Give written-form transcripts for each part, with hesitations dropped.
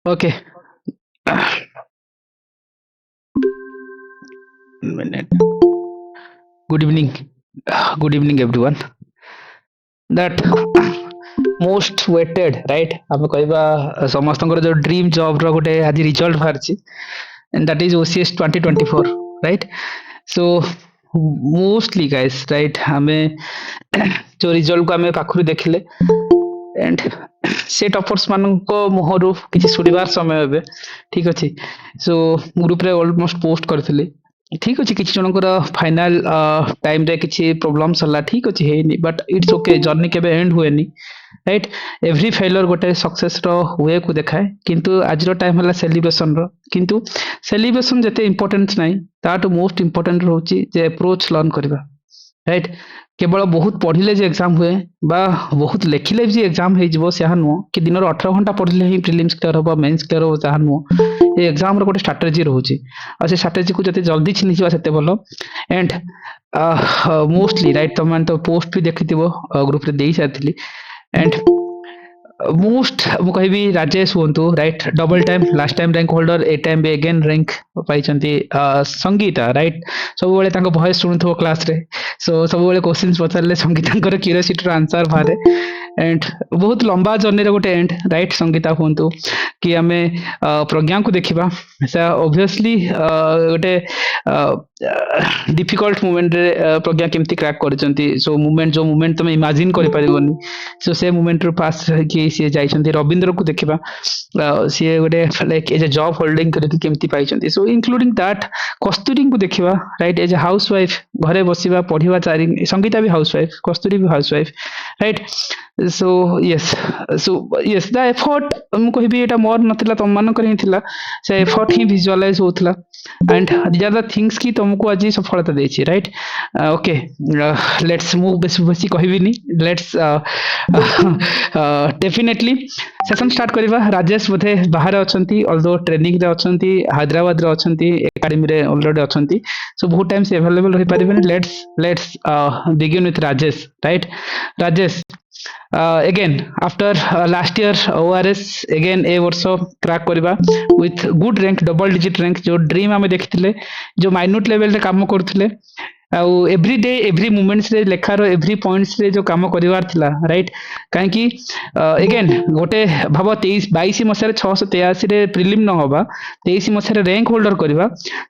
Okay. Minute. Good evening. Good evening, everyone. That most waited, right? ଆମେ କହିବା ସମସ୍ତଙ୍କର ଯୋଉ ଡ୍ରିମ୍ ଜବ୍ ର ଗୋଟେ ଆଜି ରିଜଲ୍ଟ ବାହାରିଛି, and that is OCS 2024, right? So mostly guys, right? ଆମେ ଯୋଉ ରିଜଲ୍ଟ କୁ ଆମେ ପାଖରୁ ଦେଖିଲେ and ସେ ଟପର୍ସ ମାନଙ୍କ ମୁହଁରୁ କିଛି ଶୁଣିବାର ସମୟ ଏବେ, ଠିକ ଅଛି। ସୋ ଗ୍ରୁପରେ ଅଲମୋଷ୍ଟ ପୋଷ୍ଟ କରିଥିଲି, ଠିକ ଅଛି। କିଛି ଜଣଙ୍କର ଫାଇନାଲ ଟାଇମରେ କିଛି ପ୍ରୋବ୍ଲେମସ୍ ହେଲା, ଠିକ ଅଛି, ହେଇନି, ବଟ୍ ଇଟ୍ସ ଓକେ। ଜର୍ଣ୍ଣି କେବେ ଏଣ୍ଡ ହୁଏନି, ରାଇଟ୍? ଏଭ୍ରି ଫେଲର ଗୋଟେ ସକ୍ସେସର ୱେକୁ ଦେଖାଏ, କିନ୍ତୁ ଆଜିର ଟାଇମ ହେଲା ସେଲିବ୍ରେସନର। କିନ୍ତୁ ସେଲିବ୍ରେସନ ଯେତେ ଇମ୍ପୋର୍ଟାଣ୍ଟ ନାହିଁ, ତାଠୁ ମୋଷ୍ଟ ଇମ୍ପୋର୍ଟାଣ୍ଟ ରହୁଛି ଯେ ଆପ୍ରୋଚ୍ ଲର୍ନ କରିବା, ରାଇଟ୍? କେବଳ ବହୁତ ପଢିଲେ ଯେ ଏକ୍ସାମ ହୁଏ ବା ବହୁତ ଲେଖିଲେ ଯେ ଏକ୍ସାମ ହେଇଯିବ ସେହା ନୁହଁ, କି ଦିନର 18 ଘଣ୍ଟା ପଢିଲେ ହିଁ ପ୍ରିଲିମ୍ସ କ୍ଲିୟର ହବ, ମେନ୍ସ କ୍ଲିୟର ହବ, ତାହା ନୁହଁ। ଏ ଏକ୍ସାମର ଗୋଟେ ଷ୍ଟ୍ରାଟେଜି ରହୁଛି, ଆଉ ସେ ଷ୍ଟ୍ରାଟେଜିକୁ ଯେତେ ଜଲ୍ଦି ଚିହ୍ନିଯିବା ସେତେ ଭଲ। ଏଣ୍ଡ ମୋଷ୍ଟଲି ରାଇଟ୍, ତମମାନେ ତ ପୋଷ୍ଟ ବି ଦେଖିଥିବ, ଗ୍ରୁପରେ ଦେଇ ସାରିଥିଲି। ଏଣ୍ଡ ମୋଷ୍ଟ ମୁଁ କହିବି ରାଜେଶ ହୁଅନ୍ତୁ, right? Double time last time rank holder, ଏ ଟାଇମ୍ ବି ଏଗେନ୍ ର୍ୟାଙ୍କ ପାଇଛନ୍ତି। ସଙ୍ଗୀତା, ରାଇଟ୍? ସବୁବେଳେ ତାଙ୍କ ଭଏସ୍ ଶୁଣୁଥିବ କ୍ଲାସରେ, ସୋ ସବୁବେଳେ କୋଶ୍ଚିନ୍ସ ପଚାରିଲେ ସଙ୍ଗୀତାଙ୍କର କ୍ୟୁରିଓସିଟିର ଆନ୍ସର ବାହାରେ। ଏଣ୍ଡ ବହୁତ ଲମ୍ବା ଜର୍ଣ୍ଣିର ଗୋଟେ ଏଣ୍ଡ, ରାଇଟ୍? ସଙ୍ଗୀତା ହୁଅନ୍ତୁ କି ଆମେ ପ୍ରଜ୍ଞାଙ୍କୁ ଦେଖିବା, ସେ ଅବଭିୟସଲି ଗୋଟେ ଡିଫିକଲ୍ଟ ମୁମେଣ୍ଟରେ ପ୍ରଜ୍ଞା କେମିତି କ୍ରାକ୍ କରିଛନ୍ତି। ସୋ ମୁମେଣ୍ଟ, ଯୋଉ ମୁମେଣ୍ଟ ତମେ ଇମାଜିନ୍ କରିପାରିବନି, ସୋ ସେ ମୁମେଣ୍ଟରୁ ପାସ୍ ହେଇକି ସିଏ ଯାଇଛନ୍ତି। ରବୀନ୍ଦ୍ରକୁ ଦେଖିବା, ସିଏ ଗୋଟେ like as a job holding କରିକି କେମିତି ପାଇଛନ୍ତି। ସୋ ଇନକ୍ଲୁଡିଂ ଦ୍ୟାଟ୍ କସ୍ତୁରୀଙ୍କୁ ଦେଖିବା, right? As a housewife, ଘରେ ବସିବା ପଢିବା ଚାରି, ସଙ୍ଗୀତା ବି ହାଉସ ୱାଇଫ୍, କସ୍ତୁରୀ ବି housewife, right? So yes, so yes the effort, ମୁଁ କହିବି ଏଇଟା ମୋର ନଥିଲା, ତମମାନଙ୍କର ହିଁ ଥିଲା। ସେ ଏଫର୍ଟ ହିଁ ଭିଜୁଆଲାଇଜ ହଉଥିଲା, and these are the things କି ତମକୁ ଆଜି ସଫଳତା ଦେଇଛି, ରାଇଟ୍? ଓକେ, ଲେଟ୍ସ, ମୁଁ ବେଶୀ ବେଶୀ କହିବିନି, ଲେଟ୍ସ ଡେଫିନେଟଲି ସେସନ ଷ୍ଟାର୍ଟ କରିବା। ରାଜେଶ ବୋଧେ ବାହାରେ ଅଛନ୍ତି, ଅଲଦୋ ଟ୍ରେନିଂରେ ଅଛନ୍ତି, ହାଇଦ୍ରାବାଦରେ ଅଛନ୍ତି, ଏକାଡେମୀରେ ଅଲରେଡି ଅଛନ୍ତି, ସୋ ବହୁତ ଟାଇମ୍ ସେ ଆଭେଲେବଲ ରହିପାରିବେନି। Let's begin with Rajesh, right? Rajesh, again after last year ORS, again ए वर्ष क्रैक करवा with good rank, double digit rank, जो ड्रीम आमे देखिथिले, जो माइन्यूट लेवल रे काम करथिले, आउ एवरी डे एवरी मोमेंट्स रे लेखार एवरी पॉइंट्स रे जो काम करिवार थिला, राइट? काहे कि अगेन गोटे भाव 23-22 मसिया 683 रे प्रिलिम न होबा, 23 मसिया रैंक होल्डर करवा,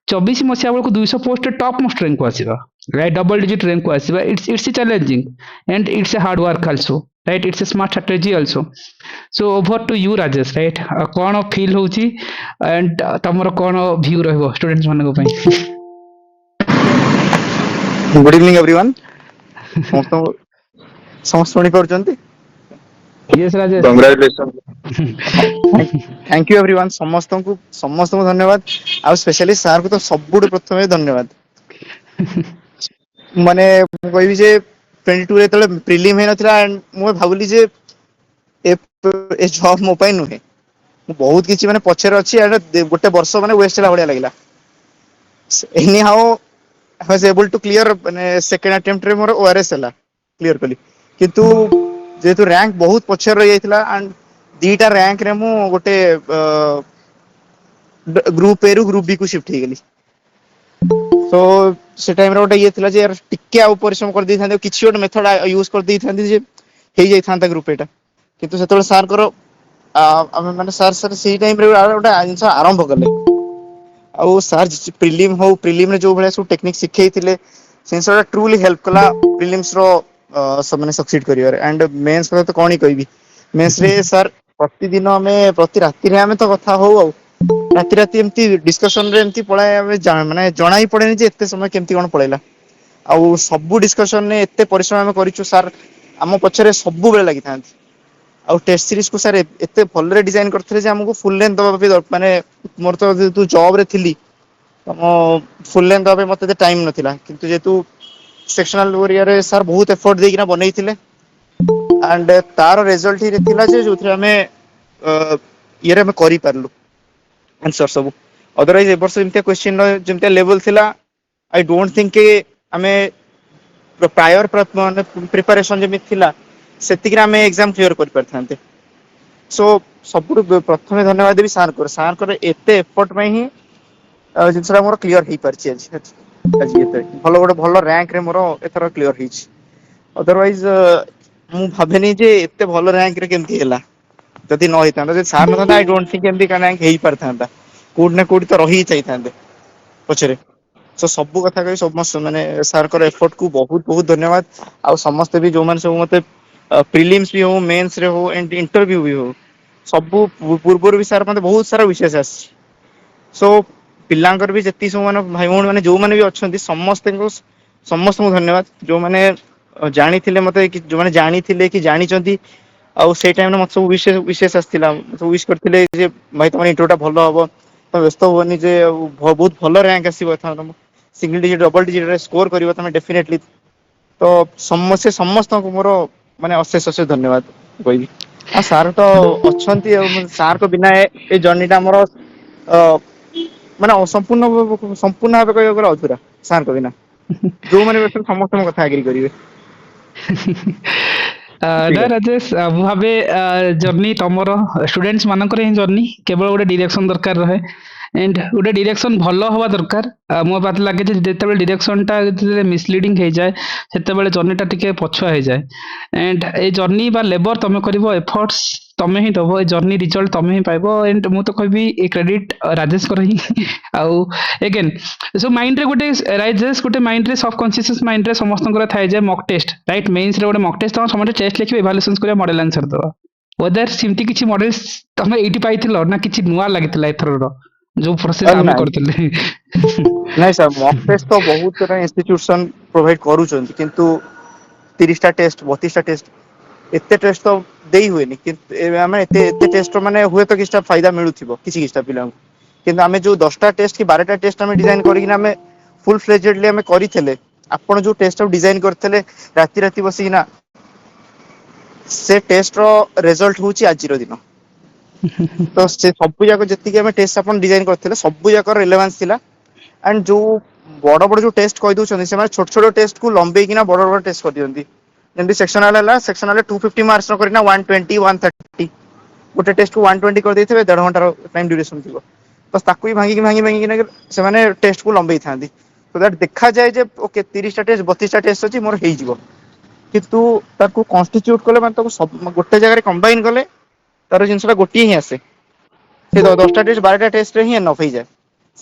24 मसिया बेलको 200 पोस्ट टॉप मोस्ट रैंक को आसीबा, राइट? डबल डिजिट रैंक को आसीबा। It's challenging and it's a hard work also, right? It's a smart strategy also. So over to you Rajesh, right? कौन फील होची एंड तमरो कौन व्यू रहबो स्टूडेंट्स मानको पई? Good evening everyone. समस्त समस्त सुनी पारुचंती? Yes Rajesh, congratulation. Thank you everyone. समस्त को धन्यवाद, आ स्पेशली सर को तो सबुठ प्रथमे धन्यवाद। माने कहबी जे 22 रे तले प्रीलिम हे नथरा, मु भाबुली जे ए जॉब मो पई नुहे, मु बहुत किछि माने पछर अछि, आ गोटे वर्ष माने वेस्ट ला भलिया लागिला। Any how I was able to clear माने सेकंड अटेम्प्ट रे मोर ओआरएस हला, क्लियर कली। किंतु जेतु रैंक बहुत पछर रह जाइतला, एंड दीटा रैंक रे मु गोटे ग्रुप ए रु ग्रुप बी को शिफ्ट हे गेली। सो से टाइम रे गोटे ये थिला जे यार टिके आ परिश्रम कर दै थांते, किछि गोटे मेथड यूज कर दै थांते जे हे जाय थांता ग्रुप एटा। किंतु सेतोले सर करो माने सर से टाइम रे गोटे आंसर आरंभ करले। आउ सर प्रीलिम रे जो भले सब टेक्निक सिखै थिले, सेंसर ट्रूली हेल्प कला प्रीलिम्स रो सब माने सक्सीड करियर। एंड मेंस तो कोनी कहबी, मेंस रे सर प्रतिदिन हमें प्रति राति रे हमें तो कथा हो, आउ राति राति एमती डिस्कशन रे एमती पळाय, हमें माने जणा ही पड़ेनी जे एते समय केमती कोन पळैला। आउ सब डिस्कशन ने एते परिश्रम हमें करिछु, सर हम पछरे सब बेले लागि थांती। आउ टेस्ट सीरीज को सर एते भल रे डिजाइन करथले जे हमको फुल लेंथ दबा भी माने मोर तो जेतु जॉब रे थिली, तो फुल लेंथ दबा मते टाइम नथिला। किंतु जेतु सेक्शनल एरिया रे सर बहुत एफर्ट देकिना बनै थिले, एंड तार रिजल्ट ही थिला जे जोथरे हमें ये रे हमें करि पारलु आंसर सब। अदरवाइज ए वर्ष एमते क्वेश्चन जेमते लेवल थिला, आई डोंट थिंक के हमें प्रायर प्रिपरेशन जेमि थिला सेतिक हमें एग्जाम क्लियर कर परथांते। सो सबुठु प्रथमे धन्यवाद देवी सार को एते एफर्ट में ही जिनसा मोर क्लियर हो पारछि आज आज एते भलो गोटे भलो रैंक रे मोर एथर क्लियर हिच अदरवाइज मु भाबेनी जे एते भलो रैंक रे केमती हैला जदि न होइता जे सार न आई डोंट थिंक एमती का रैंक हेई पारथांता कोड ना कोड तो रही चाहिए पछरे सो सब कथा कही समस्त माने सार को एफर्ट को बहुत बहुत धन्यवाद आ समस्त भी जो माने सब मते प्रीलिम्स भी हो मेंस रे हो एंड इंटरव्यू भी हो सब पूर्व भी सार मते बहुत सारा विशेष आस सो पिलांकर भी जति सब माने भाई भौण माने जो माने भी अछंती समस्त को समस्त को धन्यवाद जो माने जानी थिले मते कि जो माने जानी थिले कि जानी चंती आ से टाइम में मत सब विशेष विशेष आस्थिला सब विश करथिले जे भाई तुम इंटरव्यू टा भलो हबो तो व्यस्त होनी जे बहुत भलो रैंक आसीबो तुम सिंगल डिजिट डबल डिजिट रे स्कोर करिवो तुम डेफिनेटली तो समस्त समस्त को मोर माने अशेष अशेष धन्यवाद कहबी आ सार तो अछंती सार को बिना ए जर्नी टा मोर माने संपूर्ण संपूर्ण भाবে कहबो गले अधूरा सार को बिना जो माने व्यस्त समस्त mo कथा एग्री करिवे ନା ରାଜେଶ ମୁଁ ଭାବେ ଜର୍ଣ୍ଣି ତମର ଷ୍ଟୁଡେଣ୍ଟସ୍ ମାନଙ୍କର ହିଁ ଜର୍ଣ୍ଣି କେବଳ ଗୋଟେ ଡିରେକ୍ସନ ଦରକାର ରହେ ଏଣ୍ଡ ଗୋଟେ ଡିରେକ୍ସନ ଭଲ ହବା ଦରକାର ମୋ ପାଖରେ ଲାଗେ ଯେ ଯେତେବେଳେ ଡିରେକ୍ସନଟା ଯେତେବେଳେ ମିସଲିଡିଂ ହେଇଯାଏ ସେତେବେଳେ ଜର୍ଣ୍ଣିଟା ଟିକେ ପଛୁଆ ହେଇଯାଏ ଏଣ୍ଡ ଏଇ ଜର୍ଣ୍ଣି ବା ଲେବର ତମେ କରିବ ଏଫର୍ଟସ୍ ତମେ ହିଁ ଦବ ଏ ଜର୍ଣ୍ଣି ରିଜଲ୍ଟ ତମେ ହିଁ ପାଇବ ଏଣ୍ଡ ମୁଁ ତ କହିବି ଏ କ୍ରେଡିଟ ରାଜେଶଙ୍କର ହିଁ ଆଉ ଏଗେନ୍ ସୋ ମାଇଣ୍ଡରେ ଗୋଟେ ରାଜେଶ ଗୋଟେ ମାଇଣ୍ଡରେ ସବକନସିୟସ୍ ମାଇଣ୍ଡରେ ସମସ୍ତଙ୍କର ଥାଏ ଯେ ମକ୍ ଟେଷ୍ଟ ରାଇଟ୍ ମେନ୍ସରେ ଗୋଟେ ମକ୍ ଟେଷ୍ଟ ତମ ସମସ୍ତେ ଟେଷ୍ଟ ଲେଖିବେ ଇଭାଲୁଏସନ୍ କରିବା ମଡେଲ ଆନ୍ସର ଦେବା ୱେଦର ସେମିତି କିଛି ମଡେଲ୍ସ ତମେ ଏଇଠି ପାଇଥିଲ ନା କିଛି ନୂଆ ଲାଗିଥିଲା ଏଥରର ଯୋଉ ପ୍ରୋସେସ ଆମେ ନାଇଁ କରୁଥିଲେ ନାଇଁ ସାର୍ ମକ୍ ଟେଷ୍ଟ ତ ବହୁତ ସାରା ଇନଷ୍ଟିଟ୍ୟୁସନ ପ୍ରୋଭାଇड କରୁଛନ୍ତି କିନ୍ତୁ 30ଟା टेस्ट 32ଟା टेस्ट एते टेस्ट तो देई हुएनी कि आमे एते एते टेस्ट माने हुए तो किछटा फायदा मिलुथिबो किछटा पिला किंतु आमे जो 10टा टेस्ट कि 12टा टेस्ट आमे डिजाइन करी कि आमे फुल फ्लेजेडली आमे करिथिले आपण जो टेस्ट डिजाइन करथिले राति राति बसी ना से टेस्ट रो रिजल्ट होची आजिरो दिन तो से सब जाक जति के आमे टेस्ट अपन डिजाइन करथिले सब जाक रिलेवेंस थिला एंड जो बड़ बड़ जो टेस्ट कहि दउछन से माने छोट छोट टेस्ट को लंबे किना बड़ बड़ टेस्ट कर दियंती जेंति सेक्शनल हला सेक्शनल 250 मार्क्स न करिना 120 130 गोटे टेस्ट को 120 कर देथिबे 1.5 घंटा रो टाइम ड्यूरेशन थिबो तो ताकू ही भांगी किना से माने टेस्ट को लंबे थांती तो दैट देखा जाय जे ओके 30टा टेस्ट 32टा टेस्ट अछि मोर हेई जिवो किंतु ताकू कॉन्स्टिट्यूट करले माने ताकू सब गोटे जगह रे कंबाइन करले तार जिंसटा गोटी ही आसे से 10टा टेस्ट 12टा टेस्ट रे ही एनफ हो जाए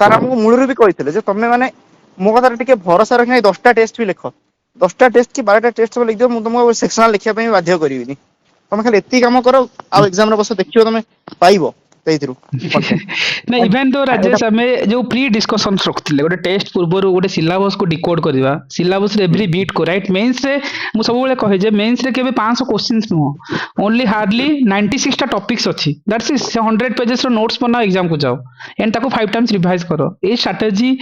सार हमको मूलरू भी कहते जे तुम मैंने मो कथा टे भरोसा रखना 10टा टेस्ट भी लिख 10टा टेस्ट कि 12टा टेस्ट सब लिख दियो मु तुमको सेक्शनल लिखिया पे बाध्य करिविनी तुम खाली एती काम करो आ एग्जाम रे बस देखियो तुम पाइबो तेइथरु कंटेंट ना इभेन तो राजेश आमे जो प्री डिस्कशन रखथिले गोटे टेस्ट पूर्व गोटे सिलेबस को डिकोड करवा सिलेबस रे एवरी बीट को राइट मेंस रे मु सब बेले कहे जे मेंस रे केबे 500 क्वेश्चंस नुह ओनली हार्डली 96 टा टॉपिक्स अछि दैट्स इज 100 पेजेस रो नोट्स बना एग्जाम को जाओ एंड ताको 5 टाइम्स रिवाइज करो ए स्ट्रेटजी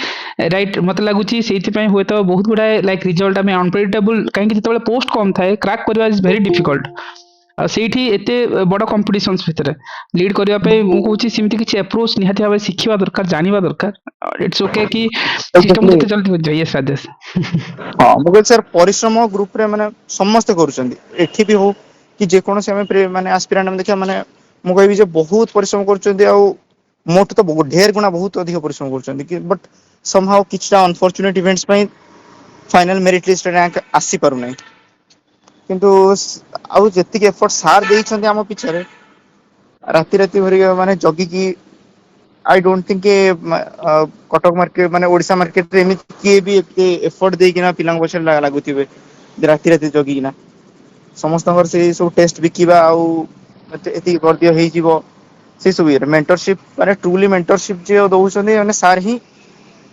राइट मत लागुची सेति पय होय तो बहुत गुडा लाइक रिजल्ट आमे अनप्रेडिक्टेबल काहे कि जेतबेले पोस्ट कम थाए क्रैक करवा इज वेरी डिफिकल्ट ସେଇଠି ଏତେ ବଡ଼ କମ୍ପିଟିସନ୍ସ ଭିତରେ ଲିଡ୍ କରିବା ପାଇଁ ମୁଁ କହୁଛି ସେମିତି କିଛି ଆପ୍ରୋଚ୍ ନିହାତି ଭାବେ ଶିଖିବା ଦରକାର ଜାଣିବା ଦରକାର ଇଟ୍ସ ଓକେ କି ସିଷ୍ଟମ ଯେତେ ଜଲ୍ଦି ହୋଇଯାଏ ୟେସ୍ ରାଜେଶ हां मु सर परिश्रम ग्रुप रे माने समस्त करूछंदी एठी भी हो कि जे कोनोसे हमें माने एस्पिरेंट हम देखिया माने मु कहबी जे बहुत परिश्रम करूछंदी आ मोट तो बहुत ढेर गुना बहुत अधिक परिश्रम करूछंदी कि बट समहाउ किछटा अनफॉर्चूनेट इवेंट्स पई फाइनल मेरिट लिस्ट रैंक आसी पारु नै किंतु आउ जेति के एफर्ट सार देइछंदी हम पिछरे राति राति भरी माने जगी की I don't think Cuttack market माने ओडिसा मार्केट रे एमि के भी एफर्ट दे किना पिलांग बछर लागुथिबे राति राति जगी किना समस्तंगर से सब टेस्ट बिकिबा आ एति कर दियो हेई जीवो से सब ये मेंटरशिप माने ट्रूली मेंटरशिप जे दउछंदी माने सार ही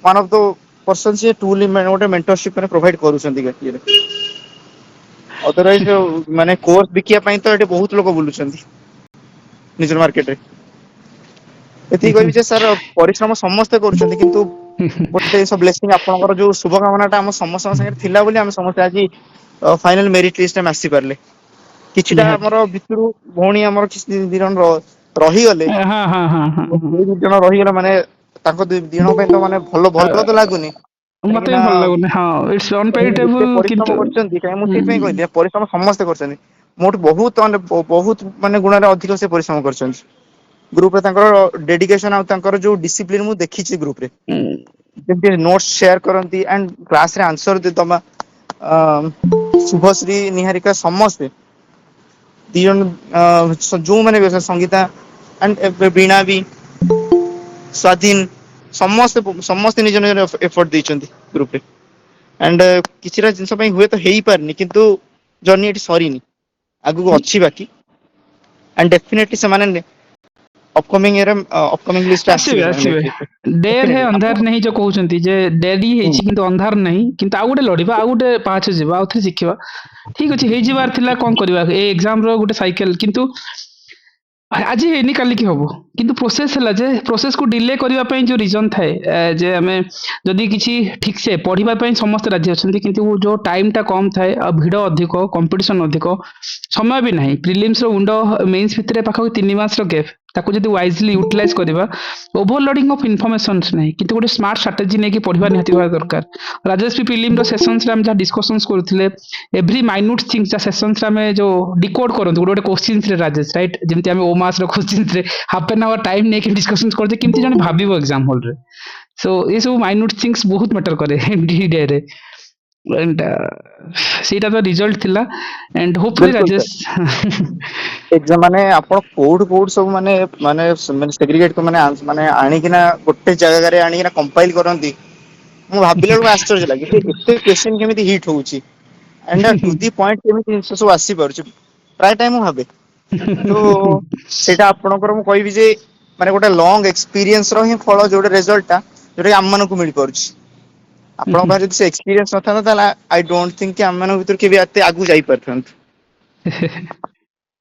वन ऑफ द पर्सन से ट्रूली माने मेंटरशिप माने प्रोवाइड करूछंदी गति रे अदरवाइज माने कोर्स बिकिया पई तो एटे बहुत लोग बुलुछंदी निजर मार्केट रे एति कहबी जे सर परिश्रम समस्त करूछंदी किंतु गोटे सब ब्लेसिंग आपनकर जो शुभ कामनाटा हम समस्त संगे थिला बोली हम समस्त आज फाइनल मेरिट लिस्ट में आसी परले किछटा निहाती हमर भितरु भौणी हमर किछ दिरन रही गले हाँ हाँ हाँ हाँ से जन रही गला माने ताको दिनो पे तो माने भलो भलो तो लागुनी मते काहिना भी भल लागुनी हाँ इट्स एते अनपेरिटेबल परिश्रम किंतु करछंती काहे मु सेइ पे कहली परिश्रम समस्त करछंती मोट बहुत बहुत माने गुण अधिक से परिश्रम कर ग्रुप रे तांकर डेडिकेशन आ तांकर जो डिसिप्लिन मु देखि छी ग्रुप रे जेमती नोट्स शेयर करंती एंड क्लास रे आंसर दे तमा शुभश्री निहारिका समस्त दी जन जो माने संगीता एंड बीणा भी स्वाधीन समस्त समस्त निज निज एफर्ट दैछंती ग्रुप रे एंड किछिरा जिंस पई हुए तो हेई पारनी किंतु जर्नी एटी सरीनी आगु को अच्छी बाकी एंड डेफिनेटली से माने अपकमिंग ईयर अपकमिंग लिस्ट आसीबे आसीबे देर है अंधार नहीं जो कहउचंती जे डेरी हेछि किंतु अंधार नहीं किंतु आ गुटे लड़िबा आ गुटे पाछ जिबा आ थ्री सिखिबा ठीक अछि हे जिबार थिला कोन करबा ए एग्जाम रो गुटे साइकिल किंतु आज हेनी काली की हबो किंतु प्रोसेस हला जे प्रोसेस को डिले करबा पई जो रीजन थाए जे हमें जदी किछि ठीक से पढिबा पई समस्त राज्य अछंती किंतु जो टाइम टा कम थाए आ भिड अधिक कंपटीशन अधिक समय भी नहीं प्रिलिम्स रो विंडो मेंस भितरे पाखो 3 मास रो गैप ताको जदी वाइजली यूटिलाइज करबा ओवरलोडिंग ऑफ इन्फॉर्मेशंस नहीं किंतु गोटे स्मार्ट स्ट्रेटजी नेकी पढिबा निहाती बा दरकार राजेश पी प्रिलिम रो सेशंस रे हम जा डिस्कशंस करथिले एवरी माइन्यूट थिंग्स जा सेशंस रे हम जो डिकोड करन गोटे क्वेश्चंस रे राजेश राइट जेमति हम ओ मास रो क्वेश्चंस रे हाफ एन आवर टाइम नेकी डिस्कशंस करते किमति जने भाबिबो एग्जाम हॉल रे सो ये सब माइन्यूट थिंग्स बहुत मैटर करे डी डे रे एंड सीटा तो रिजल्ट थिला एंड होपफुली बिल्कुल राजेश एग्जाम माने आपण कोड कोड सब माने माने माने सेग्रीगेट को माने आनी कि ना गोटे जगह रे आनी कि ना कंपाइल करंती मु भाबिले को आश्चर्य लागे कि एते क्वेश्चन केमिति हिट होउची एंड टू दी पॉइंट केमिति सब आसी परछु प्राय टाइम मु भाबे तो सेटा आपणकर मु कहबी जे माने गोटे लॉन्ग एक्सपीरियंस रो ही फल जोडे रिजल्ट ता जोडे हम मानको मिल परछु आपण पास जदि से एक्सपीरियंस नथा ताला आई डोंट थिंक कि हम मानको भीतर के भी आते आगु जाई परथंत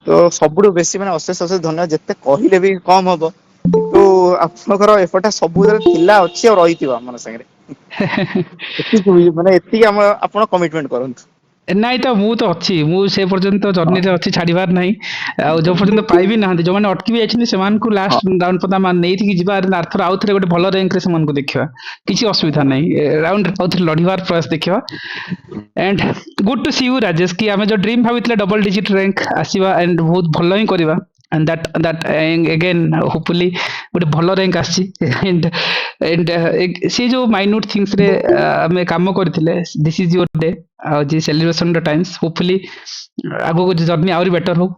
तो सबुठु बेसी माने अशेष अशेष धन्यवाद जेते कहिले भी कम हबो तो आपनकर एफर्ट सबु थिला अछि और रहितिबा मन संगे एति माने एति हम आपण कमिटमेंट करंत नाई तो मु तो अच्छी मु से पर्यंत जर्नी रे अच्छी छाड़ीबार नहीं आ जो पर्यंत पाइबी ना जो माने अटकी भी आइछन सेमान को लास्ट राउंड पता मान नै थी जिबा आर्थर आउ थरे गोटे भलो रैंक रे सेमान को देखिबा किछि असुविधा नहीं राउंड आउ थरे लढिबार प्रयास देखिबा and good to see you Rajesh की हमें जो ड्रीम भाबितले डबल डिजिट रैंक आसीबा एंड बहुत भलो ही करबा and that again hopefully ଗୋଟେ ଭଲ rank ଆସିଛି and ସେ जो minute things ରେ ଆମେ କାମ କରିଥିଲେ this is your day ଆଉ ଯେ celebration ର times hopefully ଆଗକୁ ଜର୍ନି ଆହୁରି better ହଉ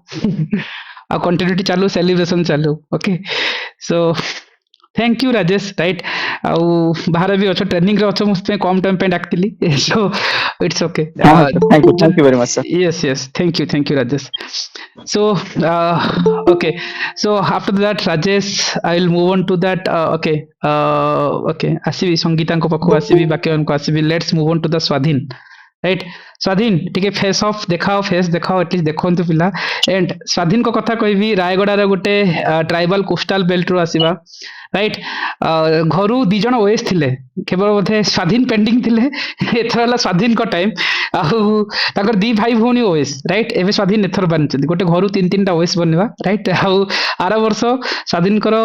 ଆଉ continuity ଚାଲୁ celebration ଚାଲୁ okay so thank you Rajesh right आउ बाहर भी अच्छो ट्रेनिंग रे अच्छो मुझे कम टाइम पे डाकतिली so it's okay thank you very much sir yes yes thank you rajesh so okay so after that rajesh I will move on to that okay आसीबी संगीता को पाखु आसीबी बाकी को आसीबी let's move on to the Swadhin right Swadhin टिके face off देखाओ face देखाओ एटलीस्ट देखंतु पिला एंड स्वाधीन को कथा कहबी रायगड़ा रे गोटे ट्राइबल कोस्टल बेल्ट रो आसीबा राइट घरु दी जण ओएस थिले केवल बोधे स्वाधीन पेंडिंग थिले एथरला स्वाधीन को टाइम आउ ताकर दी भाई भौणी ओएस राइट एबे स्वाधीन एथर बनचंदी गोटे घरु तीन तीन टा ओएस बनवा राइट आउ आर वर्ष स्वाधीन करो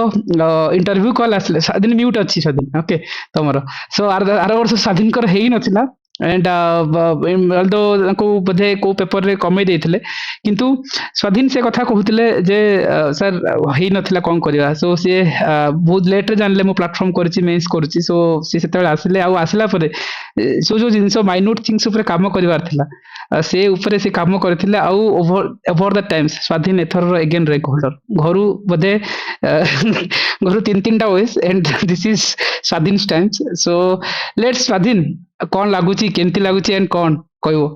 इंटरव्यू कॉल आसले स्वाधीन म्यूट अछि स्वाधीन ओके तमरो सो आर वर्ष स्वाधीन कर हेई नथिला एंड तो बोधे को पेपर रे कमे देथिले किंतु स्वाधीन से कथा कहउतिले जे सर हेई नथिला कोन करबा सो से बहुत लेट रे जानले मो प्लेटफॉर्म करछि मेंस करछि सो से सेते आसिले आ आसिला परे सो जो जिंसो माइन्यूट थिंग्स ऊपर काम करबार थिला से ऊपर से काम करथिले आ ओवर द टाइम्स स्वाधीन एथर अगेन रैंक होल्डर घरु बोधे घरु तीन तीन टा ओएस एंड दिस इज स्वाधीन टाइम्स सो लेट्स स्वाधीन कौन लागुची केमती लागुची एंड कौन कहबो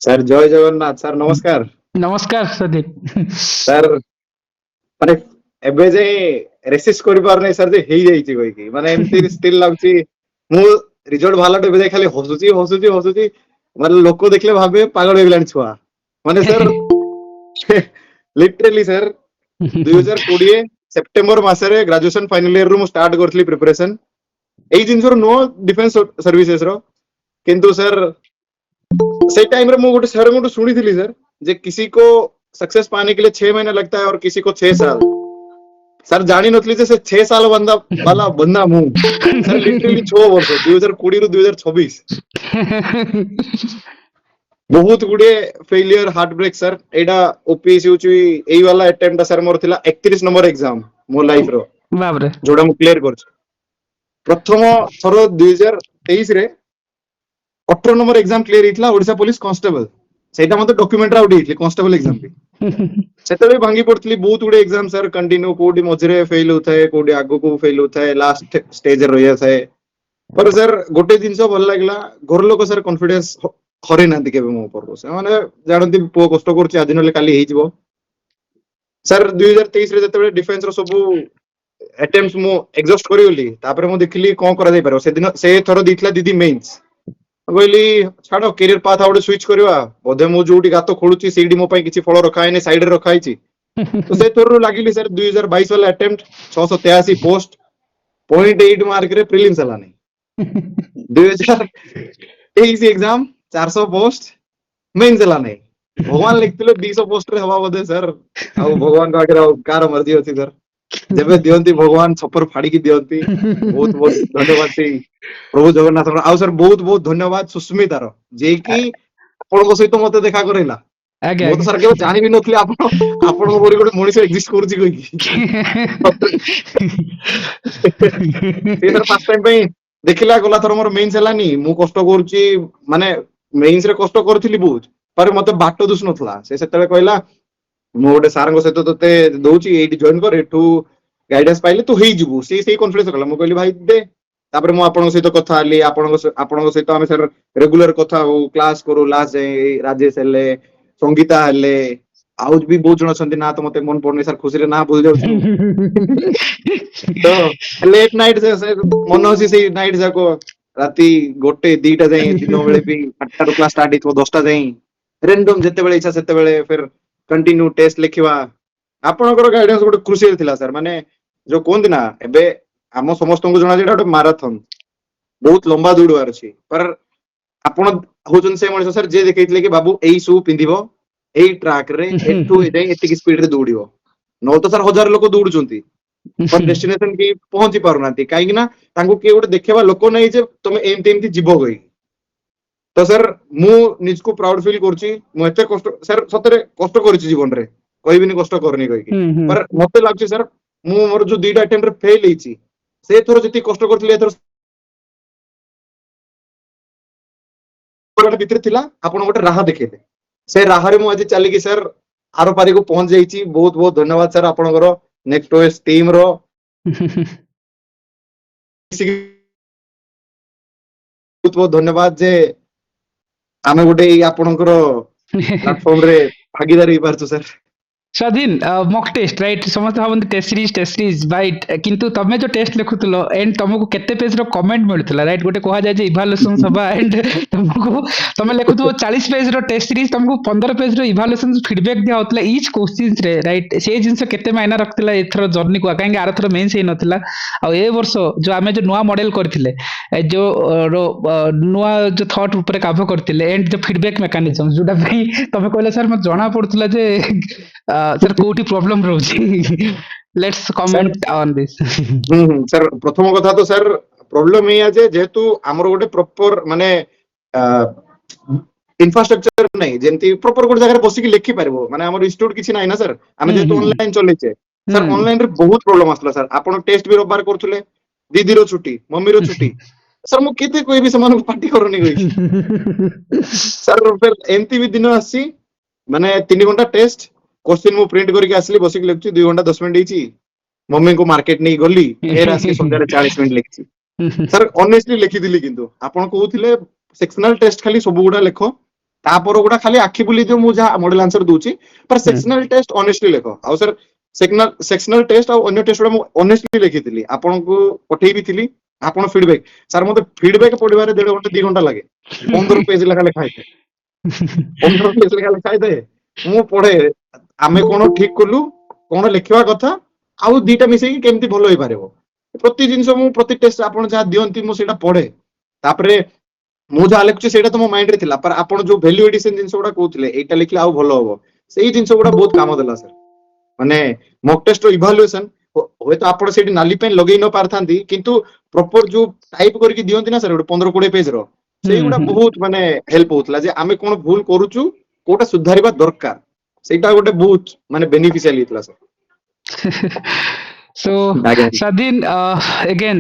सर जय जगन्नाथ सर नमस्कार नमस्कार स्वाधीन सर माने एबे जे रेसिस्ट करि पार नै सर जे हेई जाई छी कोइ की माने एमती स्टिल लागुची मु रिजल्ट भाला टे बजे खाली हसुची माने लोक देखले भाबे पागल हो गेलानी छुआ माने सर लिटरली सर 2020 सेप्टेम्बर मासरे ग्रेजुएशन फाइनल ईयर रो स्टार्ट करथली प्रिपरेशन एई जिंसर नो डिफेंस सर्विसेस रो किंतु सर से टाइम रे मु गोटे सर गोटे सुनी थी सर जे किसी को सक्सेस पाने के लिए 6 महीने लगता है और किसी को 6 साल सर जानी नथली जे से 6 साल बंदा वाला बंदा मु सर लिटरली 6 वर्ष 2020 रु 2026 बहुत गुड़े फेलियर हार्ट ब्रेक सर एटा ओपीएससी होची एई वाला अटेम्प्ट सर मोर थिला 31 नंबर एग्जाम मो लाइफ रो बाप रे जोड़ा मु क्लियर करछ प्रथम थर 2023 रे 18 नंबर एग्जाम क्लियर हितला ओडिसा पुलिस कांस्टेबल सेटा मते डॉक्यूमेंट आउट हितले कांस्टेबल एग्जाम पे सेतबे भांगी पड़तली बहुत गुड़े एग्जाम सर कंटिन्यू कोडी मझरे फेल होथाय कोडी आगो को फेल होथाय लास्ट स्टेज रे रहया थाय पर सर गोटे जिंस भल लागला घर लोक सर कॉन्फिडेंस हरे नांती केबे मो पर से माने जानती पो कष्ट करछि आदि नले काली हेइ जिवो सर 2023 रे जतबे डिफेंस रो सब अटेम्प्ट्स मो एग्जॉस्ट करी गली तापर मो देखली कोन करा जाय पारो से दिन से थरो दिथला दीदी मेंस कहली छाड़ो कैरियर पाथ आउट स्विच करवा बोधे मु जोटी गातो खोलुची सीडी मो पई किछि फलो रखा है साइड रे रखा है तो से थरो लागिली सर 2022 वाला अटेम्प्ट 683 पोस्ट 0.8 मार्क रे प्रीलिम्स हला नहीं 2023 एग्जाम 400 पोस्ट मेंस हला नहीं भगवान लिखतिले 200 पोस्ट रे हवा बोधे सर आ भगवान का आगे कार मर्जी होती सर जेबे दियंती भगवान छपर फाड़ी की दियंती बहुत बहुत धन्यवाद से प्रभु जगन्नाथ आ सर बहुत बहुत धन्यवाद सुस्मिता रो जे कि आपण सहित मते देखा करैला आगे मो तो सर केबे जानि भी नथली आपण बोरी गोटे मनुष्य एग्जिस्ट करछि कहि से सर फास्ट टाइम पे देखिला गला थर मोर मेंस हलानी मु कष्ट करछि माने मेंस रे कष्ट करथिली बहुत पर मते बाटो दुस नथला से सेतबे कहला मु गोटे सार सहित तते दउछि एठी जॉइन कर एठू गाइडेंस पाइले तू हेइ जिवु से कॉन्फिडेंस कला मु कहली भाई दे तापर मु आपन सहित कथा हली आपन सहित आमे सर रेगुलर कथा हो क्लास करू लास्ट जाय राजेश हले संगीता हले आउज भी बहुत जण छथि ना तो मते मन पड़ने सर खुशी रे ना भूल जाउ तो लेट नाइट से मन होसी से नाइट जाको राती गोटे दीटा जाय दिन बेले भी 8टा रो क्लास स्टार्ट हितो 10टा जाय रैंडम जते बेले इच्छा सेते बेले फिर कंटिन्यू टेस्ट लिखिवा आपनकर गाइडेंस गोटे क्रुशियल थिला सर माने जो कोन ना एबे आम समस्त को जना जेटा गोटे मैराथन बहुत लंबा दौड़वार अछि पर आपण होजन से मनुष्य सर जे देखैतले कि बाबू एई शू पिंदिबो एई ट्रैक रे एठू एते एतिक स्पीड रे दौड़िबो न तो सर हजार लोक दौड़ुचंती पर डेस्टिनेशन की पहुंची पारु नांती काहे कि ना तांको के गोटे देखेबा लोक नै जे तमे एमती एमती जीवो गई तो सर मु निज को प्राउड फील करछि मु एते कष्ट सर सतरे कष्ट करछि जीवन रे कहबिनी कष्ट करनी कहि पर मते लागछि सर मु मोर जो दुईटा अटेम्प्ट रे फेल हेछि से थोर जति कष्ट करथिले एथर भीतर थिला आपण गोटे राह देखेले से राह रे मु आज चली कि सर आरो पारी को पहुंच जाईची बहुत बहुत धन्यवाद सर आपणकर नेक्स्ट ओएस टीम रो बहुत बहुत धन्यवाद जे आमे गोटे आपणकर प्लेटफॉर्म रे भागीदार ही पारछु सर स्वाधीन मॉक टेस्ट राइट समस्त भावନ୍ତି टेस्ट सीरीज राइट किंतु तमे जो टेस्ट लिखुतलो एंड तुमको केते पेज रो कमेंट मिलुतला राइट गोटे कहा जाय जे इवैल्यूएशन सभा एंड तुमको तमे लिखुतो 40 पेज रो टेस्ट सीरीज तुमको 15 पेज रो इवैल्यूएशन फीडबैक दिया होतला ईच क्वेश्चंस रे राइट से जिंस केते मायना रखतला एथरो जर्नी को काहे आर थरो मेंस हे नथला आ ए वर्ष जो आमे जो नुवा मॉडल करथिले जो नुवा जो थॉट ऊपर काम करथिले एंड जो फीडबैक मैकेनिज्म जोटा भाई तमे कहले सर म जणा पड़तला जे सर कोठी प्रॉब्लम रहउची let's comment on this sir प्रथम कथा तो सर प्रॉब्लम ये जे जेतु हमर गोटे प्रॉपर माने इंफ्रास्ट्रक्चर नै जेंति प्रॉपर गोटे जगह बसिक लिखि पारबो माने हमर इंस्टीट्यूट किछि नै ना सर हमें जेतु ऑनलाइन चलेछे सर ऑनलाइन रे बहुत प्रॉब्लम आसला सर आपण टेस्ट भी रबार करथुले दीदी रो छुट्टी मम्मी रो छुट्टी सर मु केते कोई भी समान पार्टी करनी गई सर फिर एमती भी दिन आसी माने 3 घंटा टेस्ट क्वेश्चन मु प्रिंट करके आसली बसिक लिखछि 2 घंटा 10 मिनिट हिची मम्मी को मार्केट नहीं गली फेर आसी संध्या 40 मिनिट लिखछि सर ऑनेस्टली लिखि दिली किंतु आपण कहउथिले सेक्शनल टेस्ट खाली सब गुडा लेखो तापर गुडा खाली आखि बुली दियो मु जा मॉडल आंसर दूची पर सेक्शनल टेस्ट ऑनेस्टली लेखो आ सर सेक्शनल टेस्ट और अन्य टेस्ट मु ऑनेस्टली लिखि दिली आपण को पठेई भी थिली आपण फीडबैक सर मते फीडबैक पढिबारे 1.5 घंटा 2 घंटा लागे 15 पेज लगा लिखाई 15 पेज लगा लिखाई दे मु पढे आमे कोन ठीक करलु कोन लिखिबा कथा आउ दीटा मिसे केमती भलो होई पारेबो प्रति जिंस मु प्रति टेस्ट आपण जा दियंती मु सेटा पढे तापरे मु जा लिखछि सेटा तो मो माइंड रे थिला पर आपण जो वैल्यू एडिशन जिंस गुडा कहउतले एटा लिखले आउ भलो होबो सेही जिंस गुडा बहुत काम देला सर माने मॉक टेस्ट रो इवैल्यूएशन होय तो आपण सेठी नाली पेन लगेई न पारथांती किंतु प्रॉपर जो टाइप करके दियंती ना सर 15 20 पेज रो ସେଇଗୁଡା ବହୁତ ମାନେ ହେଲ୍ପ ହଉଥିଲା ଯେ ଆମେ କଣ ଭୁଲ କରୁଛୁ କୋଉଟା ସୁଧାରିବା ଦରକାର ସେଇଟା ଗୋଟେ ବହୁତ ମାନେ ବେନିଫିସିଆଲ ହେଇଥିଲା ସାର୍। so ଆଜ୍ଞା ସ୍ୱାଧୀନ again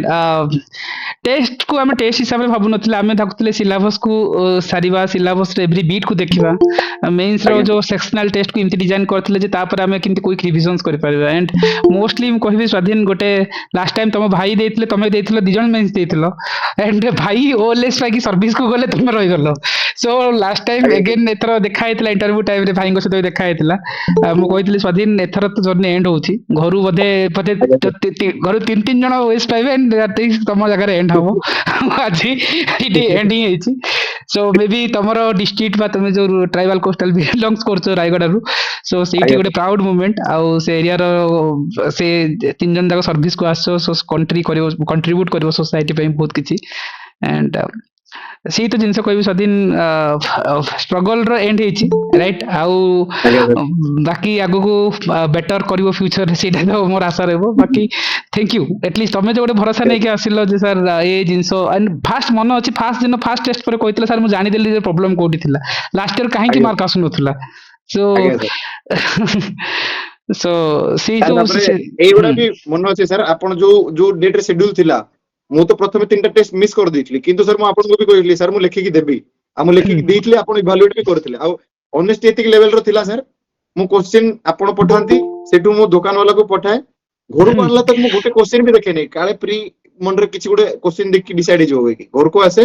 टेस्ट को आम टेस्ट हिसाब से भाबु नथिले आमे थाकुतले सिलेबस को सारिबा सिलेबस रे एवरी बीट को देखिबा मेंस रो ଆଜ୍ଞା जो सेक्शनल टेस्ट को इमति डिजाइन करथिले जे तापर आमे किंति क्विक रिविजन्स करि परबा एंड मोस्टली म कहबी स्वाधीन गोटे लास्ट टाइम तम भाई देथिले तमे देथिलो दी जण मेंस देथिलो एंड भाई ओएलएस पाकी सर्विस को गले तमे रहि गलो सो लास्ट टाइम ଆଜ୍ଞା अगेन एथरो देखा हेतला इंटरव्यू टाइम रे भाई को सहित देखा हेतला मु कहितली स्वाधीन एथरो तो जर्नी एंड होउची घरु बधे पते ଆଜ୍ଞା sir, घरु तीन तीन जण ओएस पाइबे एंड तम जगह एंड हबो आज इटी एंडिंग ହେଇଛି सो मे बी तमरो डिस्ट्रिक्ट बा तमे जो ट्राइबल कोस्टल बिलोंग्स करछो रायगड रु सो ସେଇଠି ଆଜ୍ଞା ଗୋଟେ प्राउड मोमेंट आउ से एरिया रो से तीन जन जाक सर्विस को आसो सो कंट्री करिवो कंट्रीब्यूट करिवो सोसाइटी पे बहुत किछि एंड ସେଇ ତ ଜିନିଷ କହିବି ସ୍ୱାଧୀନ ଷ୍ଟ୍ରଗଲ ର ଏଣ୍ଡ ହେଇଛି ରାଇଟ୍ ଆଉ ଆଜ୍ଞା sir, ବାକି ଆଗକୁ ବେଟର କରିବ ଫ୍ୟୁଚର ସେଇଟା ତ ମୋର ଆଶା ରହିବ ବାକି ଥ୍ୟାଙ୍କ ୟୁ ଏଟଲିଷ୍ଟ ତମେ ଯୋଉ ଗୋଟେ ଭରସା ଆଜ୍ଞା ନେଇକି ଆସିଲ ଯେ ସାର୍ ଏ ଜିନିଷ ଆଣ୍ଡ ଫାଷ୍ଟ ମନ ଅଛି ଫାଷ୍ଟ ଦିନ ଫାଷ୍ଟ ଟେଷ୍ଟ ପରେ କହିଥିଲେ ସାର୍ ମୁଁ ଜାଣିଦେଲି ଯେ ପ୍ରୋବ୍ଲେମ କୋଉଠି ଥିଲା ଲାଷ୍ଟ ଇୟର କାହିଁକି ଆଜ୍ଞା ମାର୍କ ଆସୁନଥିଲା ସୋ ଆଜ୍ଞା sir। ସୋ ସେଇ ସାର୍ ଯୋଉ ତାପରେ ଏଇଗୁଡା ବି ମନେ ଅଛି ସାର୍ ଆପଣ ଯୋଉ ଯୋଉ ଡେଟ୍ ରେ ସେଡ୍ୟୁଲ ଥିଲା ମୁଁ ତ ପ୍ରଥମେ 3ଟା ଟେଷ୍ଟ ମିସ୍ କରିଦେଇଥିଲି କିନ୍ତୁ ସାର୍ ମୁଁ ଆପଣଙ୍କୁ ବି କହିଥିଲି ସାର୍ ମୁଁ ଲେଖିକି ଦେବି ଆଉ ମୁଁ ଲେଖିକି ଦେଇଥିଲି ଆପଣ ଇଭାଲୁଏଟ ବି କରିଥିଲେ ଆଉ ଅନେଷ୍ଟି ଏତିକି ଲେଭେଲ ର ଥିଲା ସାର୍ ମୁଁ କ୍ୱେଶ୍ଚିନ୍ ଆପଣ ପଠାନ୍ତି ସେଠୁ ମୁଁ ଦୋକାନ ବାଲାକୁ ପଠାଏ ଘରକୁ ଆଣିଲା ତକ ମୁଁ ଗୋଟେ କ୍ୱେଶ୍ଚିନ୍ ବି ଦେଖେନି କାଳେ ପ୍ରି ମନରେ କିଛି ଗୋଟେ କ୍ୱେଶ୍ଚିନ୍ ଦେଖି ଡିସାଇଡ ହେଇଯିବ କହିକି ଘରକୁ ଆସେ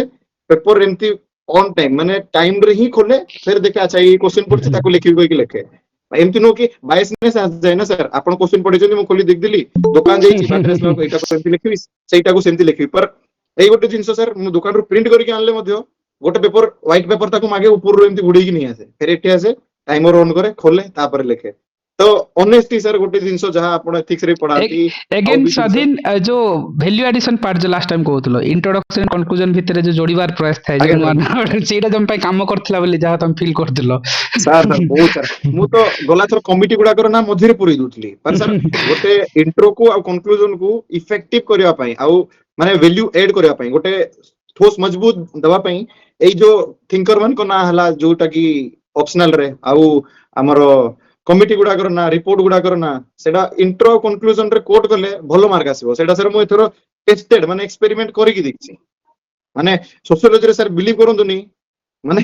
ପେପର ଏମିତି ଅନ୍ ଟାଇମ ମାନେ ଟାଇମ ରେ ହିଁ ଖୋଲେ ଫେର ଦେଖେ ଆଚ୍ଛା ଏଇ କ୍ୱେଶ୍ଚିନ୍ ପଡିଛି ତାକୁ ଲେଖିବି କହିକି ଲେଖେ ଏମିତି ନୁହଁ କି ବାଇଶନେସ୍ ଆସିଯାଏ ନା ସାର୍ ଆପଣ କ୍ୱେଶ୍ଚିନ୍ ପଢିଛନ୍ତି ମୁଁ ଖୋଲି ଦେଖିଦେଲି ଦୋକାନ ଯାଇଛି ବାଟରେ ଆସିଲା ବେଳକୁ ଏଇଟାକୁ ସେମିତି ଲେଖିବି ସେଇଟାକୁ ସେମିତି ଲେଖିବି ପର ଏଇ ଗୋଟେ ଜିନିଷ ସାର୍ ମୁଁ ଦୋକାନରୁ ପ୍ରିଣ୍ଟ କରିକି ଆଣିଲେ ମଧ୍ୟ ଗୋଟେ ପେପର ହ୍ୱାଇଟ ପେପର ତାକୁ ମାଗେ ଉପରରୁ ଏମିତି ଘୋଡେଇକି ନେଇ ଆସେ ଫେର ଏଠି ଆସେ ଟାଇମର ଅନ୍ କରେ ଖୋଲେ ତାପରେ ଲେଖେ ତ ଅନେଷ୍ଟି ସାର୍ ଗୋଟେ ଜିନିଷ ଯାହା ଆପଣ ଏଥିକ୍ସ ରେ ପଢାନ୍ତି ଆଉ एगेन ବି ଜିନିଷ स्वाधीन जो वैल्यू एडिशन पार्ट जो लास्ट टाइम कहूथलो इंट्रोडक्शन कंक्लूजन भितर जो जोड़ीबार प्रयास थाए जो ଆଜ୍ଞା नुआ ସାର୍ ସେଇଟା ତମ ପାଇଁ କାମ କରିଥିଲା ବୋଲି ଯାହା ତମେ ଫିଲ୍ କରୁଥିଲ ସାର୍ ସାର୍ ବହୁତ ସାର୍ ମୁଁ ତ ଗଲାଥର କମିଟି ଗୁଡାକର ନା ମଝିରେ ପୁରେଇ ଦଉଥିଲି ସାର୍ ଗୋଟେ ଇଣ୍ଟ୍ରୋ କୁ ଆଉ କନକ୍ଲୁଜନ କୁ ଇଫେକ୍ଟିଭ କରିବା ପାଇଁ ଆଉ ମାନେ ଭ୍ୟାଲ୍ୟୁ ଏଡ୍ କରିବା ପାଇଁ ଗୋଟେ ଠୋସ ମଜବୁତ ଦେବା ପାଇଁ ଏଇ ଯୋଉ ଥିଙ୍କର ମାନଙ୍କ ନାଁ ହେଲା ଯୋଉଟା କି ଅପସନାଲ ରେ ଆଉ ଆମର କମିଟି ଗୁଡାକର ନା ରିପୋର୍ଟ ଗୁଡାକର ନା ସେଟା ଇଣ୍ଟ୍ରୋ କନକ୍ଲୁଜନ ରେ କୋଟ କଲେ ଭଲ ମାର୍କ ଆସିବ ସେଟା ସାର୍ ମୁଁ ଏଥର ଟେଷ୍ଟେଡ ମାନେ ଏକ୍ସପେରିମେଣ୍ଟ କରିକି ଦେଖିଛି ମାନେ ସୋସିଓଲୋଜିରେ ସାର୍ ବିଲିଭ କରନ୍ତୁନି ମାନେ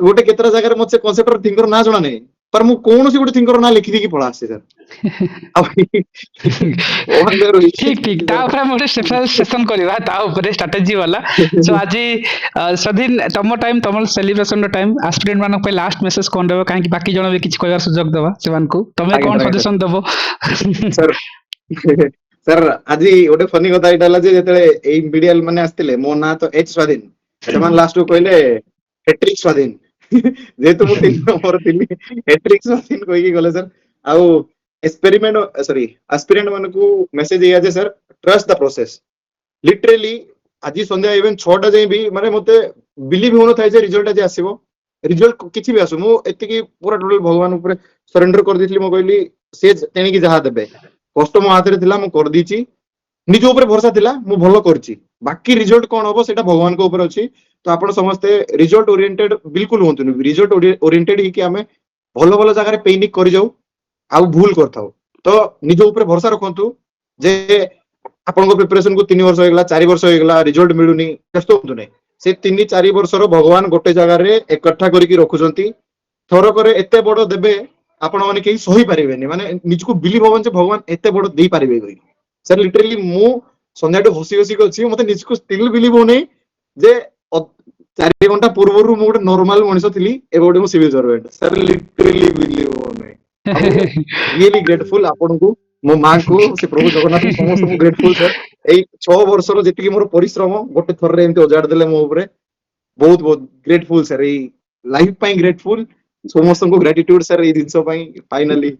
ଗୋଟେ କେତେଟା ଜାଗାରେ ମତେ କନସେପ୍ଟର ଥିଙ୍କର ନାଁ ଜଣା ନାହିଁ पर ମୁଁ କୌଣସି ଗୋଟେ ଥିଙ୍କର ନାଁ ଲେଖି ଦେଇକି ପଳା ଆସିଛି ସାର୍ ଆଉ one day ର ठीक ठीक ता ऊपर हम ଗୋଟେ ସେସନ କରିବା ତା ଉପରେ ଷ୍ଟ୍ରାଟେଜି वाला ସो ଆଜି ସ୍ୱାଧୀନ ତମ ଟାଇମ ତମ ସେଲିବ୍ରେସନ ର ଟାଇମ ଆସ୍पिରେଣ୍ଟ ମାନଙ୍କ ପାଇଁ ଲାଷ୍ଟ ମେସେଜ କଣ ଦେବ କାହିଁକି ବାକି ଜଣ ବି କିଛି କହିବାର ସୁଯୋଗ ଦେବା ସେମାନଙ୍କୁ ତମେ ଆଜ୍ଞା କଣ ସାର୍ ଆଜ୍ଞା ସଜେସନ ଦବ ସାର୍ ସାର୍ ଆଜି ଗୋଟେ ଫନି କଥା ଏଇଟା ହେଲା ଯେ ଯେତେବେଳେ ଏଇ ମିଡିଆଲ ମାନେ ଆସିଥିଲେ ମୋ ନାଁ ତ ଏଚ୍ ସ୍ୱାଧୀନ ସେମାନେ ଲାଷ୍ଟ କୁ କହିଲେ ହେଟ୍ରିକ ସ୍ୱାଧୀନ ଯେହେତୁ ମୁଁ 3 ନମ୍ବର ଥିଲି ହେଟ୍ରିକ ସ୍ୱାଧୀନ କହିକି ଗଲେ ସାର୍ ଆଉ ଏକ୍ସପେରିମେଣ୍ଟ ସରି ଆସ୍ପିରେଣ୍ଟ ମାନଙ୍କୁ ମେସେଜ ଏଇଆ ଯେ ସାର୍ ଟ୍ରଷ୍ଟ ଦ ପ୍ରୋସେସ लिटरेली आज संध्या इवन 6टा जाए भी माने मते बिलीव होनो थाए जे रिजल्ट आज आसीबो रिजल्ट किछि भी आसु मु एतिकी पूरा टोटल भगवान ऊपर सरेंडर कर दिथली मो कहली से तेणी की जहा देबे कष्ट मो हाथ रे थिला मु कर दीची निज ऊपर भरोसा थिला मु भलो करची बाकी रिजल्ट कोन होबो सेटा भगवान को ऊपर अछि तो आपण समस्ते रिजल्ट ओरिएंटेड बिल्कुल होंतुनी रिजल्ट ओरिएंटेड ही कि हमें भलो भलो जगह रे पेनिक करि जाऊ आ भूल करथाऊ तो निज ऊपर भरोसा रखंतु जे ଆପଣଙ୍କ ପ୍ରିପାରେସନ କୁ 3 ବର୍ଷ ହେଇଗଲା 4 ବର୍ଷ ହେଇଗଲା ରିଜଲ୍ଟ ମିଳୁନି ବ୍ୟସ୍ତ ହୁଅନ୍ତୁ ନାହିଁ ସେ 3-4 ବର୍ଷର ଭଗବାନ ଗୋଟେ ଜାଗାରେ ଏକଠା କରିକି ରଖୁଛନ୍ତି ଥରକରେ ଏତେ ବଡ ଦେବେ ଆପଣ ମାନେ କେହି ସହି ପାରିବେନି ମାନେ ନିଜକୁ ବିଲିଭ ହବନି ଯେ ଭଗବାନ ଏତେ ବଡ ଦେଇ ପାରିବେ କହିକି ସାର୍ ଲିଟରାଲି ମୁଁ ସନ୍ଧ୍ୟାଠୁ ହସି ହସିକି ଅଛି ମତେ ନିଜକୁ ଷ୍ଟିଲ ବିଲିଭ ହଉନି ଯେ 4 ଘଣ୍ଟା ପୂର୍ବରୁ ମୁଁ ଗୋଟେ ନର୍ମାଲ ମଣିଷ ଥିଲି ଏବେ ଗୋଟେ ମୁଁ civil servant sir literally believe ହଉନି ଆଉ ରିଏଲି ଗ୍ରେଟଫୁଲ ଆପଣଙ୍କୁ ମୋ ମାଙ୍କୁ ସେ ପ୍ରଭୁ ଜଗନ୍ନାଥ ସମସ୍ତଙ୍କୁ ଗ୍ରେଟଫୁଲ ସାର୍ ଏଇ 6 ବର୍ଷର ଯେତିକି ମୋର ପରିଶ୍ରମ ଗୋଟେ ଥରରେ ଏମିତି ଅଜାଡି ଦେଲେ ମୋ ଉପରେ ବହୁତ ବହୁତ ଗ୍ରେଟଫୁଲ ସାର୍ ଏଇ ଲାଇଫ ପାଇଁ ଗ୍ରେଟଫୁଲ ସମସ୍ତଙ୍କୁ ଗ୍ରାଟିଟ୍ୟୁଡ ସାର୍ ଏଇ ଜିନିଷ ପାଇଁ ଫାଇନାଲି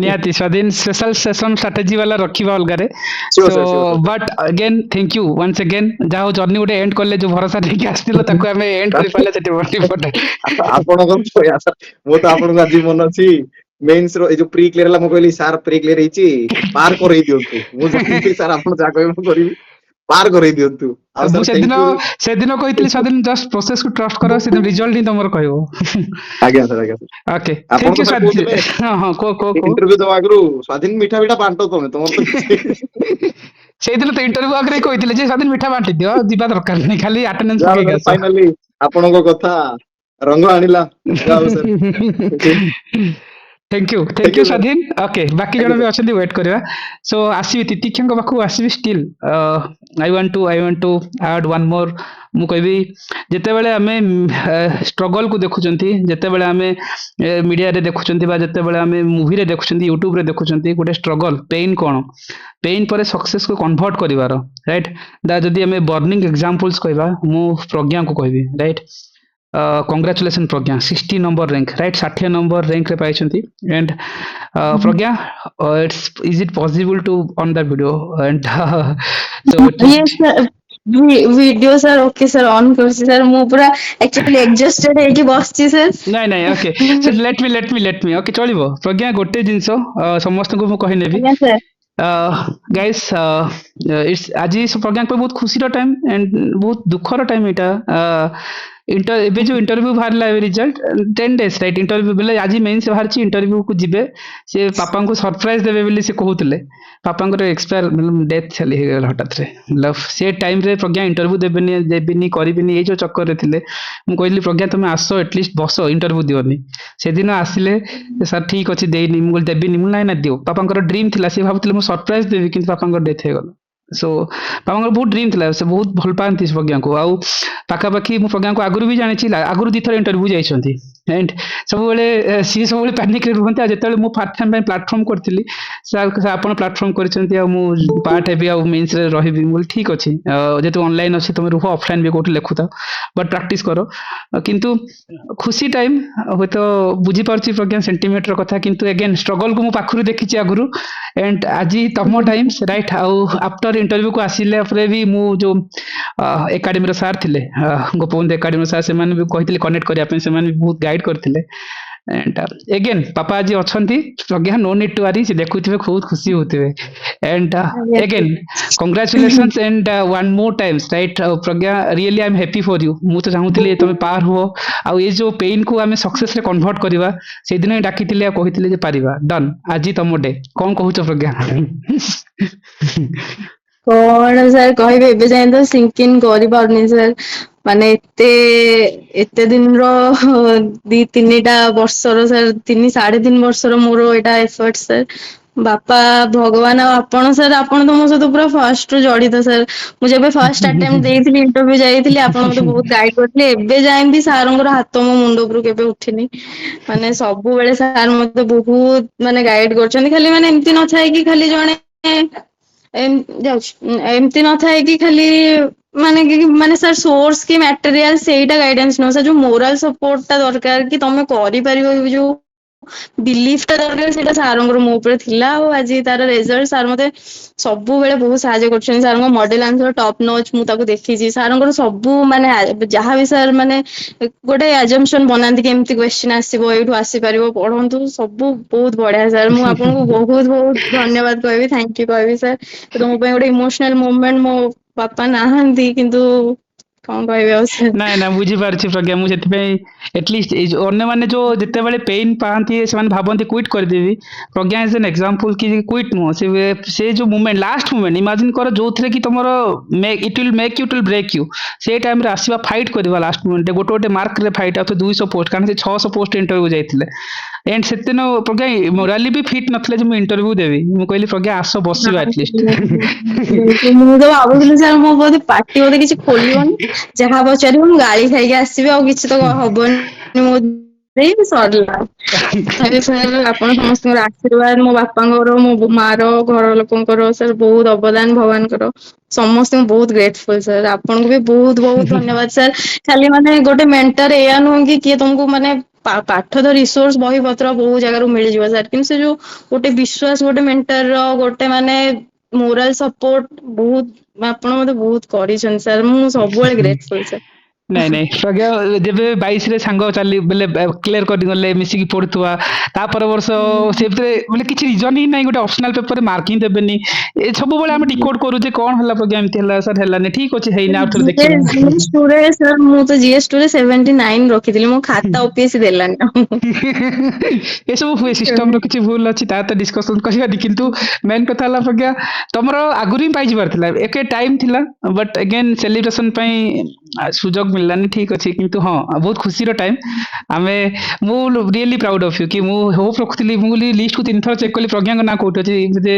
निहाती स्वाधीन स्पेशल सेशन स्ट्राटेजी वाला रखिबा अलगारे sure so sir sure sir but again thank you once again जाओ जर्नी गोटे एंड करले जो भरोसा देके आस्तिलो ताको हमें एंड करि पाले सेटे बहुत इम्पोर्टेंट ଆପଣଙ୍କ ପ୍ରୟାସ ମୁଁ ତ ଆପଣଙ୍କୁ ଆଜି ମନେ ଅଛି ମେନ୍ସ ର ଏଇ ଯୋଉ ପ୍ରି କ୍ଲିୟର ହେଲା ମୁଁ କହିଲି ସାର୍ ପ୍ରି କ୍ଲିୟର ହେଇଛି ପାର କରେଇ ଦିଅନ୍ତୁ ମୁଁ ଜାଣିଛି ସାର୍ ଆପଣ ଯାହା କହିବେ ମୁଁ କରିବି ପାର କରେଇ ଦିଅନ୍ତୁ ଆଉ ମୁଁ sir thank you ସେଦିନ କହିଥିଲି ସ୍ୱାଧୀନ ଜଷ୍ଟ ପ୍ରୋସେସ କୁ ଟ୍ରଷ୍ଟ କର, ସେଦିନ ରେଜଲ୍ଟ ହିଁ ତମର କହିବ। ଆଜ୍ଞା sir ଆଜ୍ଞା sir ଓକେ ଆପଣ ଥ୍ୟାଙ୍କ ତ ୟୁ sir କହୁଥିଲେ ସ୍ୱାଧୀନ। ହଁ ହଁ କୋ ଇଣ୍ଟରଭ୍ୟୁ ଦବା ଆଗରୁ ସ୍ୱାଧୀନ ମିଠା ମିଠା ବାଣ୍ଟ ତମର ତ କିଛି ସେଇଦିନ ତ ଇଣ୍ଟରଭ୍ୟୁ ଆଗରେ ହିଁ କହିଥିଲେ ଯେ ସ୍ୱାଧୀନ ମିଠା ବାଣ୍ଟି ଦିଅ, ଯିବା ଦରକାର ନାହିଁ, ଖାଲି ଆଟେଣ୍ଡାନ୍ସ ଯାହା ହଉ ପକେଇକି sir ଆସ। ଫାଇନାଲି ଆପଣଙ୍କ କଥା ରଙ୍ଗ ଆଣିଲା ଯାହା ହଉ sir thank thank you you sir Swadhin. Okay ବାକି thank ଜଣ you ବି sir ଅଛନ୍ତି, ୱେଟ୍ କରିବା। ସୋ ଆସିବି ତିତିକ୍ଷଙ୍କ ପାଖକୁ ଆସିବି still. I want to add one more. ମୁଁ କହିବି ଯେତେବେଳେ ଆମେ ଷ୍ଟ୍ରଗଲକୁ ଦେଖୁଛନ୍ତି, ଯେତେବେଳେ ଆମେ ମିଡ଼ିଆରେ ଦେଖୁଛନ୍ତି ବା ଯେତେବେଳେ ଆମେ ମୁଭିରେ ଦେଖୁଛନ୍ତି, ୟୁଟ୍ୟୁବରେ ଦେଖୁଛନ୍ତି ଗୋଟେ ଷ୍ଟ୍ରଗଲ ପେନ୍ କ'ଣ, ପେନ୍ ପରେ ସକ୍ସେସକୁ କନଭର୍ଟ କରିବାର, ରାଇଟ୍। ଯଦି ଆମେ ବର୍ଣ୍ଣିଂ ଏକ୍ଜାମ୍ପଲ୍ସ କହିବା, ମୁଁ ପ୍ରଜ୍ଞାଙ୍କୁ କହିବି, right. Congratulation Pragya, 60 number rank, right, 60 number ର୍ୟାଙ୍କରେ ପାଇଛନ୍ତି। And Pragya, is it possible to on the video and so Yes, sir. Video sir okay sir on କରୁଛି ସାର୍, ମୁଁ ପୁରା ଆକ୍ଚୁଆଲି ଏକ୍ସଷ୍ଟେଡ୍ ହେଇକି ବସିଛି ନାଇଁ ନାଇଁ okay, sir. Let me okay ଚଳିବ। ପ୍ରଜ୍ଞା ଗୋଟେ ଜିନିଷ ସମସ୍ତଙ୍କୁ ମୁଁ କହିନେବି, ଆଜ୍ଞା ସାର୍। ଗାଇସ୍, ଆଜି ପ୍ରଜ୍ଞାଙ୍କ ପାଇଁ ବହୁତ ଖୁସିର ଟାଇମ୍ ଆଣ୍ଡ ବହୁତ ଦୁଃଖର ଟାଇମ୍ ଏଇଟା। ଏବେ ଯୋଉ ଇଣ୍ଟରଭ୍ୟୁ ବାହାରିଲା ରେଜଲ୍ଟ 10 ଡେଜ୍, ରାଇଟ୍, ଇଣ୍ଟରଭ୍ୟୁ ବେଲେ ଆଜି ମେନ୍ସ ବାହାରିଛି, ଇଣ୍ଟରଭ୍ୟୁକୁ ଯିବେ, ସେ ବାପାଙ୍କୁ ସରପ୍ରାଇଜ ଦେବେ ବୋଲି ସେ କହୁଥିଲେ। ବାପାଙ୍କର ଏକ୍ସପାୟାର ଡେଥ୍ ଚାଲି ହେଇଗଲା ହଠାତ୍ରେ। ସେ ଟାଇମ୍ରେ ପ୍ରଜ୍ଞା ଇଣ୍ଟରଭ୍ୟୁ ଦେବିନି କରିବିନି ଏଇ ଯୋଉ ଚକ୍କରରେ ଥିଲେ। ମୁଁ କହିଲି ପ୍ରଜ୍ଞା ତମେ ଆସ, ଏଟଲିଷ୍ଟ ବସ, ଇଣ୍ଟରଭ୍ୟୁ ଦିଅନି। ସେଦିନ ଆସିଲେ ସାର୍ ଠିକ୍ ଅଛି ଦେଇନି, ମୁଁ କହିଲି ଦେବିନି, ମୁଁ ନାଇଁ ନା ଦିଅ। ବାପାଙ୍କର ଡ୍ରିମ୍ ଥିଲା, ସେ ଭାବୁଥିଲେ ମୁଁ ସରପ୍ରାଇଜ ଦେବି, କିନ୍ତୁ ବାପାଙ୍କର ଡେଥ୍ ହେଇଗଲା। ସୋ ବାପାଙ୍କର ବହୁତ ଡ୍ରିମ୍ ଥିଲା, ସେ ବହୁତ ଭଲ ପାଆନ୍ତି ପ୍ରଜ୍ଞାଙ୍କୁ। ଆଉ ପାଖାପାଖି ମୁଁ ପ୍ରଜ୍ଞାଙ୍କୁ ଆଗରୁ ବି ଜାଣିଛି, ଆଗରୁ ଦିଥର ଇଣ୍ଟରଭ୍ୟୁ ଯାଇଛନ୍ତି। ଆଣ୍ଡ ସବୁବେଳେ ସିଏ ସବୁବେଳେ ପ୍ୟାନିକରେ ରୁହନ୍ତି। ଆଉ ଯେତେବେଳେ ମୁଁ ଫାର୍ଷ୍ଟ ଟାଇମ୍ ପାଇଁ ପ୍ଲାଟଫର୍ମ କରିଥିଲି, ସାର୍ ଆପଣ ପ୍ଲାଟଫର୍ମ କରିଛନ୍ତି ଆଉ ମୁଁ ପାର୍ଟ ହେବି ଆଉ ମେନ୍ସରେ ରହିବି, ମୁଁ କହିଲି ଠିକ୍ ଅଛି, ଯେହେତୁ ଅନଲାଇନ୍ ଅଛି ତମେ ରୁହ, ଅଫଲାଇନ୍ ବି କୋଉଠି ଲେଖୁଥାଅ, ବଟ୍ ପ୍ରାକ୍ଟିସ୍ କର। କିନ୍ତୁ ଖୁସି ଟାଇମ୍, ହୁଏତ ବୁଝିପାରୁଛି ପ୍ରଜ୍ଞା ସେଣ୍ଟିମେଣ୍ଟର କଥା, କିନ୍ତୁ ଏଗେନ୍ ଷ୍ଟ୍ରଗଲକୁ ମୁଁ ପାଖରୁ ଦେଖିଛି ଆଗରୁ। ଆଣ୍ଡ ଆଜି ତମ ଟାଇମ୍, ରାଇଟ୍। ଆଉ ଆଫ୍ଟର ଇଣ୍ଟରଭ୍ୟୁକୁ ଆସିଲା ପରେ ବି ମୁଁ ଯୋଉ ଏକାଡେମୀର ସାର୍ ଥିଲେ, ଗୋପବନ୍ଧୁ ଏକାଡେମୀର ସାର୍, ସେମାନେ ବି କହିଥିଲେ କନେକ୍ଟ କରିବା ପାଇଁ, ସେମାନେ ବି ବହୁତ ଗାଇଡ୍ କରିଥିଲେ। ଆଣ୍ଡ ଏଗେନ୍ ପାପା ଆଜି ଅଛନ୍ତି, Pragya no need to worry, ସେ ଦେଖୁଥିବେ ବହୁତ ଖୁସି ହଉଥିବେ। ଆଣ୍ଡ ଆଜ୍ଞା again congratulations and one more times, right. Pragya really I am happy for you. ମୁଁ ତ ଚାହୁଁଥିଲି ତମେ ପାର ହୁଅ, ଆଉ ଏଇ ଯୋଉ ପେଇନ୍କୁ ଆମେ ସକ୍ସେସରେ କନଭର୍ଟ କରିବା, ସେଇଦିନ ହିଁ ଡାକିଥିଲି ଆଉ କହିଥିଲି ଯେ ପାରିବା, ଡନ୍, ଆଜି ତମ ଡେ। କ'ଣ କହୁଛ ପ୍ରଜ୍ଞା? କଣ ସାର୍ କହିବେ, ଏବେ ଯାଏଁ ତ ସିଙ୍କିନ୍ କରିପାରୁନି ସାର୍। ମାନେ ଏତେ ଦିନର 2-3 ବର୍ଷର ସାର୍, 3-3.5 ବର୍ଷର ମୋର ଏଇଟା ଏଫର୍ଟ ସାର୍। ବାପା, ଭଗବାନ ଆଉ ଆପଣ ସାର୍, ଆପଣ ତ ମୋ ସହିତ ପୁରା ଫାଷ୍ଟରୁ ଜଡିତ ସାର୍। ମୁଁ ଯେବେ ଫାଷ୍ଟ ଆଟେମ୍ପ୍ଟ ଦେଇଥିଲି, ଇଣ୍ଟରଭ୍ୟୁ ଯାଇଥିଲି, ଆପଣ ମତେ ବହୁତ ଗାଇଡ୍ କରିଥିଲେ। ଏବେ ଯାଏଁ ବି ସାରଙ୍କର ହାତ ମୋ ମୁଣ୍ଡ ଉପରୁ କେବେ ଉଠିନି। ମାନେ ସବୁବେଳେ ସାର୍ ମତେ ବହୁତ ମାନେ ଗାଇଡ୍ କରିଛନ୍ତି। ଖାଲି ମାନେ ଏମିତି ନଥାଏ କି ଖାଲି ଜଣେ ଏମିତି ନଥାଏ କି ଖାଲି ମାନେ ସାର୍ ସୋର୍ସ କି ମ୍ୟାଟେରିଆଲ ସେଇଟା ଗାଇଡାନ୍ସ ନୁହଁ ସାର୍, ଯୋଉ ମୋରାଲ ସପୋର୍ଟ ଟା ଦରକାର, କି ତମେ କରିପାରିବ, ଯୋଉ ବିଲିଫ ଟା ଦରକାର, ସେଇଟା ସାରଙ୍କର ମୋ ଉପରେ ଥିଲା। ଆଉ ଆଜି ତାର ରେଜଲ୍ଟ, ସାର୍ ମତେ ସବୁବେଳେ ବହୁତ ସାହାଯ୍ୟ କରୁଛନ୍ତି। ସାରଙ୍କ ମଡେଲ ଆନ୍ସର ଟପ୍ ନଚ୍, ମୁଁ ତାକୁ ଦେଖିଛି। ସାରଙ୍କର ସବୁ ମାନେ ଯାହାବି ସାର୍ ମାନେ ଗୋଟେ ଆଜମ୍ପସନ ବନାନ୍ତି କି ଏମିତି କ୍ୱେଶ୍ଚିନ୍ ଆସିବ, ଏଇଠୁ ଆସିପାରିବ, ପଢନ୍ତୁ, ସବୁ ବହୁତ ବଢିଆ ସାର୍। ମୁଁ ଆପଣଙ୍କୁ ବହୁତ ବହୁତ ଧନ୍ୟବାଦ କହିବି, ଥ୍ୟାଙ୍କ ୟୁ କହିବି ସାର୍। ତ ମୋ ପାଇଁ ଗୋଟେ ଇମୋସନାଲ ମୋମେଣ୍ଟ, ମୋ ବାପା ନାହାନ୍ତି, କିନ୍ତୁ କଣ କହିବି ଆଉ ସାର୍। ନାଇଁ ନା ବୁଝିପାରୁଛି ପ୍ରଜ୍ଞା, ମୁଁ ସେଥିପାଇଁ ଏଟଲିଷ୍ଟ ଏଇ ଅନ୍ୟମାନେ ଯୋଉ ଯେତେବେଳେ ପେନ୍ ପାଆନ୍ତି, ସେମାନେ ଭାବନ୍ତି କୁଇଟ୍ କରିଦେବି। ପ୍ରଜ୍ଞା ଇଜ ଏନ୍ ଏକ୍ସାମ୍ପଲ କି କୁଇଟ୍ ନୁହଁ, ସେ ଯୋଉ ମୁଭମେଣ୍ଟ, ଲାଷ୍ଟ ମୁଭମେଣ୍ଟ ଇମାଜିନ୍ କର, ଯୋଉଥିରେ କି ତମର it will make you, it will break you. ସେ ଟାଇମ୍ରେ ଆସିବା, ଫାଇଟ୍ କରିବା ଲାଷ୍ଟ ମୁଭମେଣ୍ଟ, ଗୋଟେ ମାର୍କରେ ଫାଇଟ୍, ଆଉ 200 ପୋଷ୍ଟ, କାରଣ ସେ 600 ପୋଷ୍ଟ ଇଣ୍ଟରଭ୍ୟୁ ଯାଇଥିଲେ। ଏଣ୍ଡ ସେଦିନ ପ୍ରଜ୍ଞା ମୋରାଲି ବି ଫିଟ୍ ନଥିଲେ ଯେ ମୁଁ ଇଣ୍ଟରଭ୍ୟୁ ଦେବି। ମୁଁ କହିଲି ପ୍ରଜ୍ଞା ଆସ, ବସିବା ଆଟଲିଷ୍ଟ। ମୁଁ ତ ଭାବୁଥିଲି ସାର୍, ମୋ ବୋଧେ ପାଟି ବୋଧେ କିଛି ଖୋଲିବନି, ଯାହା ପଚାରିବ ମୁଁ ଗାଳି ଖାଇକି ଆସିବି, ଆଉ କିଛି ତ ହବନି ମୋ ଦେଇ, ସରିଲା। ତଥାପି ସାର୍ ଆପଣ ସମସ୍ତଙ୍କର ଆଶୀର୍ବାଦ, ମୋ ବାପାଙ୍କର, ମୋ ମାର, ଘର ଲୋକଙ୍କର ସାର୍ ବହୁତ ଅବଦାନ, ଭଗବାନଙ୍କର ସମସ୍ତଙ୍କୁ ବହୁତ ଗ୍ରେଟଫୁଲ ସାର୍। ଆପଣଙ୍କୁ ବି ବହୁତ ବହୁତ ଧନ୍ୟବାଦ ସାର୍। ଖାଲି ମାନେ ଗୋଟେ ମେଣ୍ଟର ଏଇଆ ନୁହଁ କି କିଏ ତମକୁ ମାନେ ପାଠ ତ ରିସୋର୍ସ ବହି ପତ୍ର ବହୁ ଜାଗାରୁ ମିଳିଯିବ ସାର୍, କିନ୍ତୁ ସେ ଯୋଉ ଗୋଟେ ବିଶ୍ୱାସ, ଗୋଟେ ମେଣ୍ଟର ର ଗୋଟେ ମାନେ ମୋରାଲ ସପୋର୍ଟ, ବହୁତ ଆପଣ ମତେ ବହୁତ କରିଛନ୍ତି ସାର୍। ମୁଁ ସବୁବେଳେ ଗ୍ରେଟଫୁଲ ସାର୍। ନାଇଁ ନାଇଁ ପ୍ରଜ୍ଞା ଯେବେ 22 ରେ ସାଙ୍ଗ ଚାଲି ବୋଲେ କ୍ଲିୟର କରିଗଲେ ମିଶିକି ପଢୁଥିବା ତା ପର ବର୍ଷ ସେଥିରେ ବୋଲେ କିଛି ରିଜନ ହିଁ ନାହିଁ ଗୋଟେ ଅପସନାଲ ପେପରରେ ମାର୍କ ହିଁ ଦେବେନି ଏ ସବୁବେଳେ ଆମେ ଡିକୋଡ କରୁଛେ କଣ ହେଲା ପ୍ରଜ୍ଞା ଏମିତି ହେଲା ସାର୍ ହେଲାନି ଠିକ ଅଛି ହେଇନି ଆଉ ଥରେ ଦେଖିବା ଜିଏସ୍ ଟୁ ରେ ସାର୍ ମୁଁ ତ ଜିଏସ୍ ଟୁ ରେ 79 ରଖିଥିଲି ମୋ ଖାତା ଓପିଏସି ଦେଲାନି ଆମକୁ। ଏସବୁ ହୁଏ ସିଷ୍ଟମ ର କିଛି ଭୁଲ ଅଛି ତା ତ ଡିସ୍କସନ କରିବାନି କିନ୍ତୁ ମେନ୍ କଥା ହେଲା ପ୍ରଜ୍ଞା ତମର ଆଗରୁ ହିଁ ପାଇଯିବାର ଥିଲା ଏକେ ଟାଇମ ଥିଲା ବଟ୍ ଏଗେନ୍ ସେଲିବ୍ରେସନ ପାଇଁ ସୁଯୋଗ ମିଳିଲାନି ଠିକ ଅଛି କିନ୍ତୁ ହଁ ବହୁତ ଖୁସିର ଟାଇମ ଆମେ ମୁଁ ରିଏଲି ପ୍ରାଉଡ ଅଫ ୟୁ କି ମୁଁ ହୋପ ରଖୁଥିଲି ମୁଁ ଲିଷ୍ଟକୁ 3 ଥର ଚେକ୍ କଲି ପ୍ରଜ୍ଞାଙ୍କ ନାଁ କୋଉଠି ଅଛି ଯେ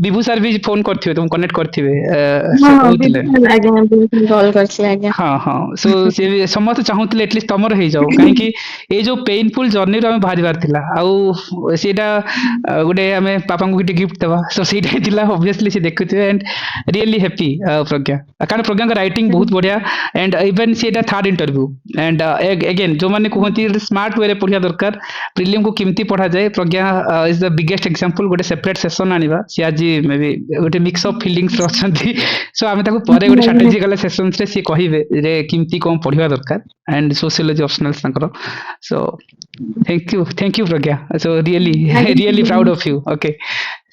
ବିଭୁ ସାର୍ ବି ଫୋନ କରିଥିବେ ତମକୁ କନେକ୍ଟ କରିଥିବେ ସେ ହଁ କହୁଥିଲେ ଆଜ୍ଞା କଲ୍ କରିଥିଲି ଆଜ୍ଞା। ହଁ ହଁ ସୋ ସିଏ ବି ସମସ୍ତେ ଚାହୁଁଥିଲେ ଏଟଲିଷ୍ଟ ତମର ହେଇଯାଉ କାହିଁକି ଏଇ ଯୋଉ ପେନଫୁଲ ଜର୍ଣ୍ଣିରୁ ଆମେ ବାହାରିବାର ଥିଲା ଆଉ ସେଇଟା ଗୋଟେ ଆମେ ବାପାଙ୍କୁ ଗୋଟେ ଗିଫ୍ଟ ଦେବା ସୋ ସେଇଟା ହିଁ ଥିଲା ଅବଭିୟସଲି ସେ ଦେଖୁଥିବେ ଆଣ୍ଡ ରିଏଲି ହ୍ୟାପି ପ୍ରଜ୍ଞା କାରଣ ପ୍ରଜ୍ଞାଙ୍କ ରାଇଟିଂ ବହୁତ ବଢିଆ ଆଣ୍ଡ ଇଭେନ୍ ସେଇଟା ଥାର୍ଡ ଇଣ୍ଟରଭ୍ୟୁ ଆଣ୍ଡ ଏଗେନ୍ ଯୋଉମାନେ କୁହନ୍ତି ସ୍ମାର୍ଟ ୱେରେ ପଢିବା ଦରକାର ପ୍ରିଲିମକୁ କେମିତି ପଢାଯାଏ Pragya is the biggest example ଗୋଟେ ସେପରେଟ ସେସନ ଆଣିବା ସେ ଆଜି ମେ ବି ଗୋଟେ ମିକ୍ସ ଅଫ୍ ଫିଲିଙ୍ଗସ ଅଛନ୍ତି ସୋ ଆମେ ତାକୁ ପରେ ଗୋଟେ ଷ୍ଟ୍ରାଟେଜିକାଲ ସେସନ୍ସରେ ସିଏ କହିବେ ଯେ କେମିତି କଣ ପଢିବା ଦରକାର ଆଣ୍ଡ ସୋସିଓଲୋଜି ଅପସନାଲ ତାଙ୍କର so thank you Pragya so really proud of you okay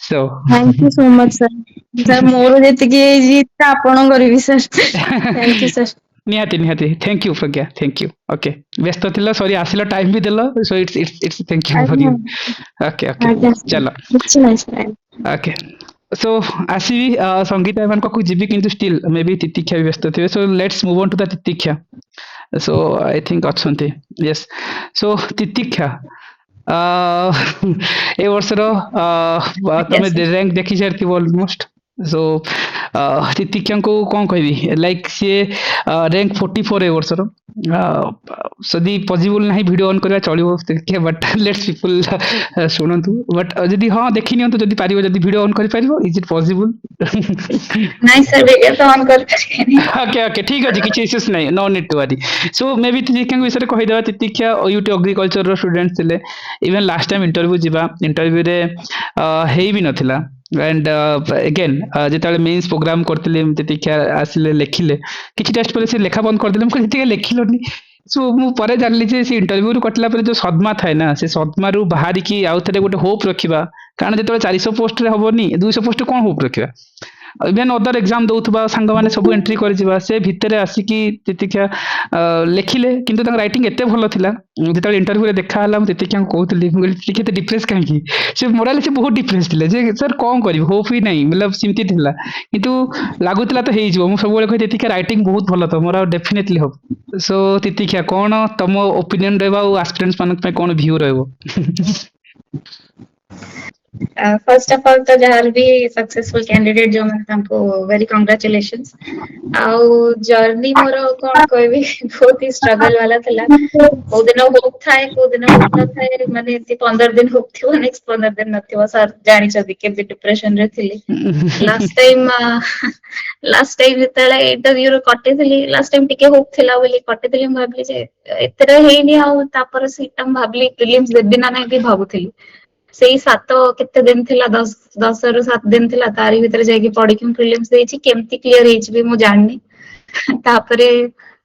so thank you so much sir. Sir ମୋର ଯେତିକି ଏଜ ଇଚ୍ଛା ଆପଣଙ୍କର ବି ସାର୍ ଥ୍ୟାଙ୍କ ୟୁ ସାର୍। ନିହାତି ନିହାତି thank you Pragya thank you okay ବ୍ୟସ୍ତ ଥିଲ ସରି ଆସିଲ ଟାଇମ ବି ଦେଲ so it's thank you for ଆଜ୍ଞା ୟୁ ଓକେ ଓକେ ଆଜ୍ଞା ଚାଲ କିଛି ନାହିଁ ସାର୍। ଓକେ ସୋ ଆସିବି ସଙ୍ଗୀତା ଏମାନଙ୍କ ପାଖକୁ ଯିବି କିନ୍ତୁ ଷ୍ଟିଲ୍ ମେ ବି ତିତିକ୍ଷା ବି ବ୍ୟସ୍ତ ଥିବେ so let's move on to the Titiksha so I think ଅଛନ୍ତି ୟେସ୍ ସୋ ତିତିକ୍ଷା ଏ ବର୍ଷର ଆଜ୍ଞା ତମେ ସାର୍। ରାଙ୍କ ଦେଖି ସାରିଥିବ ଅଲମୋଷ୍ଟ ସୋ ତିତିକ୍ଷାଙ୍କୁ କଣ କହିବି ଲାଇକ୍ ସିଏ ରାଙ୍କ 44 ଏ ବର୍ଷର ଯଦି ପସିବୁଲ ନାହିଁ ଭିଡିଓ ଅନ୍ କରିବା ଚଳିବ ବଟ୍ ଲେଟ୍ସ ପିପୁଲ ଶୁଣନ୍ତୁ ବଟ୍ ଯଦି ହଁ ଦେଖି ନିଅନ୍ତୁ ଯଦି ପାରିବ ଯଦି ଭିଡିଓ ଅନ୍ କରିପାରିବ ଇଜ ଇଟ୍ ପସିବୁଲ ନାଇଁ ସାର୍ ଭିଡିଓ ତ ଅନ୍ କରିପାରିବେନି। ଓକେ ଓକେ ଠିକ ଅଛି କିଛି ଇସ୍ୟୁସ୍ ନାହିଁ no need to worry so maybe ତିତିକ୍ଷାଙ୍କ ବିଷୟରେ କହିଦେବା ତିତିକ୍ଷା ୟୁଟି ଅଗ୍ରିକଲଚରର ଷ୍ଟୁଡେଣ୍ଟ ଥିଲେ ଇଭେନ୍ ଲାଷ୍ଟ ଟାଇମ୍ ଇଣ୍ଟରଭ୍ୟୁ ଯିବା ଇଣ୍ଟରଭ୍ୟୁରେ ହେଇ ବି ନଥିଲା ଆଣ୍ଡ ଏଗେନ୍ ଯେତେବେଳେ ମେନ୍ସ ପ୍ରୋଗ୍ରାମ କରିଥିଲି ତିତିକ୍ଷା ଆସିଲେ ଲେଖିଲେ କିଛି ଟେଷ୍ଟ ପରେ ସେ ଲେଖା ବନ୍ଦ କରିଦେଲେ ମୁଁ କହିଲି ଟିକେ ଲେଖିଲନି ସୋ ମୁଁ ପରେ ଜାଣିଲି ଯେ ସେ ଇଣ୍ଟରଭ୍ୟୁରୁ କଟିଲା ପରେ ଯୋଉ ସଦମା ଥାଏ ନା ସେ ସଦମାରୁ ବାହାରିକି ଆଉ ଥରେ ଗୋଟେ ହୋପ୍ ରଖିବା କାରଣ ଯେତେବେଳେ 400 ପୋଷ୍ଟରେ ହବନି 200 ପୋଷ୍ଟ କଣ ହୋପ୍ ରଖିବା ଇଭେନ୍ ଅଦର ଏକ୍ଜାମ ଦଉଥିବା ସାଙ୍ଗମାନେ ସବୁ ଏଣ୍ଟ୍ରି କରିଯିବା ସେ ଭିତରେ ଆସିକି ତିତିକ୍ଷା ଲେଖିଲେ କିନ୍ତୁ ତାଙ୍କ ରାଇଟିଂ ଏତେ ଭଲ ଥିଲା ଯେତେବେଳେ ଇଣ୍ଟରଭ୍ୟୁରେ ଦେଖା ହେଲା ମୁଁ ତିତିକ୍ଷାଙ୍କୁ କହୁଥିଲି ମୁଁ କହିଲି ଟିକେ ଏତେ ଡିପ୍ରେସ କାହିଁକି ସେ ମୋରାଲି ସେ ବହୁତ ଡିପ୍ରେସ ଥିଲେ ଯେ ସାର୍ କଣ କରିବି ହୋପ୍ ହିଁ ନାହିଁ ମତଲବ ସେମିତି ଥିଲା କିନ୍ତୁ ଲାଗୁଥିଲା ତ ହେଇଯିବ ମୁଁ ସବୁବେଳେ କହି ତିତିକ୍ଷା ରାଇଟିଂ ବହୁତ ଭଲ ତ ମୋର ଆଉ ଡେଫିନେଟଲି ହବ ସୋ ତିତିକ୍ଷା କଣ ତମ ଓପିନିଅନ ରହିବ ଆଉ ଆସ୍ପିରାଣ୍ଟସ ମାନଙ୍କ ପାଇଁ କଣ ଭ୍ୟୁ ରହିବ फर्स्ट ऑफ ऑल तो जहाँ भी सक्सेसफुल कैंडिडेट जो मैं तांको वेरी कांग्रेचुलेशंस आउ जर्नी मोर कौन कहबी बहुत ही स्ट्रगल वाला थिला को दिन होप थाए को दिन होप न थाए माने 15 दिन होप थियो नेक्स्ट 15 दिन नथियो सर जानि छथि के डिप्रेशन रे थिली लास्ट टाइम जेतला इंटरव्यू रो कटे थिली लास्ट टाइम टिके होप थिला बोली कटे थिली हम भाबली जे एतरा हेनी आउ तापर सीट हम भाबली प्रीलिम्स देबी ना नाही भी भाबुथिली ସେଇ ସାତ କେତେ ଦିନ ଥିଲା 10 ରୁ 7 ଦିନ ଥିଲା ତାରି ଭିତରେ ଯାଇକି ପଢିକି ମୁଁ ପ୍ରିଲିମ୍ସ ଦେଇଛି କେମିତି କ୍ଲିୟର ହେଇଛି ବି ମୁଁ ଜାଣିନି ତାପରେ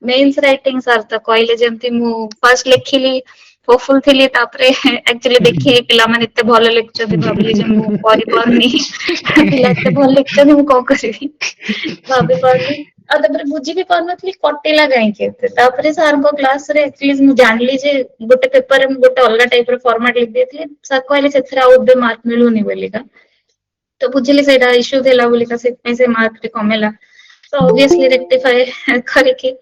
ମେନ୍ସ ରାଇଟିଂ ସାର୍ ତ କହିଲେ ଯେମିତି ମୁଁ ଫାର୍ଷ୍ଟ ଲେଖିଲି ହୋପଫୁଲ ଥିଲି ତାପରେ ଆକ୍ଚୁଆଲି ଦେଖିଲି ପିଲାମାନେ ଏତେ ଭଲ ଲେଖୁଛନ୍ତି ଭାବିଲି ଯେ ମୁଁ କରିପାରୁନି ପିଲା ଏତେ ଭଲ ଲେଖୁଛନ୍ତି ମୁଁ କଣ କରିବି ଭାବି ପାରିଲି ଆଉ ତାପରେ ବୁଝି ବି ପାରୁନଥିଲି କଟିଲା କାହିଁକି ଏତେ ତାପରେ ସାରଙ୍କ କ୍ଲାସରେ ଆକ୍ଚୁଆଲି ମୁଁ ଜାଣିଲି ଯେ ଗୋଟେ ପେପରରେ ମୁଁ ଗୋଟେ ଅଲଗା ଟାଇପର ଫର୍ମାଟ ଲେଖିଦେଇଥିଲି ସାର୍ କହିଲେ ସେଥିରେ ଆଉ ଏବେ ମାର୍କ ମିଳୁନି ବୋଲିକା ତ ବୁଝିଲି ସେଇଟା ଇସ୍ୟୁ ଥିଲା ବୋଲିକା ସେଥିପାଇଁ ସେ ମାର୍କ ଟି କମିଲା ତ ଅବଭିୟସଲି ରେକ୍ଟିଫାଏ କରିକି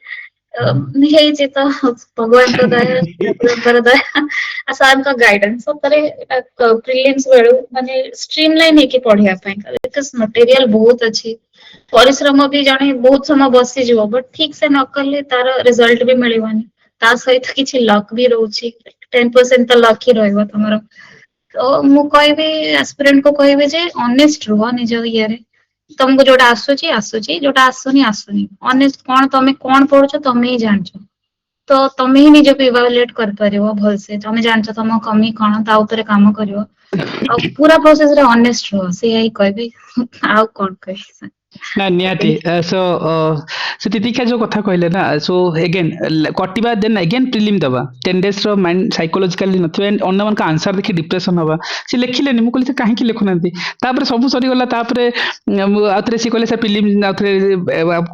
ହେଇଛି ତ ଭଗବାନଙ୍କ ଦୟା ଠାକୁରଙ୍କର ଦୟା ଆଉ ସାରଙ୍କ ଗାଇଡାନ୍ସ ସତରେ ପ୍ରିଲିମ୍ସ ବେଳୁ ମାନେ ଷ୍ଟ୍ରିମ୍ ଲାଇନ୍ ହେଇକି ପଢିବା ପାଇଁ ବିକଜ ମଟେରିଆଲ ବହୁତ ଅଛି ପରିଶ୍ରମ ବି ଜଣେ ବହୁତ ସମୟ ବସିଯିବ ବଟ ଠିକ ସେ ନ କଲେ ତାର ରେଜଲ୍ଟ ବି ମିଳିବନି ତା ସହିତ କିଛି ଲକ୍ ବି ରହୁଛି 10% ତ ଲକ୍ ହିଁ ରହିବ ତମର ତ ମୁଁ କହିବି ଆସ୍ପିରେଣ୍ଟ କୁ କହିବି ଯେ ଅନେଷ୍ଟ ରୁହ ନିଜ ଇଏରେ ତମକୁ ଯୋଉଟା ଆସୁଛି ଯୋଉଟା ଆସୁନି ଅନେଷ୍ଟ କଣ ତମେ କଣ ପଢୁଛ ତମେ ହିଁ ଜାଣିଛ ତ ତମେ ହିଁ ନିଜକୁ ଇଭାଲୁଏଟ କରିପାରିବ ଭଲସେ ତମେ ଜାଣିଛ ତମ କମି କଣ ତା ଉପରେ କାମ କରିବ ଆଉ ପୁରା ପ୍ରୋସେସରେ ଅନେଷ୍ଟ ରୁହ ସେଇଆ ହିଁ କହିବି ଆଉ କଣ କହିବି ନା ନିହାତି ସୋ ସେ ତିତିକ୍ଷା ଯୋଉ କଥା କହିଲେ ନା ସୋ ଏଗେନ୍ କଟିବା ଦେନ୍ ଏଗେନ୍ ପ୍ରିଲିମ୍ ଦେବା 10 days ର ମାଇଣ୍ଡ ସାଇକୋଲୋଜିକାଲି ନଥିବ and ଅନ୍ୟମାନଙ୍କ ଆନ୍ସର ଦେଖି ଡିପ୍ରେସନ ହବା ସେ ଲେଖିଲେନି ମୁଁ କହିଲି ସେ କାହିଁକି ଲେଖୁନାହାନ୍ତି ତାପରେ ସବୁ ସରିଗଲା ତାପରେ ଆଉଥରେ ସେ କହିଲେ ସେ ପ୍ରିଲିମ୍ ଆଉଥରେ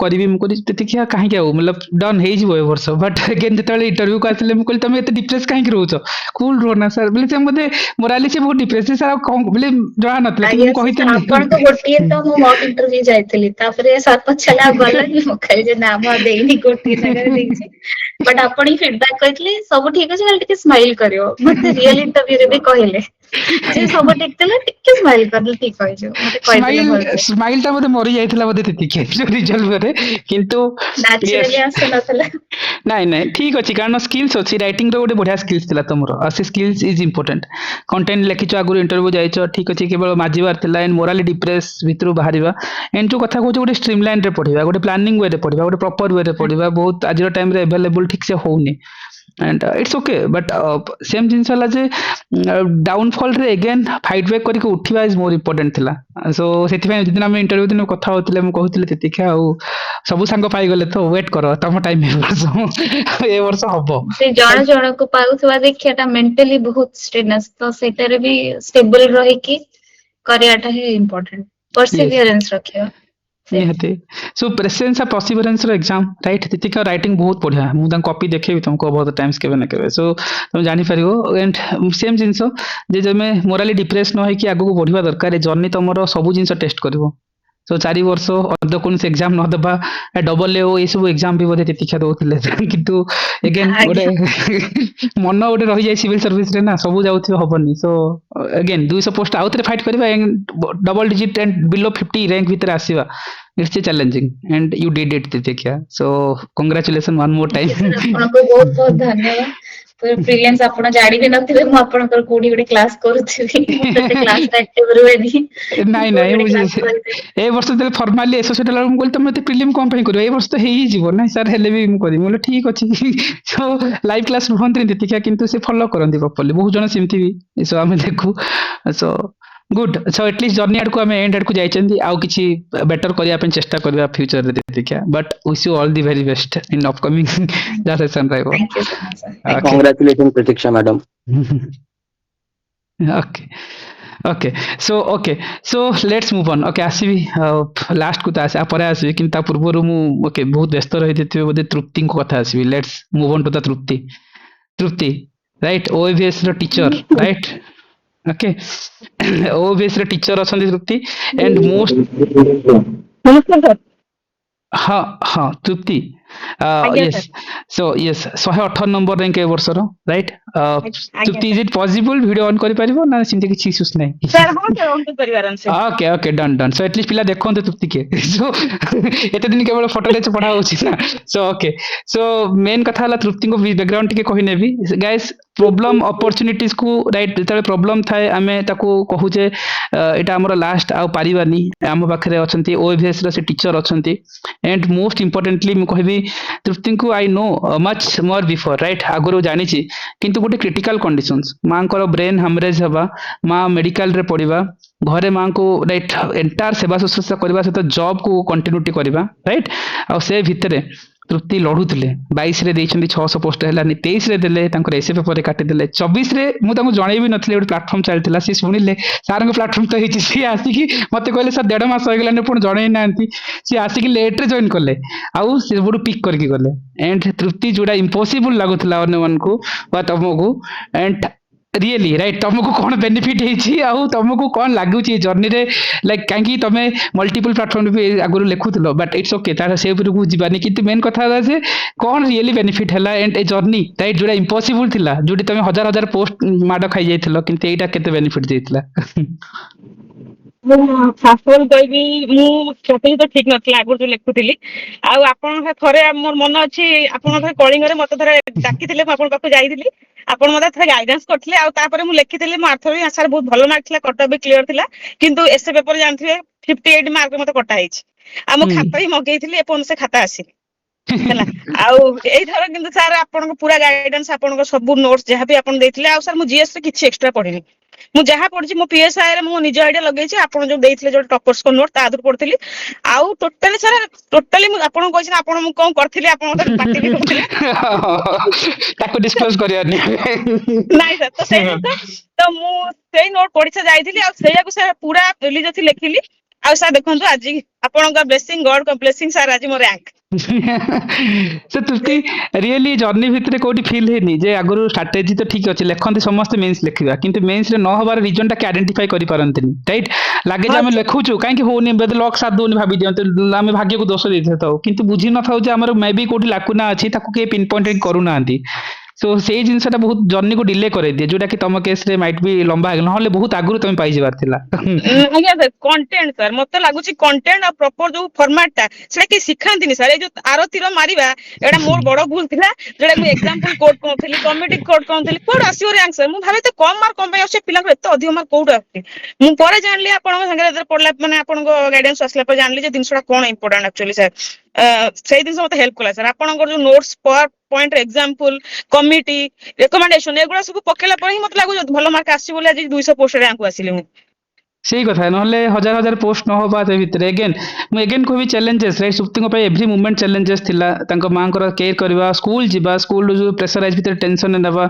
କରିବି ମୁଁ କହିଲି ତିତିକ୍ଷା କାହିଁକି ଆଉ ମତଲବ ଡନ୍ ହେଇଯିବ ଏ ବର୍ଷ ବଟ୍ ଏଗେନ୍ ଯେତେବେଳେ ଇଣ୍ଟରଭ୍ୟୁକୁ ଆସିଲେ ମୁଁ କହିଲି ତମେ ଏତେ ଡିପ୍ରେସ କାହିଁକି ରହୁଛ କୁଲ ରୁହ ନା ସାର୍ ବୋଲେ ସେ ମୋତେ ମୋରାଲି ସେ ବହୁତ ଡିପ୍ରେସ ସାର୍ ଆଉ କଣ ବୋଲେ ଜଣା ନଥିଲା କିନ୍ତୁ ଆଜ୍ଞା ମୁଁ ସେ କହିଥିଲି ଆପଣଙ୍କ ଗୋଟିଏ ତ ମୁଁ ମକ୍ ଇଣ୍ଟରଭ୍ୟୁ ଯାଇଥିଲି ତାପରେ ସାର୍ ପଚାରିଲେ ଆଉ ଗଲନି ମୁଁ କହିଲି ଯେ ନା ମୁଁ ଆଉ ଦେଇନି ଗୋଟିଏ ଜାଗାରେ ଦେଇଛି ବଟ୍ ଆପଣ ହିଁ ଫିଡବ୍ୟାକ୍ କହିଥିଲେ ସବୁ ଠିକ ଅଛି ଖାଲି ଟିକେ ସ୍ମାଇଲ କରିବ ମତେ ରିଅଲ ଇଣ୍ଟରଭ୍ୟୁରେ ବି କହିଲେ ଯେ ସବୁ ଠିକ ଥିଲା ଟିକେ ସ୍ମାଇଲ କରିଲେ ଠିକ ହେଇଯିବ ମତେ କହିଥିଲେ ସ୍ମାଇଲ ଭଲସେ ସ୍ମାଇଲ ଟା ବୋଧେ ମରି ଯାଇଥିଲା ବୋଧେ ତିତିକ୍ଷା ରିଜଲ୍ଟ ପରେ କିନ୍ତୁ ୟେସ୍ ନ୍ୟାଚୁରାଲି ଆସୁନଥିଲା। ନାଇଁ ନାଇଁ ଠିକ ଅଛି କାରଣ ସ୍କିଲ୍ସ ଅଛି ରାଇଟିଂ ର ଗୋଟେ ବଢିଆ ସ୍କିଲ୍ସ ଥିଲା ତମର ଆଉ ସେ ସ୍କିଲ୍ସ ଇଜ ଇମ୍ପୋର୍ଟାଣ୍ଟ କଣ୍ଟେଣ୍ଟ ଲେଖିଛ ଆଗରୁ ଇଣ୍ଟରଭ୍ୟୁ ଯାଇଛ ଠିକ ଅଛି କେବଳ ମାଜିବାର ଥିଲା ଏଣ୍ଡ ମୋରାଲି ଡିପ୍ରେସ ଭିତରୁ ବାହାରିବା ଏଣ୍ଡ ଯୋଉ କଥା କହୁଛ ଗୋଟେ ଷ୍ଟ୍ରିମ୍ ଲାଇନ ରେ ପଢିବା ଗୋଟେ ପ୍ଲାନିଂ ୱେରେ ପଢିବା ଗୋଟେ ପ୍ରପର ୱେରେ ପଢିବା ବହୁତ ଆଜିର ଟାଇମରେ ଆଭେଲେବୁଲ ଠିକ ସେ ହଉନି and it's okay but same ଜିନିଷ ହେଲା ଯେ ଡାଉନଫଲ୍ ରେ ଏଗେନ୍ ଫାଇଟ୍ ବ୍ୟାକ୍ କରିକି ଉଠିବା ଇଜ ମୋର ଇମ୍ପୋର୍ଟାଣ୍ଟ ଥିଲା ସୋ ସେଥିପାଇଁ ଯେଦିନ ଆମେ ଇଣ୍ଟରଭ୍ୟୁ ଦିନ କଥା ହଉଥିଲେ ମୁଁ କହୁଥିଲି ତିତିକ୍ଷା ଆଉ ସବୁ ସାଙ୍ଗ ପାଇଗଲେ ତ ୱେଟ୍ କର ତମ ଟାଇମ୍ ଏ ବର୍ଷ ଏ ବର୍ଷ ହବ ସେ ଜଣ ଜଣକୁ ପାଉଥିବା ଦେଖିବା ଟା ମେଣ୍ଟାଲି ବହୁତ ଷ୍ଟ୍ରେନସ୍ ତ ସେଇଟାରେ ବି ଷ୍ଟେବଲ ରହିକି କରିବାଟା ହିଁ ଇମ୍ପୋର୍ଟାଣ୍ଟ ୟେସ୍ ପରସିଭିୟରେନ୍ସ ରଖିବା ସେଇଟା ନିହାତି ସୋ ପ୍ରେସେନ୍ସ ଆଉ ପର୍ସିଭରେନ୍ସ ର ଏକ୍ସାମ ରାଇଟ୍ ତିତିକା ରାଇଟିଂ ବହୁତ ବଢିଆ ମୁଁ ତାଙ୍କ କପି ଦେଖେଇବି ତମକୁ ବହୁତ ଟାଇମ୍ସ କେବେ ନା କେବେ ସୋ ତମେ ଜାଣିପାରିବ ଏଣ୍ଡ ସେମ୍ ଜିନିଷ ଯେ ତମେ ମୋରାଲି ଡିପ୍ରେସ ନ ହେଇକି ଆଗକୁ ବଢିବା ଦରକାର ଏ ଜର୍ଣ୍ଣି ତମର ସବୁ ଜିନିଷ ଟେଷ୍ଟ କରିବ ସୋ 4 ବର୍ଷ ଅର୍ଧ କୌଣସି ଏକ୍ସାମ ନ ଦେବା ଡବଲ ଏ ଏସବୁ ଏକ୍ସାମ ବି ବୋଧେ ତିତିକ୍ଷା ଦଉଥିଲେ କିନ୍ତୁ ଏଗେନ୍ ଗୋଟେ ଆଜ୍ଞା ମନ ଗୋଟେ ରହିଯାଏ ସିଭିଲ ସର୍ଭିସ ରେ ନା ସବୁ ଯାଉଥିବ ହବନି ସୋ ଏଗେନ୍ 200 ପୋଷ୍ଟ ଆଉଥରେ ଫାଇଟ୍ କରିବା double digit and below 50 rank ଭିତରେ ଆସିବା it's a challenging and you did it titikya so congratulations one more time thank you sir ଆପଣଙ୍କୁ ବହୁତ ବହୁତ ଧନ୍ୟବାଦ ପ୍ରିଲିମ୍ସ ଆପଣ ଜାଣି ବି ନଥିବେ ମୁଁ ଆପଣଙ୍କର କୋଉଠି ଗୋଟେ କ୍ଲାସ କରୁଥିବି ମୁଁ ତ ଏତେ କ୍ଲାସ ରେ ଆକ୍ଟିଭ ରୁହେନି ନାଇଁ କୋଉଠି ନାଇଁ ଗୋଟେ ମୁଁ କ୍ଲାସ କରିଥିବି ଏ ବର୍ଷ ଯେତେବେଳେ ଫର୍ମାଲି ଆସୋସିଏଟ ହେଲା ମୁଁ କହିଲି ତମେ ଏତେ ପ୍ରିଲିମ୍ କଣ ପାଇଁ କରିବ ଏ ବର୍ଷ ତ ହେଇଯିବ ନାଇଁ ସାର୍ ହେଲେ ବି ମୁଁ କରିବି ମୁଁ କହିଲି ଠିକ ଅଛି ସୋ ଲାଇଭ କ୍ଲାସ ରୁହନ୍ତିନି ତିତିକ୍ଷା କିନ୍ତୁ ସେ ଫଲୋ କରନ୍ତି ପ୍ରପରଲି ବହୁତ ଜଣ ସେମିତି ବି ସୋ ଆମେ ଦେଖୁ so good so at least journey ଆଡକୁ ଆମେ ଏଣ୍ଡ ଆଡକୁ ଯାଇଛନ୍ତି ଆଉ କିଛି ବେଟର କରିବା ପାଇଁ ଚେଷ୍ଟା କରିବା ଫ୍ୟୁଚରରେ Titiksha but wish you all the very best in upcoming ଯାହା ସେସନ ରହିବ thank you so much sir thank okay Congratulations, Pratiksha madam. Okay okay okay so let's move on okay ଆସିବି ଲାଷ୍ଟ କୁ ତ ଆସି ପରେ ଆସିବି କିନ୍ତୁ ତା ପୂର୍ବରୁ ମୁଁ ଓକେ ବହୁତ ବ୍ୟସ୍ତ ରହିଯାଇଥିବି ବୋଧେ ତୃପ୍ତିଙ୍କ କଥା ଆସିବି let's move on to the Trupti Trupti right OAVS ର ଟିଚର ରାଇଟ୍ ଓକେ ଓଏଭିଏସ୍ ର ଟିଚର ଅଛନ୍ତି ତୃପ୍ତି ଏଣ୍ଡ ମୋଷ୍ଟ ନମସ୍କାର ସାର୍। ହଁ ହଁ ତୃପ୍ତି ଆଜ୍ଞା yes sir. So yes 118 number rank ଏ ବର୍ଷର ରାଇଟ୍ ଆଜ୍ଞା Trupti is sir. It possible video on କରିପାରିବ ନା ସେମିତି କିଛି ଇସ୍ୟୁସ୍ ନାହିଁ ସାର୍ ହଁ ସାର୍ ଅଙ୍କଲ କରିବାର ଅଛି। Okay okay done done so at least ପିଲା ଦେଖନ୍ତୁ ତୃପ୍ତି କିଏ ସୋ ଏତେ ଦିନ କେବଳ ଫଟୋରେ ପଢା ହଉଛି ନା ସୋ ଓକେ ସୋ ମେନ୍ କଥା ହେଲା ତୃପ୍ତିଙ୍କ ବ୍ୟାକଗ୍ରାଉଣ୍ଡ ଟିକେ କହିନେବି ଗାଇସ୍ ପ୍ରୋବ୍ଲେମ ଅପରଚୁନିଟିଜ କୁ ରାଇଟ୍ ଯେତେବେଳେ ପ୍ରୋବ୍ଲେମ ଥାଏ ଆମେ ତାକୁ କହୁଛେ ଏଇଟା ଆମର ଲାଷ୍ଟ ଆଉ ପାରିବାନି ଆମ ପାଖରେ ଅଛନ୍ତି ଓଏଭିଏସ୍ ର ସେ ଟିଚର ଅଛନ୍ତି ଏଣ୍ଡ ମୋଷ୍ଟ ଇମ୍ପୋର୍ଟାଣ୍ଟଲି ମୁଁ କହିବି ତୃପ୍ତିଙ୍କୁ ଆଇ ନୋ ମଚ୍ ମୋର ବିଫୋର ରାଇଟ୍ ଆଗରୁ ଜାଣିଛି କିନ୍ତୁ ଗୋଟେ କ୍ରିଟିକାଲ କଣ୍ଡିସନ୍ସ ମାଙ୍କର ବ୍ରେନ୍ ହାମରେଜ ହେବା ମା ମେଡିକାଲରେ ପଡିବା ଘରେ ମାଙ୍କୁ ରାଇଟ୍ ଏଣ୍ଟାର ସେବା ଶୁଶ୍ରୂଷା କରିବା ସହିତ ଜବକୁ କଣ୍ଟିନ୍ୟୁଟି କରିବା ରାଇଟ୍ ଆଉ ସେ ଭିତରେ ତୃପ୍ତି ଲଢୁଥିଲେ 22ରେ ଦେଇଛନ୍ତି 600 ପୋଷ୍ଟ ହେଲାନି 23ରେ ଦେଲେ ତାଙ୍କର ଏସେ ପେପରରେ କାଟିଦେଲେ 24ରେ ମୁଁ ତାଙ୍କୁ ଜଣେଇ ବି ନଥିଲି ଗୋଟେ ପ୍ଲାଟଫର୍ମ ଚାଲିଥିଲା ସିଏ ଶୁଣିଲେ ସାରଙ୍କ ପ୍ଲାଟଫର୍ମ ତ ହେଇଛି ସିଏ ଆସିକି ମତେ କହିଲେ ସାର୍ 1.5 ମାସ ହେଇଗଲାନି ପୁଣି ଜଣେଇ ନାହାନ୍ତି ସିଏ ଆସିକି ଲେଟରେ ଜଏନ୍ କଲେ ଆଉ ସେ ସବୁଠୁ ପିକ୍ କରିକି ଗଲେ ଏଣ୍ଡ ତୃପ୍ତି ଯୋଉଟା ଇମ୍ପସିବୁଲ ଲାଗୁଥିଲା ଅନ୍ୟମାନଙ୍କୁ ବା ତମକୁ ଏଣ୍ଡ ରିଏଲି ରାଇଟ୍ ତମକୁ କଣ ବେନିଫିଟ ହେଇଛି ଆଉ ତମକୁ କଣ ଲାଗୁଛି ଏ ଜର୍ଣ୍ଣିରେ ଲାଇକ୍ କାହିଁକି ତମେ ମଲ୍ଟିପୁଲ ପ୍ଲାଟଫର୍ମ ବି ଆଗରୁ ଲେଖୁଥିଲ ବଟ୍ ଇଟ୍ସ ଓକେ ତାର ସେ ଉପରକୁ ଯିବାନି କିନ୍ତୁ ମେନ୍ କଥା ହେଲା ଯେ କଣ ରିଏଲି ବେନିଫିଟ ହେଲା ଏଣ୍ଡ ଏ ଜର୍ଣ୍ଣି ରାଇଟ୍ ଯୋଉଟା ଇମ୍ପସିବୁଲ ଥିଲା ଯୋଉଠି ତମେ ହଜାର ହଜାର ପୋଷ୍ଟ ମାଡ ଖାଇଯାଇଥିଲ କିନ୍ତୁ ଏଇଟା କେତେ ବେନିଫିଟ ଦେଇଥିଲା ମୁଁ ଫାଷ୍ଟ ଅଫ୍ ଅଲ୍ କହିବି ମୁଁ ଷ୍ଟ୍ରାଟେଜି ତ ଠିକ ନଥିଲା ଆଗରୁ ଯୋଉ ଲେଖୁଥିଲି ଆଉ ଆପଣଙ୍କ ଥରେ ମୋର ମନ ଅଛି ଆପଣ ଥରେ କଳିଙ୍ଗରେ ମତେ ଥରେ ଡାକିଥିଲେ ମୁଁ ଆପଣଙ୍କ ପାଖକୁ ଯାଇଥିଲି ଆପଣ ମତେ ଥରେ ଗାଇଡାନ୍ସ କରିଥିଲେ ଆଉ ତାପରେ ମୁଁ ଲେଖିଥିଲି ମୋ ଆର୍ଥର ବି ଆସାର ବହୁତ ଭଲ ମାର୍କ ଥିଲା କଟ ବି କ୍ଲିୟର ଥିଲା କିନ୍ତୁ ଏସେ ପେପର ଜାଣିଥିବେ 58 ମାର୍କ ମତେ କଟା ହେଇଛି ଆଉ ମୁଁ ହୁଁ ଖାତା ବି ମଗେଇଥିଲି ଏପର୍ଯ୍ୟନ୍ତ ସେ ଖାତା ଆସିନି ହେଲା ଆଉ ଏଇଥର କିନ୍ତୁ ସାର୍ ଆପଣଙ୍କ ପୁରା ଗାଇଡାନ୍ସ ଆପଣଙ୍କ ସବୁ ନୋଟ୍ସ ଯାହା ବି ଆପଣ ଦେଇଥିଲେ ଆଉ ସାର୍ ମୁଁ ଜିଏସ୍ ରେ କିଛି ଏକ୍ସଟ୍ରା ପଢିନି ମୁଁ ଯାହା ପଢିଛି ମୋ PSI ରେ ମୁଁ ନିଜ ଆଇଡିଆ ଲଗେଇଛି, ଆପଣ ଯୋଉ ଦେଇଥିଲେ ଯୋଉ ଟପର୍ସ ନୋଟ ତା ଦେହରୁ ପଢିଥିଲି। ଆଉ ଟୋଟାଲି ସାର୍ ଟୋଟାଲି ମୁଁ ଆପଣଙ୍କୁ କହିଛି ନା ଆପଣ ମୁଁ କଣ କରିଥିଲି, ଆପଣ ମତେ ପାର୍ଟି ବି କରୁଥିଲେ। ତାକୁ ଡିସକ୍ଲୋଜ କରିବାନି। ନାଇଁ ସାର୍, ତ ସେଇ ଜିନିଷ ତ ମୁଁ ସେଇ ନୋଟ ପଢିଛା ଯାଇଥିଲି, ଆଉ ସେଇଆକୁ ସାର୍ ପୁରା ରିଲିଜ ଅଛି ଲେଖିଲି। ଆଉ ସାର୍ ଦେଖନ୍ତୁ ଆଜି ଆପଣଙ୍କ ବ୍ଲେସିଂ, ଗଡ ବ୍ଲେସିଂ ସାର୍, ଆଜି ମୋ ରାଙ୍କ। ସେ ତୃପ୍ତି ରିଏଲି ଜର୍ଣ୍ଣି ଭିତରେ କୋଉଠି ଫିଲ୍ ହେଇନି ଯେ ଆଗରୁ ଷ୍ଟ୍ରାଟେଜି ତ ଠିକ ଅଛି, ଲେଖନ୍ତି ସମସ୍ତେ ମେନ୍ସ ଲେଖିବା, କିନ୍ତୁ ମେନ୍ସ ରେ ନ ହବାର ରିଜନ ଟା ଆଇଡେଣ୍ଟିଫାଇ କରିପାରନ୍ତିନି, ରାଇଟ୍? ଲାଗେ ଯେ ହଁ ଆମେ ଲେଖୁଛୁ କାହିଁକି ହଉନି, ବୋଧେ ଲକ୍ ସାଥ ଦଉନି ଭାବି ଦିଅନ୍ତୁ, ଆମେ ଭାଗ୍ୟକୁ ଦୋଷ ଦେଇଥାଉ, କିନ୍ତୁ ବୁଝି ନଥାଉ ଯେ ଆମର ମେ ବି କୋଉଠି ଲାକୁନା ଅଛି, ତାକୁ କେହି ପିନ୍ ପଏଣ୍ଟ କରୁନାହାନ୍ତି। ସୋ ସେଇ ଜିନିଷଟା ବହୁତ ଜର୍ଣ୍ଣିକୁ ଡିଲେ କରେଇଦିଏ, ଯୋଉଟା କି ତମ କେସରେ ମାଇଟ୍ ବି ଲମ୍ବା ହେଇଗଲା, ନହେଲେ ବହୁତ ଆଗରୁ ତମେ ପାଇଯିବାର ଥିଲା। ଆଜ୍ଞା ସାର୍, କଣ୍ଟେଣ୍ଟ ସାର୍ ମତେ ଲାଗୁଛି କଣ୍ଟେଣ୍ଟ ଆଉ ପ୍ରପର ଯୋଉ ଫର୍ମାଟ ଟା ସେଟା କେହି ଶିଖାନ୍ତିନି ସାର୍। ଏଇ ଯୋଉ ଆର ତୀର ମାରିବା ଏଇଟା ମୋର ବଡ ଭୁଲ ଥିଲା, ଯୋଉଟା ମୁଁ ଏକ୍ସାମ୍ପଲ କୋଟ କରୁଥିଲି, କମେଡି କୋଟ କରୁଥିଲି, କୁଆଡୁ ଆସିବ ରାଙ୍କ ସାର୍? ମୁଁ ଭାବେ ତ କମ ମାର୍କ କଣ ପାଇଁ ଆସୁଛି, ପିଲାଙ୍କୁ ଏତେ ଅଧିକ ମାର୍କ କୋଉଠୁ ଆସୁଛି? ମୁଁ ପରେ ଜାଣିଲି ଆପଣଙ୍କ ସାଙ୍ଗରେ ଯେତେବେଳେ ପଢିଲା, ମାନେ ଆପଣଙ୍କ ଗାଇଡାନ୍ସ ଆସିଲା ପରେ ଜାଣିଲି ଯେ ଜିନିଷଟା କଣ ଇମ୍ପୋର୍ଟାଣ୍ଟ ଆକ୍ଚୁଆଲି ସାର୍। ସେଇ ଜିନିଷ ମତେ ହେଲ୍ପ କଲା ସାର୍। ଆପଣଙ୍କର ଯୋଉ notes, power point, example, committee, recommendation ଏଗୁଡା ସବୁ ପକେଇଲା ପରେ ହିଁ ମତେ ଲାଗୁଛି ଭଲ ମାର୍କ ଆସିବ ବୋଲି ଆଜି 200 ପୋଷ୍ଟ ରାଙ୍କ ଆସିଲି ମୁଁ। ସେଇ କଥା, ନହେଲେ ହଜାର ହଜାର ପୋଷ୍ଟ ନ ହବା ସେ ଭିତରେ ଏଗେନ୍ ମୁଁ ଏଗେନ୍ କହିବି ଚ୍ୟାଲେଞ୍ଜେସ୍, ରାଇଟ୍? ସୁପ୍ତିଙ୍କ ପାଇଁ ଏଭ୍ରି ମୁଭମେଣ୍ଟ ଚ୍ୟାଲେଞ୍ଜେସ୍ ଥିଲା, ତାଙ୍କ ମାଙ୍କର କେୟାର କରିବା, ସ୍କୁଲ ଯିବା, ସ୍କୁଲରୁ ଯୋଉ ପ୍ରେସରାଇଜ ଭିତରେ ଟେନସନ ନେବା,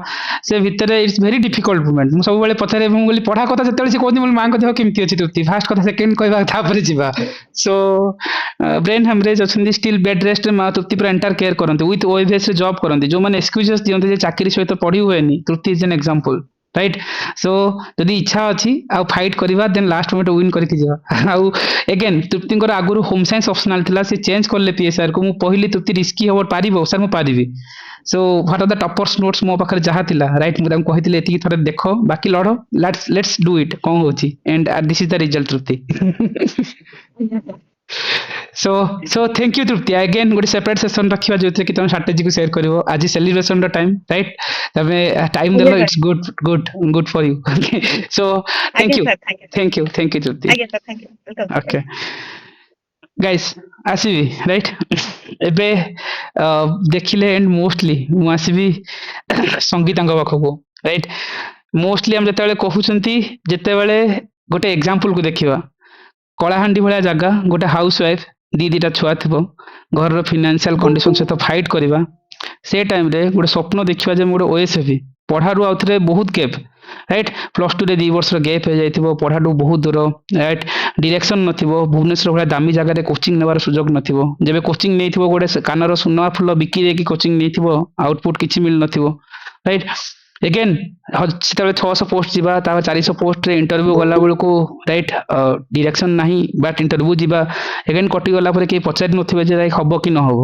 ସେ ଭିତରେ ଇଟ୍ସ ଭେରି ଡିଫିକଲ୍ଟ ମୁଭମେଣ୍ଟ। ମୁଁ ସବୁବେଳେ ପଚାରେ, ମୁଁ ବୋଲି ପଢା କଥା ଯେତେବେଳେ ସେ କହୁଛି, ମାଙ୍କ ଦେହ କେମିତି ଅଛି ତୃପ୍ତି, ଫାଷ୍ଟ କଥା ସେକେଣ୍ଡ କହିବା, ତାପରେ ଯିବା। ସୋ ବ୍ରେନ୍ ହ୍ୟାମରେଜ ଅଛନ୍ତି, ଷ୍ଟିଲ୍ ବେଡ୍ ରେଷ୍ଟରେ ମା ତୃପ୍ତି ପୁରା ଏଣ୍ଟାର କେୟାର କରନ୍ତି, ୱିଥ୍ OAVS ରେ ଜବ୍ କରନ୍ତି। ଯୋଉମାନେ ଏକ୍ସକ୍ୟୁଜେସ୍ ଦିଅନ୍ତି ଯେ ଚାକିରି ସହିତ ପଢି ହୁଏନି, Trupti is an example, right? So ଯଦି ଇଚ୍ଛା ଅଛି ଆଉ ଫାଇଟ୍ କରିବା, ଦେନ୍ ଲାଷ୍ଟ ମୋମେଣ୍ଟ ୱିନ୍ କରିକି ଯିବା। ଆଉ ଏଗେନ୍ ତୃପ୍ତିଙ୍କର ଆଗରୁ ହୋମ ସାଇନ୍ସ ଅପସନାଲ ଥିଲା, ସେ ଚେଞ୍ଜ କଲେ PSR କୁ। ମୁଁ କହିଲି ତୃପ୍ତି ରିସ୍କି ହବ, ପାରିବ ସାର୍? ମୁଁ ପାରିବି। So what are the toppers notes ମୋ ପାଖରେ ଯାହା ଥିଲା, ରାଇଟ୍? ମୁଁ ତାଙ୍କୁ କହିଥିଲି ଏତିକି ଥରେ ଦେଖ, ବାକି ଲଢ, ଲେଟ୍ସ ଡୁ ଇଟ୍, କଣ ହଉଛି, and this is the result Tripti. So thank you Tripti. Again ଗୋଟେ ସେପାରେଟ ସେସନ ରଖିବା ଯୋଉଥିରେ କି ତମେ ଷ୍ଟ୍ରାଟେଜିକୁ ସେୟାର କରିବ। ଆଜି ସେଲିବ୍ରେସନ ର ଟାଇମ୍, ରାଇଟ୍? ତମେ ଟାଇମ୍ ଦେଲ, ଆଜ୍ଞା sir, it's good good good for you. So thank ଆଜ୍ଞା you, sir, thank you sir, thank you Trupti. ଆଜ୍ଞା sir, thank you, welcome. Okay guys, ଆସିବି, ରାଇଟ୍? ଏବେ ଦେଖିଲେ, ଏଣ୍ଡ ମୋଷ୍ଟଲି ମୁଁ ଆସିବି ସଙ୍ଗୀତାଙ୍କ ପାଖକୁ, ରାଇଟ୍? ମୋଷ୍ଟଲି ଆମେ ଯେତେବେଳେ କହୁଛନ୍ତି, ଯେତେବେଳେ ଗୋଟେ ଏକ୍ସାମ୍ପଲକୁ ଦେଖିବା, କଳାହାଣ୍ଡି ଭଳିଆ ଜାଗା, ଗୋଟେ ହାଉସ ୱାଇଫ, ଦିଟା ଛୁଆ ଥିବ, ଘରର ଫିନାନ୍ସିଆଲ କଣ୍ଡିସନ ସହିତ ଫାଇଟ୍ କରିବା, ସେ ଟାଇମରେ ଗୋଟେ ସ୍ୱପ୍ନ ଦେଖିବା ଯେ ମୁଁ ଗୋଟେ OS ହେବି, ପଢାରୁ ଆଉଥରେ ବହୁତ ଗ୍ୟାପ୍, ରାଇଟ୍? +2 ରେ 2 ବର୍ଷର ଗ୍ୟାପ୍ ହେଇଯାଇଥିବ, ପଢାଠୁ ବହୁତ ଦୂର, ରାଇଟ୍? ଡିରେକ୍ସନ ନଥିବ, ଭୁବନେଶ୍ୱର ଭଳିଆ ଦାମୀ ଜାଗାରେ କୋଚିଂ ନେବାର ସୁଯୋଗ ନଥିବ, ଯେବେ କୋଚିଂ ନେଇଥିବ ଗୋଟେ କାନର ସୁନା ଫୁଲ ବିକି ଦେଇକି କୋଚିଂ ନେଇଥିବ, ଆଉଟପୁଟ କିଛି ମିଳିନଥିବ, ରାଇଟ୍? ଏଗେନ୍ ସେତେବେଳେ 600 ପୋଷ୍ଟ ଯିବା, ତାପରେ 400 ପୋଷ୍ଟରେ ଇଣ୍ଟରଭ୍ୟୁ ଗଲା ବେଳକୁ, ରାଇଟ୍? ଡିରେକ୍ସନ ନାହିଁ, ବାଟ୍ ଇଣ୍ଟରଭ୍ୟୁ ଯିବା, ଏଗେନ୍ କଟିଗଲା ପରେ କେହି ପଚାରି ନଥିବେ ଯେ ଲାଇକ୍ ହବ କି ନ ହବ,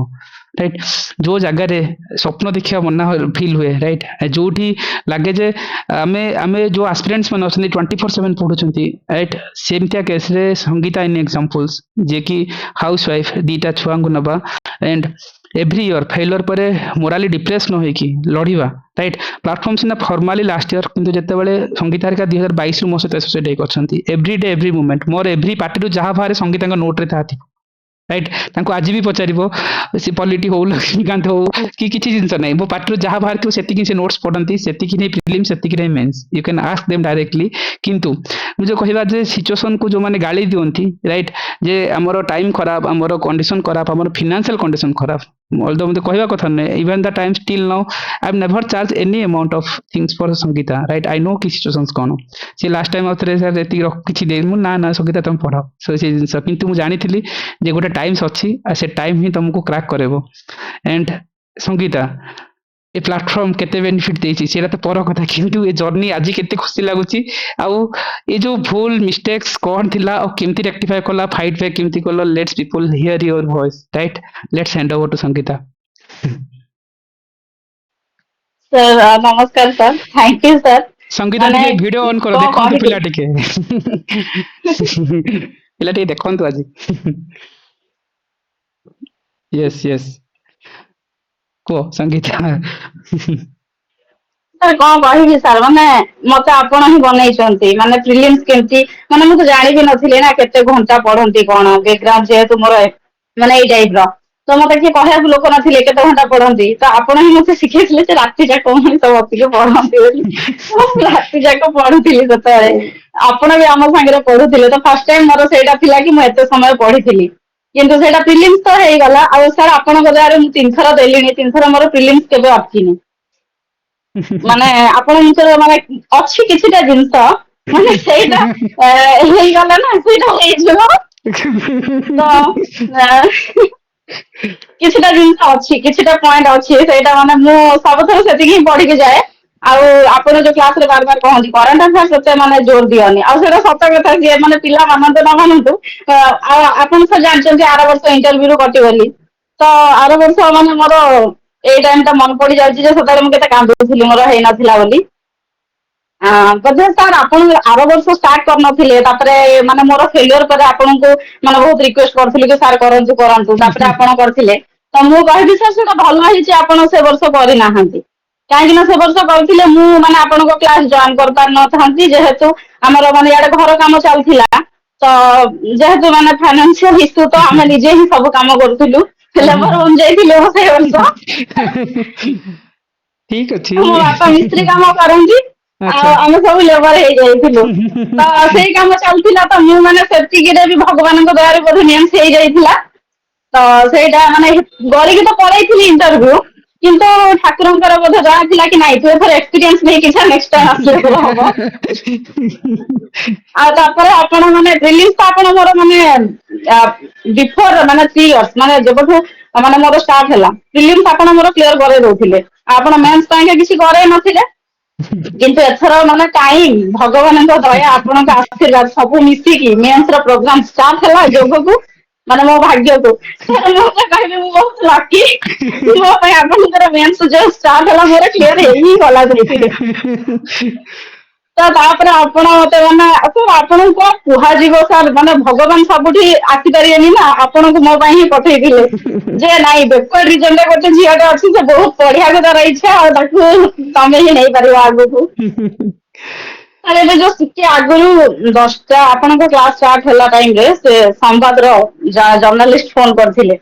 ରାଇଟ୍? ଯୋଉ ଜାଗାରେ ସ୍ୱପ୍ନ ଦେଖିବା ମନା ଫିଲ୍ ହୁଏ, ରାଇଟ୍? ଯୋଉଠି ଲାଗେ ଯେ ଆମେ ଆମେ ଯୋଉ ଆସ୍ପିରାଣ୍ଟସ୍ ମାନେ ଅଛନ୍ତି 24/7 ପଢୁଛନ୍ତି, ରାଇଟ୍? ସେମିତିଆ କେସରେ ସଙ୍ଗୀତା ଇନ୍ ଏକ୍ସାମ୍ପଲ୍ସ, ଯିଏକି ହାଉସ ୱାଇଫ, ଦିଟା ଛୁଆଙ୍କୁ ନେବା, ଏଣ୍ଡ ଏଭ୍ରି ଇୟର ଫେଲର ପରେ ମୋରାଲି ଡିପ୍ରେସ ନ ହେଇକି ଲଢିବା, ରାଇଟ୍? ପ୍ଲାଟଫର୍ମ ସିନା ଫର୍ମାଲି ଲାଷ୍ଟ ଇୟର, କିନ୍ତୁ ଯେତେବେଳେ ସଙ୍ଗୀତା ହେରିକା 2022ରୁ ମୋ ସହିତ ଆସୋସିଏଟ୍ ହେଇକି ଅଛନ୍ତି, ଏଭ୍ରି ଡେ ଏଭ୍ରି ମୁଭମେଣ୍ଟ, ମୋର ଏଭ୍ରି ପାର୍ଟିରୁ ଯାହା ବାହାରେ ସଙ୍ଗୀତାଙ୍କ ନୋଟରେ ତାହା ଥିବ, ରାଇଟ୍? ତାଙ୍କୁ ଆଜି ବି ପଚାରିବ, ସେ ପଲିଟି ହଉ, ଲକ୍ଷ୍ମୀକାନ୍ତ ହଉ, କି କିଛି ଜିନିଷ ନାହିଁ, ମୋ ପାଟିରୁ ଯାହା ବାହାରିଥିବ ସେତିକି ସେ ନୋଟ୍ସ ପଢନ୍ତି, ସେତିକି ନେଇ ପ୍ରିଲିମ୍, ସେତିକି ନେଇ mains, you can ask them directly. କିନ୍ତୁ ମୁଁ ଯୋଉ କହିବା ଯେ ସିଚୁଏସନକୁ ଯୋଉମାନେ ଗାଳି ଦିଅନ୍ତି, ରାଇଟ୍? ଯେ ଆମର ଟାଇମ୍ ଖରାପ, ଆମର କଣ୍ଡିସନ ଖରାପ, ଆମର ଫିନାନ୍ସିଆଲ କଣ୍ଡିସନ ଖରାପ, ଅଲଦୋ ମୋତେ କହିବା କଥା ନୁହେଁ, even the time still now I have never charge any amount of things for Sangeeta, right? I know କି ସିଚୁଏସନ୍ସ କ'ଣ। ସେ ଲାଷ୍ଟ ଟାଇମ୍ ଆଉ ଥରେ ସାର୍ ଏତିକି କିଛି ଦେଇ, ମୁଁ ନା ସଙ୍ଗୀତା ତମେ ପଢ, ସେ ଜିନିଷ। କିନ୍ତୁ ମୁଁ ଜାଣିଥିଲି ଯେ ଗୋଟେ ଟାଇମ୍ସ ଅଛି, ଆଉ ସେ ଟାଇମ୍ ହିଁ ତମକୁ କ୍ରାକ୍ କରେଇବ। ଏଣ୍ଡ ସଙ୍ଗୀତା, ଏ ପ୍ଲାଟଫର୍ମ କେତେ ବେନିଫିଟ ଦେଇଛି ସେଇଟା ତ ପର କଥା, କିନ୍ତୁ ଏ ଜର୍ଣ୍ଣି ଆଜି କେତେ ଖୁସି ଲାଗୁଛି, ଆଉ ଏ ଯୋଉ ଭୁଲ ମିଷ୍ଟେକ୍ସ କ'ଣ ଥିଲା ଆଉ କେମିତି ରେକ୍ଟିଫାଏ କଲା, ଫାଇଟ୍ ବ୍ୟାକ୍ କେମିତି କଲ, let's people hear your voice, right? Let's hand over to Sangeeta. Sir ନମସ୍କାର sir, thank you sir. Sangeeta ମାନେ ଟିକେ ଭିଡିଓ ଅନ୍ କର, କଣ ଦେଖନ୍ତୁ କହିବି ପିଲା ଟିକେ। ପିଲା ଟିକେ ଦେଖନ୍ତୁ ଆଜି। ୟେସ୍ ୟେସ୍, କୁହ ସଙ୍ଗୀତା। ସାର୍ କଣ କହିବି ସାର୍, ମାନେ ମତେ ଆପଣ ହିଁ ବନେଇଛନ୍ତି, ମାନେ ପ୍ରିଲିମ୍ସ କେମିତି, ମାନେ ମୁଁ ତ ଜାଣିବି ନଥିଲି ନା କେତେ ଘଣ୍ଟା ପଢନ୍ତି କଣ, ବ୍ୟାକଗ୍ରାଉଣ୍ଡ ଯେହେତୁ ମୋର ମାନେ ଏଇ ଟାଇପ ର, ତ ମତେ କିଏ କହିବାକୁ ଲୋକ ନଥିଲେ କେତେ ଘଣ୍ଟା ପଢନ୍ତି, ତ ଆପଣ ହିଁ ମତେ ଶିଖେଇଥିଲେ ଯେ ରାତି ଯାକ ମଣିଷ ବସିକି ପଢନ୍ତି ବୋଲି। ମୁଁ ରାତି ଯାକ ପଢୁଥିଲି ସେତେବେଳେ, ଆପଣ ବି ଆମ ସାଙ୍ଗରେ ପଢୁଥିଲେ, ତ ଫାର୍ଷ୍ଟ ଟାଇମ ମୋର ସେଇଟା ଥିଲା କି ମୁଁ ଏତେ ସମୟ ପଢିଥିଲି। କିନ୍ତୁ ସେଇଟା ପ୍ରିଲିମ୍ସ ତ ହେଇଗଲା, ଆଉ ସାର୍ ଆପଣଙ୍କ ଦ୍ୱାରା ମୁଁ 3 ଥର ଦେଲିଣି, 3 ଥର ମୋର ପ୍ରିଲିମ୍ସ କେବେ ଅଟକିନି। ମାନେ ଆପଣଙ୍କର ମାନେ ଅଛି କିଛିଟା ଜିନିଷ, ମାନେ ସେଇଟା ହେଇଗଲା ନା ସେଇଟା ହେଇଯିବ। ତ କିଛିଟା ଜିନିଷ ଅଛି, କିଛିଟା ପଏଣ୍ଟ ଅଛି, ସେଇଟା ମାନେ ମୁଁ ସବୁଥର ସେତିକି ହିଁ ପଢିକି ଯାଏ। ଆଉ ଆପଣ ଯୋଉ କ୍ଲାସ ରେ ବାର ବାର କହନ୍ତି କରେଣ୍ଟ ଆଫେୟାର୍ସ ସେତେ ମାନେ ଜୋର ଦିଅନି, ଆଉ ସେଇଟା ସତ କଥା, ଯିଏ ମାନେ ପିଲା ମାନନ୍ତୁ ନ ମାନନ୍ତୁ। ଆଉ ଆପଣ ତ ଜାଣିଛନ୍ତି ଆର ବର୍ଷ ଇଣ୍ଟରଭ୍ୟୁ ରୁ କଟିଗଲି, ତ ଆର ବର୍ଷ ମାନେ ମୋର ଏଇ ଟାଇମ ଟା ମନେ ପଡି ଯାଉଛି ଯେ ସେତେବେଳେ ମୁଁ କେତେ କାନ୍ଦୁଥିଲି ମୋର ହେଇନଥିଲା ବୋଲି। ବୋଧେ ସାର୍ ଆପଣ ଆର ବର୍ଷ ଷ୍ଟାର୍ଟ କରିନଥିଲେ, ତାପରେ ମାନେ ମୋର ଫେଲୁଅର ପରେ ଆପଣଙ୍କୁ ମାନେ ବହୁତ ରିକ୍ୱେଷ୍ଟ କରୁଥିଲି କି ସାର୍ କରନ୍ତୁ କରନ୍ତୁ, ତାପରେ ଆପଣ କରିଥିଲେ। ତ ମୁଁ କହିବି ସାର୍ ସେଇଟା ଭଲ ହେଇଛି ଆପଣ ସେ ବର୍ଷ କରିନାହାନ୍ତି। କାହିଁକି ନା ସେ ବର୍ଷ କରିଥିଲେ ମୁଁ ମାନେ ଆପଣଙ୍କ କ୍ଲାସ ଜଏନ କରିପାରିନଥାନ୍ତି, ଯେହେତୁ ଆମର ମାନେ ଇଆଡେ ଘର କାମ ଚାଲିଥିଲା। ତ ଯେହେତୁ ମାନେ ଫାଇନାନ୍ସିଆଲ ଇସ୍ୟୁ, ତ ଆମେ ନିଜେ ହିଁ ସବୁ କାମ କରୁଥିଲୁ। ଲେବର ରୁମ ଯାଇଥିଲୁ ସେ ବର୍ଷ। ଠିକ ଅଛି। ମୋ ବାପା ମିସ୍ତ୍ରୀ କାମ କରନ୍ତି, ଆଚ୍ଛା। ଆଉ ଆମେ ସବୁ ଲେବର ହେଇଯାଇଥିଲୁ। ତ ସେଇ କାମ ଚାଲିଥିଲା, ତ ମୁଁ ମାନେ ସେତିକିରେ ବି ଭଗବାନଙ୍କ ଦୟାରୁ ବୋଧେ ମେନ୍ସ ହେଇଯାଇଥିଲା। ତ ସେଇଟା ମାନେ ଗଳିକି ତ ପଳେଇଥିଲି ଇଣ୍ଟରଭ୍ୟୁ, କିନ୍ତୁ ଠାକୁରଙ୍କର ବୋଧେ ଦୟା ଥିଲା କି ନାଇଁ ତୁ ଏଥର ଏକ୍ସପିରିଏନ୍ସ ନେଇକି ଯା, ନେକ୍ସଟ୍ ଟାଇମ ଆସିଲେ ତୋର ହବ। ଆଉ ତାପରେ ଆପଣ ମାନେ ପ୍ରିଲିମ୍ସ ତ ଆପଣ ମୋର ମାନେ ବିଫୋର ମାନେ 3 ଇୟର୍ସ ମାନେ ଯେବେଠୁ ମାନେ ମୋର ଷ୍ଟାର୍ଟ ହେଲା, ପ୍ରିଲିମ୍ସ ଆପଣ ମୋର କ୍ଲିୟର କରେଇ ଦଉଥିଲେ। ଆପଣ ମେନ୍ସ ପାଇଁକା କିଛି କରେଇ ନଥିଲେ। କିନ୍ତୁ ଏଥର ମାନେ ଟାଇମ, ଭଗବାନଙ୍କ ଦୟା, ଆପଣଙ୍କ ଆଶୀର୍ବାଦ ସବୁ ମିଶିକି ମେନ୍ସ ର ପ୍ରୋଗ୍ରାମ ଷ୍ଟାର୍ଟ ହେଲା ଯୋଗକୁ, ମାନେ ମୋ ଭାଗ୍ୟକୁ ମୁଁ ତ କହିବି ମୁଁ ବହୁତ ଲକି। ମୋ ପାଇଁ ଆପଣଙ୍କର ମେନ୍ସ ଯୋଉ ଷ୍ଟାର୍ଟ ହେଲା ମୋର କ୍ଲିୟର ହେଇ ହିଁ ଗଲା ସେଇଥିରେ। ତ ତାପରେ ଆପଣ ମତେ ମାନେ ଆପଣଙ୍କୁ କଣ କୁହାଯିବ ସାର୍, ମାନେ ଭଗବାନ ସବୁଠି ଆସିପାରିବେନି ନା, ଆପଣଙ୍କୁ ମୋ ପାଇଁ ହିଁ ପଠେଇଥିଲେ। ଯେ ନାଇଁ ବେକୱର୍ଡ ରିଜନ ରେ ଗୋଟେ ଝିଅଟେ ଅଛି, ସେ ବହୁତ ପଢିବାକୁ ତାର ଇଚ୍ଛା, ଆଉ ତାକୁ ତମେ ହିଁ ନେଇପାରିବ ଆଗକୁ। ଆରେ ଏବେ ଯୋଉ ଟିକେ ଆଗରୁ 10ଟା ଆପଣଙ୍କ କ୍ଲାସ ଷ୍ଟାର୍ଟ ହେଲା ଟାଇମରେ ସେ ସମ୍ବାଦର ଜର୍ଣାଲିଷ୍ଟ ଫୋନ କରିଥିଲେ।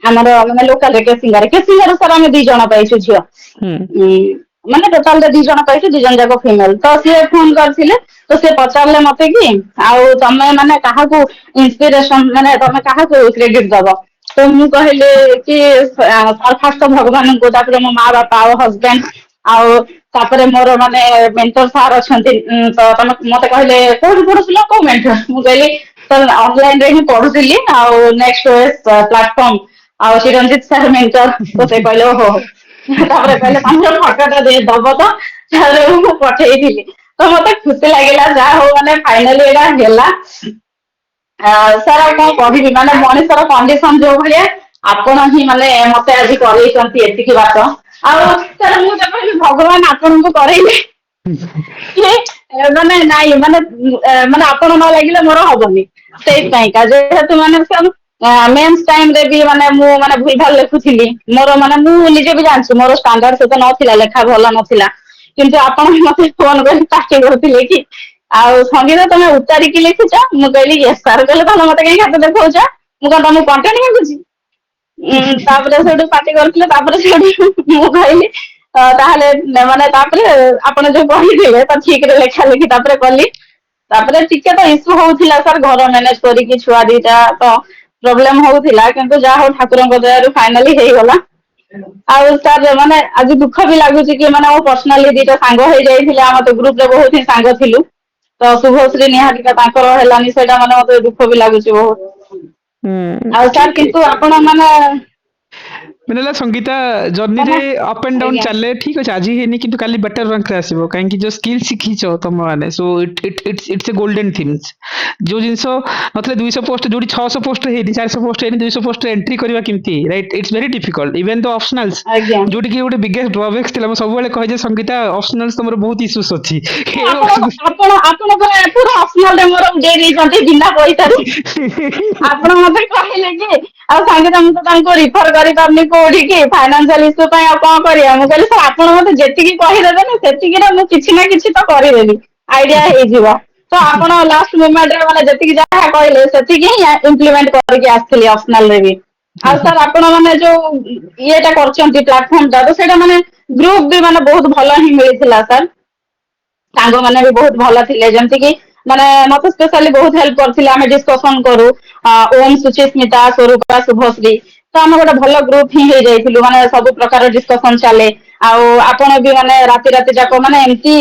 ଆମର ମାନେ ଲୋକାଲ କେସିଙ୍ଗାରେ ସାର୍ ଆମେ 2 ଜଣ ପାଇଛୁ ଝିଅ। ମାନେ ଟୋଟାଲରେ 2 ଜଣ ପାଇଛୁ, 2 ଜଣ ଯାକ ଫିମେଲ। ତ ସିଏ ଫୋନ କରିଥିଲେ, ତ ସିଏ ପଚାରିଲେ ମତେ କି ଆଉ ତମେ ମାନେ କାହାକୁ ଇନ୍ସପିରେସନ, ମାନେ ତମେ କାହାକୁ କ୍ରେଡିଟ ଦବ? ତ ମୁଁ କହିଲି କି ଫାଷ୍ଟ ଭଗବାନଙ୍କୁ, ତାପରେ ମୋ ମା ବାପା ଆଉ ହଜବେଣ୍ଡ, ଆଉ ତାପରେ ମୋର ମାନେ ମେଣ୍ଟର ସାର୍ ଅଛନ୍ତି। ତ ତମେ ମତେ କହିଲେ କୋଉଠି ପଢୁଥିଲ, କୋଉ ମେଣ୍ଟର? ମୁଁ କହିଲି ଅନଲାଇନ ରେ ହିଁ ପଢୁଥିଲି, ଆଉ ନେକ୍ସଟ ପ୍ଲାଟଫର୍ମ ଆଉ ଚିରଞ୍ଜିତ ସାର୍ ମେଣ୍ଟର। ତ ସେ କହିଲେ ଓହୋ, ତାପରେ କହିଲେ ତମର ଫଟୋଟା ଦବ ତ, ତାପରେ ମୁଁ ପଠେଇଥିଲି। ତ ମତେ ଖୁସି ଲାଗିଲା, ଯାହା ହଉ ମାନେ ଫାଇନାଲି ଏଇଟା ହେଲା। ସାର୍ ଆଉ କଣ କହିବି, ମାନେ ମଣିଷର କଣ୍ଡିସନ ଯୋଉ ଭଳିଆ, ଆପଣ ହିଁ ମାନେ ମତେ ଆଜି କରେଇଛନ୍ତି ଏତିକି ବାଟ। ଆଉ ସାର୍ ମୁଁ ତ କହିବି ଭଗବାନ ଆପଣଙ୍କୁ କରେଇଲେ ମାନେ ନାଇଁ ମାନେ ଆପଣ ନ ଲାଗିଲେ ମୋର ହବନି। ସେଇଥିପାଇଁକା ଯେହେତୁ ମାନେ ମେନ୍ସ ଟାଇମରେ ବି ମାନେ ମୁଁ ମାନେ ଭୁଲ ଭାଲ ଲେଖୁଥିଲି, ମୋର ମାନେ ମୁଁ ନିଜେ ବି ଜାଣିଛି ମୋର ଷ୍ଟାଣ୍ଡାର୍ଡ ସେତେ ନଥିଲା, ଲେଖା ଭଲ ନଥିଲା। କିନ୍ତୁ ଆପଣ ମତେ ଫୋନ କରି ପାଟି କରୁଥିଲେ କି ଆଉ ସଙ୍ଗୀତା ତମେ ଉତାରିକି ଲେଖିଛ? ମୁଁ କହିଲି ୟେସ୍ ସାର୍। କହିଲେ ତାହେଲେ ମତେ କାହିଁକି ହାତ ଦେଖଉଛ? ମୁଁ କଣ ତମକୁ କଣ୍ଟେଣ୍ଟ ବିକୁଛି? ତାପରେ ସେଠୁ ପାଟି କରୁଥିଲେ, ତାପରେ ସେଠୁ ମୁଁ କହିଲି ତାହେଲେ ମାନେ ତାପରେ ଆପଣ ଯୋଉ କହିଥିଲେ ତ ଠିକରେ ଲେଖା ଲେଖି ତାପରେ କଲି। ତାପରେ ଟିକେ ତ ଇସୁ ହଉଥିଲା ସାର୍, ଘର ମ୍ୟାନେଜ କରିକି ଛୁଆ 2ଟା ତ ପ୍ରୋବ୍ଲେମ ହଉଥିଲା, କିନ୍ତୁ ଯାହା ହଉ ଠାକୁରଙ୍କ ଦୟାରୁ ଫାଇନାଲି ହେଇଗଲା। ଆଉ ସାର୍ ମାନେ ଆଜି ଦୁଃଖ ବି ଲାଗୁଛି କି ମାନେ ମୋ ପର୍ସନାଲି 2ଟା ସାଙ୍ଗ ହେଇଯାଇଥିଲେ, ଆମ ତ ଗ୍ରୁପରେ ବହୁତ ହିଁ ସାଙ୍ଗ ଥିଲୁ। ତ ଶୁଭଶ୍ରୀ ନିହାରିକା ତାଙ୍କର ହେଲାନି, ସେଇଟା ମାନେ ମତେ ଦୁଃଖ ବି ଲାଗୁଛି ବହୁତ। ଆଉ ସାର୍ ଠିକ କିନ୍ତୁ ଆପଣ ମାନେ ମାନେ ହେଲା ସଙ୍ଗୀତା ଜର୍ଣ୍ଣିରେ ମାନେ ଅପ୍ ଆଣ୍ଡ ଡାଉନ୍ ଆଜ୍ଞା ଚାଲେ, ଠିକ ଅଛି ଆଜି ହେଇନି କିନ୍ତୁ କାଲି ବେଟର ରାଙ୍କରେ ଆସିବ, କାହିଁକି ଯୋଉ ସ୍କିଲ୍ ଶିଖିଛ ତମ ମାନେ, so it's a golden things. ଯୋଉ ଜିନିଷ ନଥିଲେ 200 ପୋଷ୍ଟ, ଯୋଉଠି 600 ପୋଷ୍ଟ ହେଇନି, 400 ପୋଷ୍ଟ ହେଇନି, 200 ପୋଷ୍ଟ ଏଣ୍ଟ୍ରି କରିବା କେମିତି, right? It's very difficult even the optionals, ଆଜ୍ଞା। ଯୋଉଠି କି ଗୋଟେ ବିଗେଷ୍ଟ ଡ୍ରବ୍ୟାକ୍ସ ଥିଲା। ମୁଁ ସବୁବେଳେ କହେ ଯେ ସଙ୍ଗୀତା ଅପସନାଲ୍ସ ତମର ବହୁତ ଇସ୍ୟୁସ୍ ଅଛି। ଆପଣ ପରା ପୁରା ଅପସନାଲରେ ମୋର ଉଡେଇ ଦେଇଛନ୍ତି ବିନା ପଇସାରୁ। ଆପଣ ମତେ କହିଲେ କି ଆଉ ସଙ୍ଗୀତା ମୁଁ ତ ତାଙ୍କୁ ରିଫର କରିପାରୁନି କୋଉଠିକି, ଫାଇନାନ୍ସିଆଲ ଇସ୍ୟୁ ପାଇଁ, ଆଉ କଣ କରିବା? ମୁଁ କହିଲି ସାର୍ ଆପଣ ମତେ ଯେତିକି କହିଦେବେ ନା ସେତିକିରେ ମୁଁ କିଛି ନା କିଛି ତ କରିଦେବି, ଆଇଡିଆ ହେଇଯିବ। ତ ଆପଣ ଲାଷ୍ଟ ମୋମେଣ୍ଟରେ ମାନେ ଯେତିକି ଯାହା କହିଲେ ସେତିକି ହିଁ ଇମ୍ପ୍ଲିମେଣ୍ଟ କରିକି ଆସିଥିଲି ଅପସନାଲରେ ବି। ଆଉ ସାର୍ ଆପଣ ମାନେ ଯୋଉ ଇଏଟା କରିଛନ୍ତି ପ୍ଲାଟଫର୍ମ ଟା ତ ସେଇଟା ମାନେ ଗ୍ରୁପ ବି ମାନେ ବହୁତ ଭଲ ହିଁ ମିଳିଥିଲା ସାର୍। ସାଙ୍ଗମାନେ ବି ବହୁତ ଭଲ ଥିଲେ ଯେମିତି କି ମାନେ ମତେ ସ୍ପେଶାଲି ବହୁତ ହେଲ୍ପ କରିଥିଲେ ଆମେ ଡିସ୍କସନ କରୁ ଓମ୍ ସୁଚିସ୍ମିତା ସ୍ୱରୂପା ଶୁଭଶ୍ରୀ ତ ଆମେ ଗୋଟେ ଭଲ ଗ୍ରୁପ ହିଁ ହେଇଯାଇଥିଲୁ ମାନେ ସବୁ ପ୍ରକାର ଡିସ୍କସନ ଚାଲେ ଆଉ ଆପଣ ବି ମାନେ ରାତି ରାତି ଯାକ ମାନେ ଏମିତି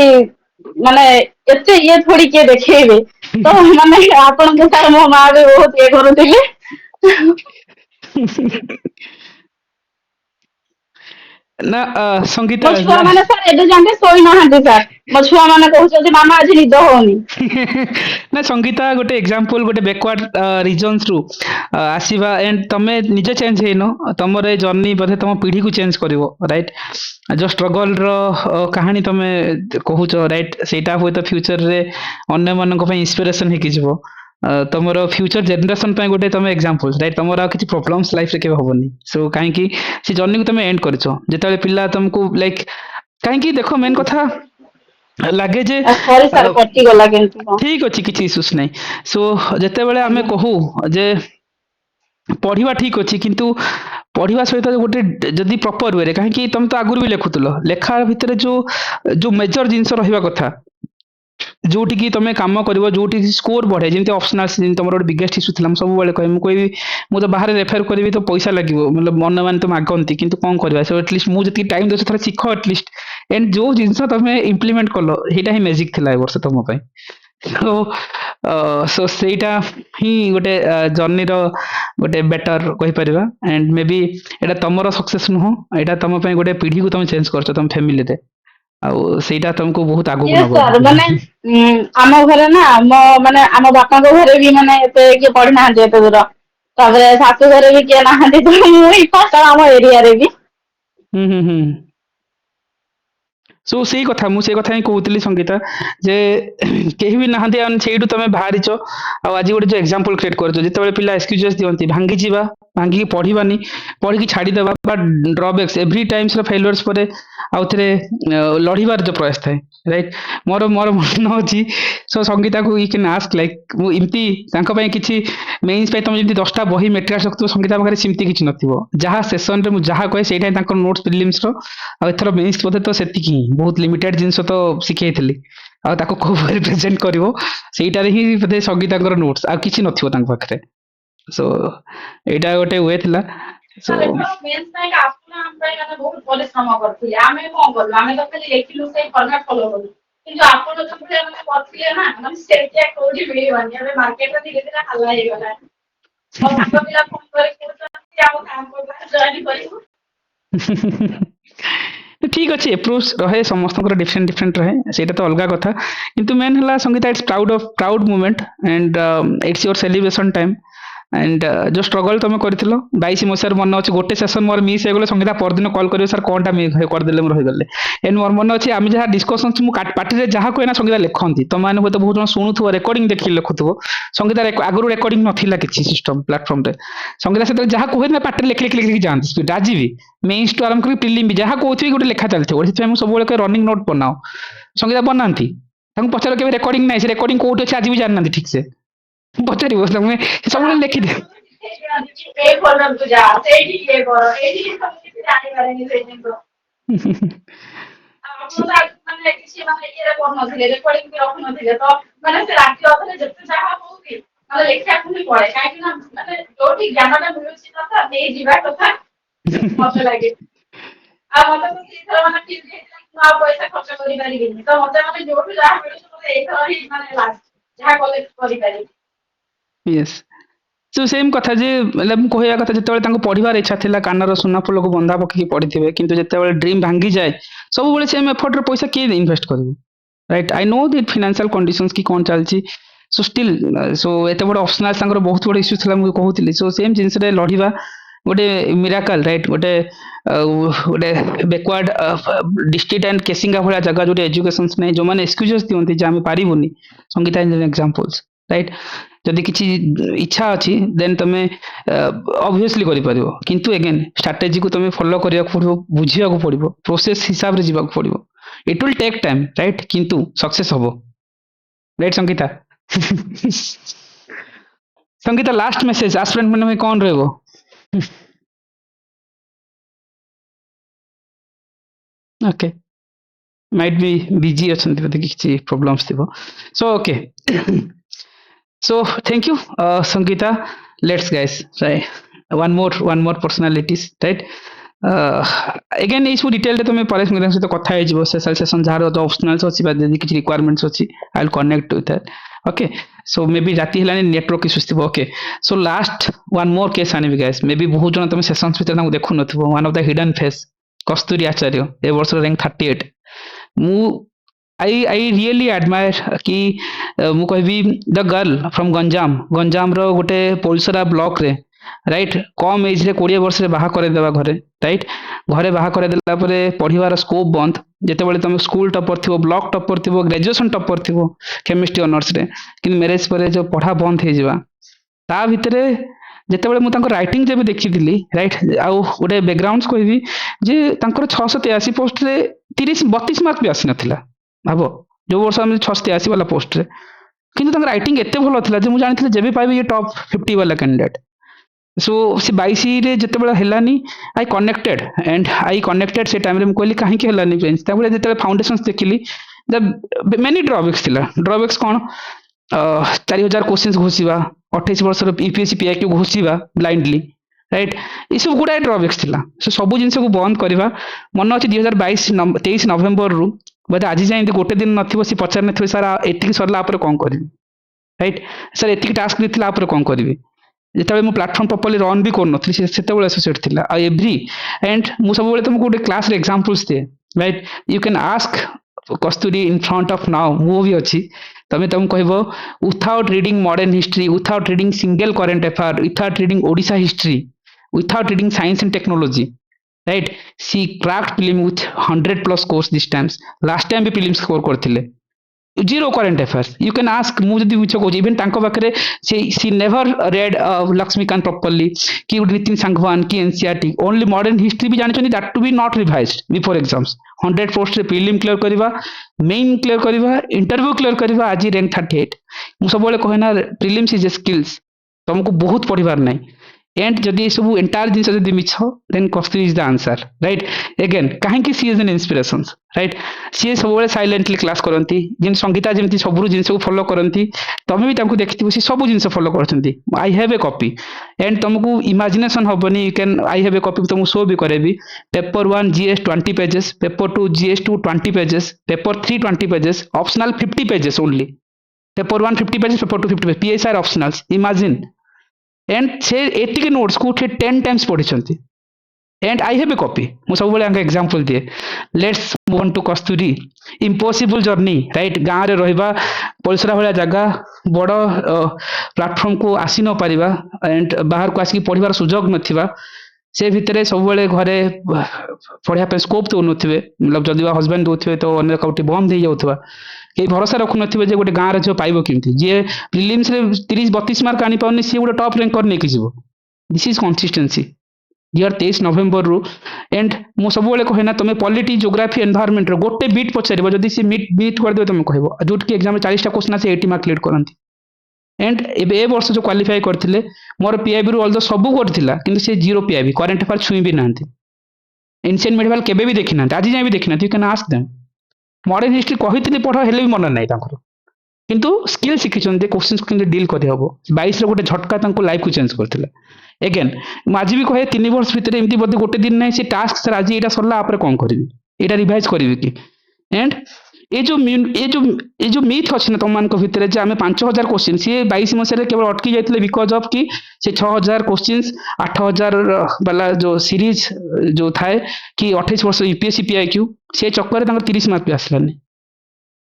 ମାନେ ଏତେ ଇଏ ଥୋଡି କିଏ ଦେଖେଇବେ ତ ମାନେ ଆପଣଙ୍କୁ ସାର୍ ମୋ ମା ବି ବହୁତ ଇଏ କରୁଥିଲେ। ନା ମୋ ସଙ୍ଗୀତା ଛୁଆ ମାନେ ସାର୍ ଏବେ ଯାକେ ଶୋଇନାହାନ୍ତି ସାର୍ ମୋ ଛୁଆ ମାନେ କହୁଛନ୍ତି ମାମା ଆଜି ନିଦ ହଉନି। ନା ସଙ୍ଗୀତା ଗୋଟେ ଏକ୍ସାମ୍ପଲ ଗୋଟେ ବ୍ୟାକୱାର୍ଡ ରିଜନ୍ସ ରୁ ଆସିବା ଏଣ୍ଡ ତମେ ନିଜେ ଚେଞ୍ଜ ହେଇନ ତମର ଏ ଜର୍ଣ୍ଣି ବୋଧେ ତମ ପିଢିକୁ ଚେଞ୍ଜ କରିବ ରାଇଟ ଯୋଉ ଷ୍ଟ୍ରଗଲ ର କାହାଣୀ ତମେ କହୁଛ ରାଇଟ ସେଇଟା ହୁଏତ ଫ୍ୟୁଚରରେ ଅନ୍ୟମାନଙ୍କ ପାଇଁ ଇନ୍ସପିରେସନ ହେଇକି ଯିବ ତମର ଫ୍ୟୁଚର ଜେନେରେସନ ପାଇଁ ଗୋଟେ ତମେ ଏକ୍ସାମ୍ପଲ ରାଇଟ ତମର ଆଉ କିଛି ପ୍ରୋବ୍ଲେମ୍ସ ଲାଇଫରେ କେବେ ହବନି ସୋ କାହିଁକି ସେ ଜର୍ଣ୍ଣିକୁ ତମେ ଏଣ୍ଡ କରିଛ ଯେତେବେଳେ ପିଲା ତମକୁ ଲାଇକ କାହିଁକି ଦେଖ ମେନ୍ କଥା ଲାଗେ ଯେ ସରି ସାର୍ କଟିଗଲା କିନ୍ତୁ କଣ ଠିକ ଅଛି କିଛି ଇସ୍ୟୁସ୍ ନାହିଁ ସୋ ଯେତେବେଳେ ଆମେ ଆଜ୍ଞା କହୁ ଯେ ପଢିବା ଠିକ ଅଛି କିନ୍ତୁ ପଢିବା ସହିତ ଗୋଟେ ଯଦି ପ୍ରପର ୱେରେ କାହିଁକି ତମେ ତ ଆଗରୁ ବି ଲେଖୁଥିଲ ଲେଖା ଭିତରେ ଯୋଉ ଯୋଉ ମେଜର ଜିନିଷ ରହିବା କଥା ଯୋଉଠି କି ତମେ କାମ କରିବ ଯୋଉଠି ସ୍କୋର ବଢେ ଯେମିତି ଅପସନାଲ ତମର ଗୋଟେ ବିଗେଷ୍ଟ ଇସ୍ୟୁ ଥିଲା ମୁଁ ସବୁବେଳେ କହିବି ମୁଁ କହିବି ମୁଁ ତ ବାହାରେ ରେଫର କରିବି ତ ପଇସା ଲାଗିବ ମନ ମାନେ ତ ମାଗନ୍ତି କିନ୍ତୁ କଣ କରିବା ସୋ ଆଟଲିଷ୍ଟ ମୁଁ ଯେତିକି ଟାଇମ ଦେଉଛି ଥରେ ଶିଖ ଆଟଲିଷ୍ଟ ଏଣ୍ଡ ଯୋଉ ଜିନିଷ ତମେ ଇମ୍ପ୍ଲିମେଣ୍ଟ କଲ ସେଇଟା ହିଁ ମ୍ୟାଜିକ ଥିଲା ଏ ବର୍ଷ ତମ ପାଇଁ ସୋ ସୋ ସେଇଟା ହିଁ ଗୋଟେ ଜର୍ଣ୍ଣିର ଗୋଟେ ବେଟର କହିପାରିବା ଏଣ୍ଡ ମେ ବି ଏଇଟା ତମର ସକ୍ସେସ ନୁହଁ ଏଇଟା ତମ ପାଇଁ ଗୋଟେ ପିଢିକୁ ତମେ ଚେଞ୍ଜ କରୁଛ ତମ ଫ୍ୟାମିଲିରେ ଆଉ ସେଇଟା ତମକୁ ବହୁତ ଆଗକୁ ଇଏ ନବ ସାର୍ ମାନେ ଆମ ଘରେ ନା ମୋ ମାନେ ଆମ ବାପାଙ୍କ ଘରେ ବି ମାନେ ଏତେ କିଏ ପଢିନାହାନ୍ତି ଏତେ ଦୂର ତାପରେ ଶାଶୁ ଘରେ ବି କିଏ ନାହାନ୍ତି ତ ମୁଁ ହିଁ ଫାଷ୍ଟ ଆମ ଏରିଆରେ ବି ହୁଁ ହୁଁ ହୁଁ ସୋ ସେଇ କଥା ମୁଁ ସେଇ କଥା ହିଁ କହୁଥିଲି ସଙ୍ଗୀତା ଯେ କେହି ବି ନାହାନ୍ତି ଆଉ ସେଇଠୁ ତମେ ବାହାରିଛ ଆଉ ଆଜି ଗୋଟେ ଯୋଉ ଏକ୍ସାମ୍ପଲ କ୍ରିଏଟ କରୁଛ ଯେତେବେଳେ ପିଲା ଏକ୍ସକ୍ୟୁଜେସ୍ ଦିଅନ୍ତି ଭାଙ୍ଗିଯିବା ଭାଙ୍ଗିକି ପଢିବାନି ପଢିକି ଛାଡିଦେବା ବା ଡ୍ରବ୍ୟାକ୍ସ ଏଭ୍ରି ଟାଇମ୍ସ ର ଫେଲୁଅର୍ସ ପରେ ଆଉ ଥରେ ଲଢିବାର ଯୋଉ ପ୍ରୟାସ ଥାଏ ରାଇଟ ମୋର ମୋର ମନ ଅଛି ସୋ ସଙ୍ଗୀତାକୁ ୟୁ କ୍ୟାନ୍ ଆସ୍କ ଲାଇକ୍ ମୁଁ ଏମିତି ତାଙ୍କ ପାଇଁ କିଛି ମେନ୍ସ ପାଇଁ ତମେ ଯେମିତି 10ଟା ବହି ମେଟେରିଆଲ ରଖୁଥିବ ସଙ୍ଗୀତା ପାଖରେ ସେମିତି କିଛି ନଥିବ ଯାହା ସେସନରେ ମୁଁ ଯାହା କହେ ସେଇଟା ହିଁ ତାଙ୍କର ନୋଟ୍ସ ପ୍ରିଲିମ୍ସର ଆଉ ଏଥର ମେନ୍ସ ବୋଧେ ତ ସେତିକି ହିଁ ବହୁତ ଲିମିଟେଡ ଜିନିଷ ତ ଶିଖେଇଥିଲି ଆଉ ତାକୁ କୋଉ ଭାବରେ ପ୍ରେଜେଣ୍ଟ କରିବ ସେଇଟାରେ ହିଁ ବୋଧେ ସଙ୍ଗୀତାଙ୍କର ନୋଟ୍ସ ଆଉ କିଛି ନଥିବ ତାଙ୍କ ପାଖରେ ସୋ ଏଇଟା ଗୋଟେ ୱେ ଥିଲା ସୋ ସାର୍ ଏଥର ମେନ୍ସ ପାଇଁ ଆପଣ ଆମ ପାଇଁ ମାନେ ବହୁତ ପରିଶ୍ରମ କରିଥିଲେ ଆମେ କଣ କଲୁ ଆମେ ତ ଖାଲି ଲେଖିଲୁ ସେଇ ଫର୍ମାଟ ଫଲୋ କଲୁ କିନ୍ତୁ ଆପଣ ଯୋଉ ଭଳିଆ ମାନେ କରିଥିଲେ ନା ମାନେ ସେଇଟା କୋଉଠି ମିଳିବନି ଏବେ ମାର୍କେଟରେ ଧୀରେ ଧୀରେ ହାଲ୍ଲା ହେଇଗଲାଣି ମୋ ସାଙ୍ଗ ପିଲା ଫୋନ କରିକି କହୁଛନ୍ତି ଆମ କ୍ୟାମ୍ପସ ଜଏନ୍ କରିବୁ ଠିକ ଅଛି ଏପ୍ରୋଚ ରହେ ସମସ୍ତଙ୍କର ଡିଫରେଣ୍ଟ ଡିଫରେଣ୍ଟ ରହେ ସେଇଟା ତ ଅଲଗା କଥା କିନ୍ତୁ ମେନ୍ ହେଲା Sangeeta it's proud movement and it's your celebration time and ଯୋଉ ଷ୍ଟ୍ରଗଲ ତମେ କରିଥିଲ 22 ମସିହାରେ ମନେ ଅଛି ଗୋଟେ ସେସନ ମୋର ମିସ୍ ହେଇଗଲେ ସଙ୍ଗୀତା ପରଦିନ କଲ୍ କରିବେ ସାର୍ କଣଟା କରିଦେଲେ ମୁଁ ରହିଗଲେ ଏଣ୍ଡ ମୋର ମନେ ଅଛି ଆମେ ଯାହା ଡିସ୍କସନ ମୁଁ ପାଟିରେ ଯାହା କହେ ନା ସଙ୍ଗୀତା ଲେଖନ୍ତି ତମମାନେ ହୁଏତ ବହୁତ ଜଣ ଶୁଣୁଥିବ ରେକର୍ଡିଂ ଦେଖିକି ଲେଖୁଥିବ ସଙ୍ଗୀତା ଆଗରୁ ରେକର୍ଡିଂ ନଥିଲା କିଛି ସିଷ୍ଟମ ପ୍ଲାଟଫର୍ମରେ ସଙ୍ଗୀତା ସେତେବେଳେ ଯାହା କୁହେ ନା ପାଟିରେ ଲେଖି ଲେଖି ଲେଖି ଯାଆନ୍ତି ସ୍ପିଡ୍ ଆଜି ବି ମେନ୍ସ ଟୁ ଆରମ୍ଭ କରି ପ୍ରିଲିମ୍ ବି ଯାହା କହୁଥିବି ଗୋଟେ ଲେଖା ଚାଲିଥିବ ସେଥିପାଇଁ ମୁଁ ସବୁବେଳେ କହେ ରନିଂ ନୋଟ୍ ବନାଅ ସଙ୍ଗୀତା ବନାନ୍ତି ତାଙ୍କୁ ପଚାର କେବେ ରେକର୍ଡିଂ ନାହିଁ ସେ ରେକର୍ଡିଂ କୋଉଠି ଅଛି ଆଜି ବି ଜାଣିନାହାନ୍ତି ଠିକ ସେ ପଚାରିବ ତମେ ସବୁବେଳେ ଲେଖିଦିଅ ଏଇ ଫର୍ମାଟକୁ ଯା ସେଇଠି ଇଏ କର ଏଇଠି ସବୁ କିଛି ଜାଣିପାରେନି ସେଇ ଜିନିଷ ଆପଣ ତ ମାନେ କିଛି ମାନେ ଇଏରେ କରୁନଥିଲେ ରେକର୍ଡିଂ ବି ରଖୁନଥିଲେ ତ ମାନେ ସେ ରାତି ଅଧରେ ଯେତେ ଯାହା ହଉ କି ମାନେ ଲେଖିବାକୁ ହିଁ ପଡେ କାହିଁକି ନା ମାନେ ଯୋଉଠି ଜ୍ଞାନଟା ମିଳୁଛି କଥା ନେଇଯିବା କଥା ମତେ ଲାଗେ ଆଉ ମତେ ତ ସେଇଥର ମାନେ ଫିଲ୍ ହେଇଥିଲା କି ମୁଁ ଆଉ ପଇସା ଖର୍ଚ୍ଚ କରିପାରିବିନି ତ ମତେ ମାନେ ଯୋଉଠୁ ଯାହା ମିଳୁଛି ମତେ ଏଇଥର ହିଁ ମାନେ ଲାଷ୍ଟ ଯାହା କଲେକ୍ଟ କରିପାରିବି ୟେସ୍ ସୋ ସେମ୍ କଥା ଯେ ହେଲେ ମୁଁ କହିବା କଥା ଯେତେବେଳେ ତାଙ୍କୁ ପଢିବାର ଇଚ୍ଛା ଥିଲା କାନର ସୁନା ଫୁଲକୁ ବନ୍ଧା ପକେଇକି ପଢିଥିବେ କିନ୍ତୁ ଯେତେବେଳେ ଡ୍ରିମ୍ ଭାଙ୍ଗିଯାଏ ସବୁବେଳେ ସେମ୍ ଏଫର୍ଟର ପଇସା କିଏ ଇନଭେଷ୍ଟ କରିବ right I no the financial conditions କି କଣ ଚାଲିଛି ସୋ ଷ୍ଟିଲ୍ ସୋ ଏତେ ବଡ଼ ଅପସନାଲ ତାଙ୍କର ବହୁତ ବଡ଼ ଇସ୍ୟୁ ଥିଲା ମୁଁ କହୁଥିଲି ସୋ ସେମ୍ ଜିନିଷରେ ଲଢିବା ଗୋଟେ ମିରାକଲ ରାଇଟ୍ ଗୋଟେ ଗୋଟେ ବେକୱାର୍ଡ ଡିଷ୍ଟ୍ରିକ୍ଟ ଆଣ୍ଡ କେସିଙ୍ଗା ଭଳିଆ ଜାଗା ଯୋଉଠି ଏଜୁକେସନ ନାହିଁ ଯୋଉମାନେ ଏକ୍ସକ୍ୟୁଜେସ୍ ଦିଅନ୍ତି ଯେ ଆମେ ପାରିବୁନି ସଙ୍ଗୀତା ଏକ୍ସାମ୍ପଲ୍ସ ରାଇଟ୍ ଯଦି କିଛି ଇଚ୍ଛା ଅଛି ଦେନ୍ ତମେ ଅବଭିୟସଲି କରିପାରିବ କିନ୍ତୁ ଏଗେନ୍ ଷ୍ଟ୍ରାଟେଜିକୁ ତମେ ଫଲୋ କରିବାକୁ ପଡ଼ିବ ବୁଝିବାକୁ ପଡ଼ିବ ପ୍ରୋସେସ ହିସାବରେ ଯିବାକୁ ପଡ଼ିବ it will take time right କିନ୍ତୁ ସକ୍ସେସ୍ ହବ right Sangeeta Sangeeta last message aspirant ମାନଙ୍କ ପାଇଁ କଣ ରହିବ ओके माइट बी बिजी अछंती बोधे किछि प्रॉब्लम्स थिबो so okay so thank you Sangeeta let's guys try one more personalities right again এই সব ডিটেল তে তুমি পরে সঙ্গে সହିତ কথা ହେଇ ଯିବ ସ୍ପେଶାଲ ସେସନ ଯାହାର ଅପସନାଲ୍ସ ଅଛି ବା ଯଦି କିଛି ରିକ୍ୱାରମେଣ୍ଟସ୍ ଅଛି I will connect with that okay so maybe ରାତି ହେଲାଣି ନେଟୱାର୍କ ଇସ୍ୟୁସ୍ ଥିବ okay so last one more case ଆଣିବି ଗାଇସ୍ ମେ ବି ବହୁତ ଜଣ ତମେ ସେସନ୍ସ ଭିତରେ ତାଙ୍କୁ ଦେଖୁନଥିବ one of the hidden face Kasturi Acharya ଏ ବର୍ଷର ର୍ୟାଙ୍କ 38 ମୁଁ I really admire कि ମୁଁ କହିବି ଦ ଗର୍ଲ ଫ୍ରମ୍ ଗଞ୍ଜାମର ଗୋଟେ ପୋଲସରା ବ୍ଲକରେ ରାଇଟ୍ କମ୍ ଏଜ୍ରେ 20 ବର୍ଷରେ ବାହା କରେଇଦେବା ଘରେ ରାଇଟ୍ ଘରେ ବାହା କରେଇଦେଲା ପରେ ପଢ଼ିବାର ସ୍କୋପ୍ ବନ୍ଦ ଯେତେବେଳେ ତମେ ସ୍କୁଲ ଟପର ଥିବ ବ୍ଲକ ଟପର ଥିବ ଗ୍ରାଜୁଏସନ ଟପର ଥିବ କେମିଷ୍ଟ୍ରି ଅନର୍ସରେ କିନ୍ତୁ ମ୍ୟାରେଜ ପରେ ଯୋଉ ପଢ଼ା ବନ୍ଦ ହେଇଯିବା ତା ଭିତରେ ଯେତେବେଳେ ମୁଁ ତାଙ୍କ ରାଇଟିଂ ଯେବେ ଦେଖିଥିଲି ରାଇଟ୍ ଆଉ ଗୋଟେ ବ୍ୟାକଗ୍ରାଉଣ୍ଡ କହିବି ଯେ ତାଙ୍କର 683 ପୋଷ୍ଟରେ 32 ମାର୍କ ବି ଆସିନଥିଲା ଭାବ ଯୋଉ ବର୍ଷ ଆମେ 683 ବାଲା ପୋଷ୍ଟରେ କିନ୍ତୁ ତାଙ୍କ ରାଇଟିଂ ଏତେ ଭଲ ଥିଲା ଯେ ମୁଁ ଜାଣିଥିଲି ଯେବେ ପାଇବି ଇଏ ଟପ୍ 50 ବାଲା କ୍ୟାଣ୍ଡିଡେଟ୍ सो से 22 रे जेतेबेला हेलानी आई कनेक्टेड से टाइम रे मैं कहली काहे के हेलानी फ्रेंड्स ताबले जेतेबेला फाउंडेशंस देखिली द मेनी ड्रॉबैक्स थिला ड्रॉबैक्स कोन 4000 क्वेश्चंस घोषिबा 28 वर्ष रो यूपीएससी पीआईक्यू घोषिबा ब्लाइंडली राइट ये सब गुडा ड्रॉबैक्स थिला सो सब जिंस को बंद करबा मन अछि 2022 23 नवंबर रु बट आज जाय गोटे दिन नथिबो सी पचार नथिबो सर एतिकी सरला आपरे कोन करबी राइट सर एतिकी टास्क दिथिला आपरे कोन करबी ଯେତେବେଳେ ମୁଁ ପ୍ଲାଟଫର୍ମ ପ୍ରପରଲି ରନ୍ ବି କରୁନଥିଲି ସେତେବେଳେ ଆସୋସିଏଟ୍ ଥିଲା ଆଉ ଏଭ୍ରି ଆଣ୍ଡ ମୁଁ ସବୁବେଳେ ତୁମକୁ ଗୋଟେ କ୍ଲାସରେ ଏକ୍ସାମ୍ପଲ୍ସ ଦିଏ right you can ask Kasturi in front of now ମୁଁ ବି ଅଛି ତମେ ତମକୁ କହିବ without reading modern history without reading single current affair without reading Odisha history without reading science and technology right she cracked film with 100+ scores this times last time ବି film score କରିଥିଲେ zero current affairs you can ask ମୁଁ ଯଦି ମିଛ କହୁଛି even ତାଙ୍କ ପାଖରେ she never read Laxmikanta properly କି ନିତିନ ସାଙ୍ଗୱାନ କି ଏନସିଆରଟି only modern history ବି ଜାଣିଛନ୍ତି that to be not revised before exams 100 post ରେ prelim clear କରିବା main clear କରିବା interview clear କରିବା ଆଜି rank 38 ମୁଁ ସବୁବେଳେ କହେ ନା prelims is a skills ତମକୁ ବହୁତ ପଢିବାର ନାହିଁ एंड जदि सब एंटायर जिन जदि मिछ then Kasturi is the answer right again कहीं she is an inspiration right she सब साइलेंटली क्लास करती जिन संगीता जमी सब जिन फॉलो करती तुम भी देखी सी सब जिन फॉलो करती I have a copy and तुमको इमेजिनेशन हेनी you can I have a copy तुमको शो भी करेबी paper 1 GS 20 pages paper 2 GS 2 20 pages paper 3 20 pages optional 50 pages only paper 1 50 pages paper 2 50 pages PSIR optionals imagine and से एतिके notes को 10 times पढ़ी and I have a copy मु सब बेले एग्जांपल दिए let's move on to Kasturi impossible journey right गाँव रे रहिबा पलसरा भाया जगह बड़ प्लेटफॉर्म को आसी न पारिबा एंड बाहर को आसी पढ़िबार सुजोग नथिबा से भितरे सब बेले घरे पढ़िया पे स्कोप तो नथिबे मतलब जदि हस्बैंड दोथिबे तो अन्य कौटी बंद हो जाउथबा के भरोसा रखु नथिबे जे गोटे गाँव रे जो पाइबो केमती जे प्रीलिम्स रे 30-32 मार्क आनी पाउनी सी गोटे टॉप रैंक कर नेकी जीवो दिस इज कंसिस्टेंसी 23 नवंबर रु एंड मु सब बेले कहे ना तुम पॉलिटी ज्योग्राफी एनवायरनमेंट रो गोटे बीट पचारिबो जदि सी बीट कर देबो तुम कहबो जोट की एग्जाम 40 टा क्वेश्चन से 80 मार्क क्लियर करंती एंड ए वर्ष जो क्वालिफाई करथिले मोर पीआईबी रु ऑल द सब करथिला किंतु से जीरो पीआईबी करंट अफेयर छुई भी नांती एंशिएंट मेडिवल केबे भी देखि नांती आज जाय भी देखि नांती you can ask them modern history कहिथिले पढ हेले भी मन नाही तांकर किंतु स्किल शिखिछन जे क्वेश्चंस को किंतु डील करि हबो 22 रे गोटे झटका तांको लाइफ को चेंज करथिले अगेन आज भी कहे 3 वर्ष भीतर एमती बदे गोटे दिन नहीं से टास्क सर आज एटा सरला आपरे कोन करबी एटा रिवाइज करबी कि एंड ये जो मिथ अछि न तुम मान को भीतर जे हमें 5000 क्वेश्चन से 22 मसरे केवल अटकी जाइतले बिकॉज ऑफ कि से 6000 क्वेश्चंस 8000 वाला जो सीरीज जो थाए कि 28 वर्ष यूपीएससी पीआईक्यू से चक्कर तांकर 30 मार्क भी आसलानी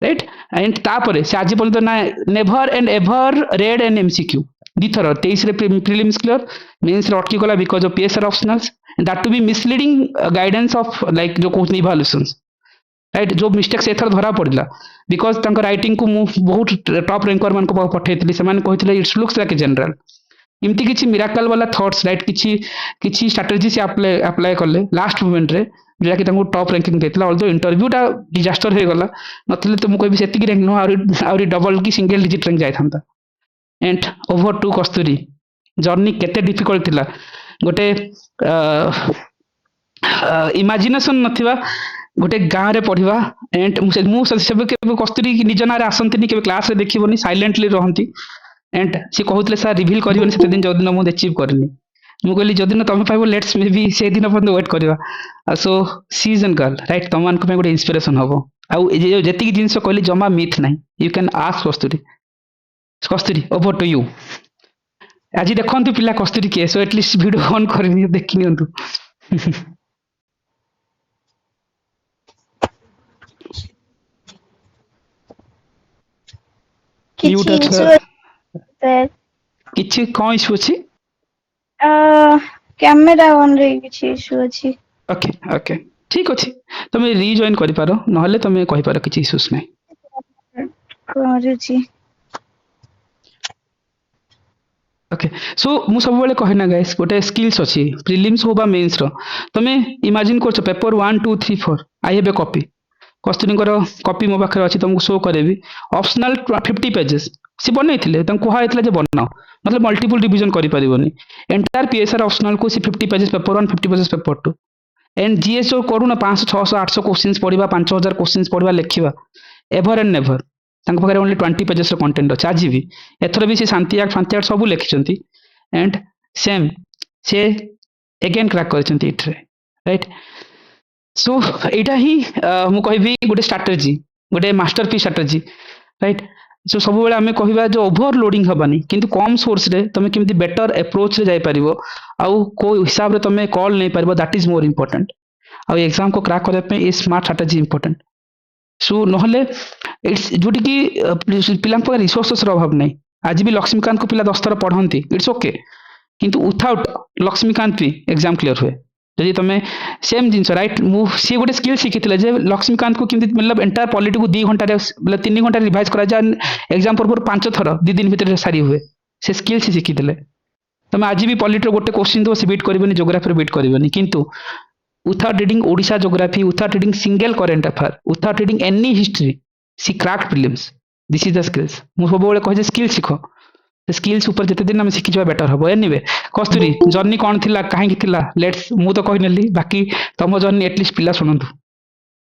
राइट एंड तापरे से आज पर्यंत ना never and ever read an MCQ दिथर 23 रे प्रीलिम्स क्लियर मेंस रे अटकी गला because of PSIR optionals that to be misleading guidance of like जो कोच इवैल्यूएशंस राइट जो मिस्टेक्स एथर धरा पड़ला बिकॉज तांकर राइटिंग को मु बहुत टॉप रैंकर मान को पठेइतली से माने कहितले it's looks like a general इमती किछि मिराकल वाला थॉट्स राइट किछि स्ट्रेटजी से अप्लाई करले लास्ट मोमेंट रे जेला कि तांको टॉप रैंकिंग देतला ऑल्दो इंटरव्यू टा डिजास्टर हे गला नथले तो मु कहबी सेति रैंक नो आउरी डबल की सिंगल डिजिट रैंक जाय थांता and over to Kasturi journey केते डिफिकल्ट थिला गोटे इमेजिनेशन नथिबा गोटे गाँव रे पढ़िबा एंड मुझे केବେ कस्तूरी की निज नारे आसंतिनी केବେ क्लास रे देखिबनी साइलेंटली रहंती एंड सी कहूतले सर रिवील करबनी सेते दिन जदिन मु अचीव करनी मु कहली जदिन तमे पाइबो लेट्स मे बी से दिन पर्यंत वेट करबा सो सी इज एन गर्ल राइट तम मान को गोटे इंस्पिरेशन हबो आउ जेतिकी जिंस कहली जमा मिथ नाही you can ask Kasturi over to you आज देखंतु पिला कस्तूरी के सो एटलीस्ट वीडियो ऑन करनी देखि नियंतु म्यूट କିଛି अथवा ସାର୍ किछि कोन इशू अछि କ୍ୟାମେରା ଅନ୍ ରେ କିଛି ଇସ୍ୟୁ ଅଛି। ओके ओके ठीक अछि तमे रीजॉइन करि पारो नहले तमे कहि पारो किछि इश्यूज नै କରୁଛି। ओके सो मु सब बेले कहे ना गाइस गोटे स्किल्स अछि प्रीलिम्स हो बा मेंस रो तमे इमेजिन करछो paper 1 2 3 4 I have a copy कस्तूरींकर कॉपी मो पाखे अछि तुमको शो करेबी ऑप्शनल 50 पेजेस सी बनैथिले तम कुहा हैतला जे बनाओ मतलब मल्टीपल रिवीजन करि परिबोनी एंटायर पीएसआर ऑप्शनल को she 50 pages paper 1 50 pages paper 2 and GS जो करू ना 500 600 800 क्वेश्चंस पढ़िबा 5000 क्वेश्चंस पढ़िबा लिखिबा एवर एंड नेवर तांको पाखे ओनली 20 पेजेस रो कंटेंट अछि आज भी एथर भी से शांति आक्ट सब लिखिचंती एंड सेम से अगेन क्रैक करचंती इथरे राइट सो एटा ही मु कहबी गोटे स्ट्रैटेजी गोटे मास्टरपीस स्ट्रैटेजी राइट सो सब बेले आमे कहबा जो ओवरलोडिंग हबानी किंतु कम सोर्स रे तमे केमती बेटर अप्रोच रे जाई परिबो आउ को हिसाब रे तमे कॉल नै परिबो दैट इज मोर इंपोर्टेंट आउ एग्जाम को क्रैक करे पे a smart strategy important so नहले इट्स जोटी की पिलां पर रिसोर्सेस रो अभाव नै आज भी लक्ष्मीकांत को पिला 10 थर पढ़ंती इट्स ओके किंतु विथआउट लक्ष्मीकांत भी एग्जाम क्लियर हुए जदि तमे सेम जिनस राइट मु सी गोटे स्किल शिखिथिले जे लक्ष्मीकांत को केमती मतलब एंटायर पॉलिटी को 2 घंटा रे मतलब 3 घंटा रिवाइज करा जा एग्जाम पर 5 थर 2 दिन भीतर सारी हुए से स्किल से शिखिथिले तमे आज भी पॉलिटी गोटे क्वेश्चन दो से बीट करबनी ज्योग्राफी बीट करबनी किंतु without reading Odisha geography, without reading single current affair, without reading any history, she cracked prelims. This is the skills. मु सब बेले कहे जे स्किल सिखो स्किल्स ऊपर जते दिन हम सिखि जबा बेटर हबो एनीवे कस्तूरी जर्नी कोन थिला काहे की थिला लेट्स मु तो कहि नेली बाकी तम जर्नी एटलीस्ट पिला सुनंतु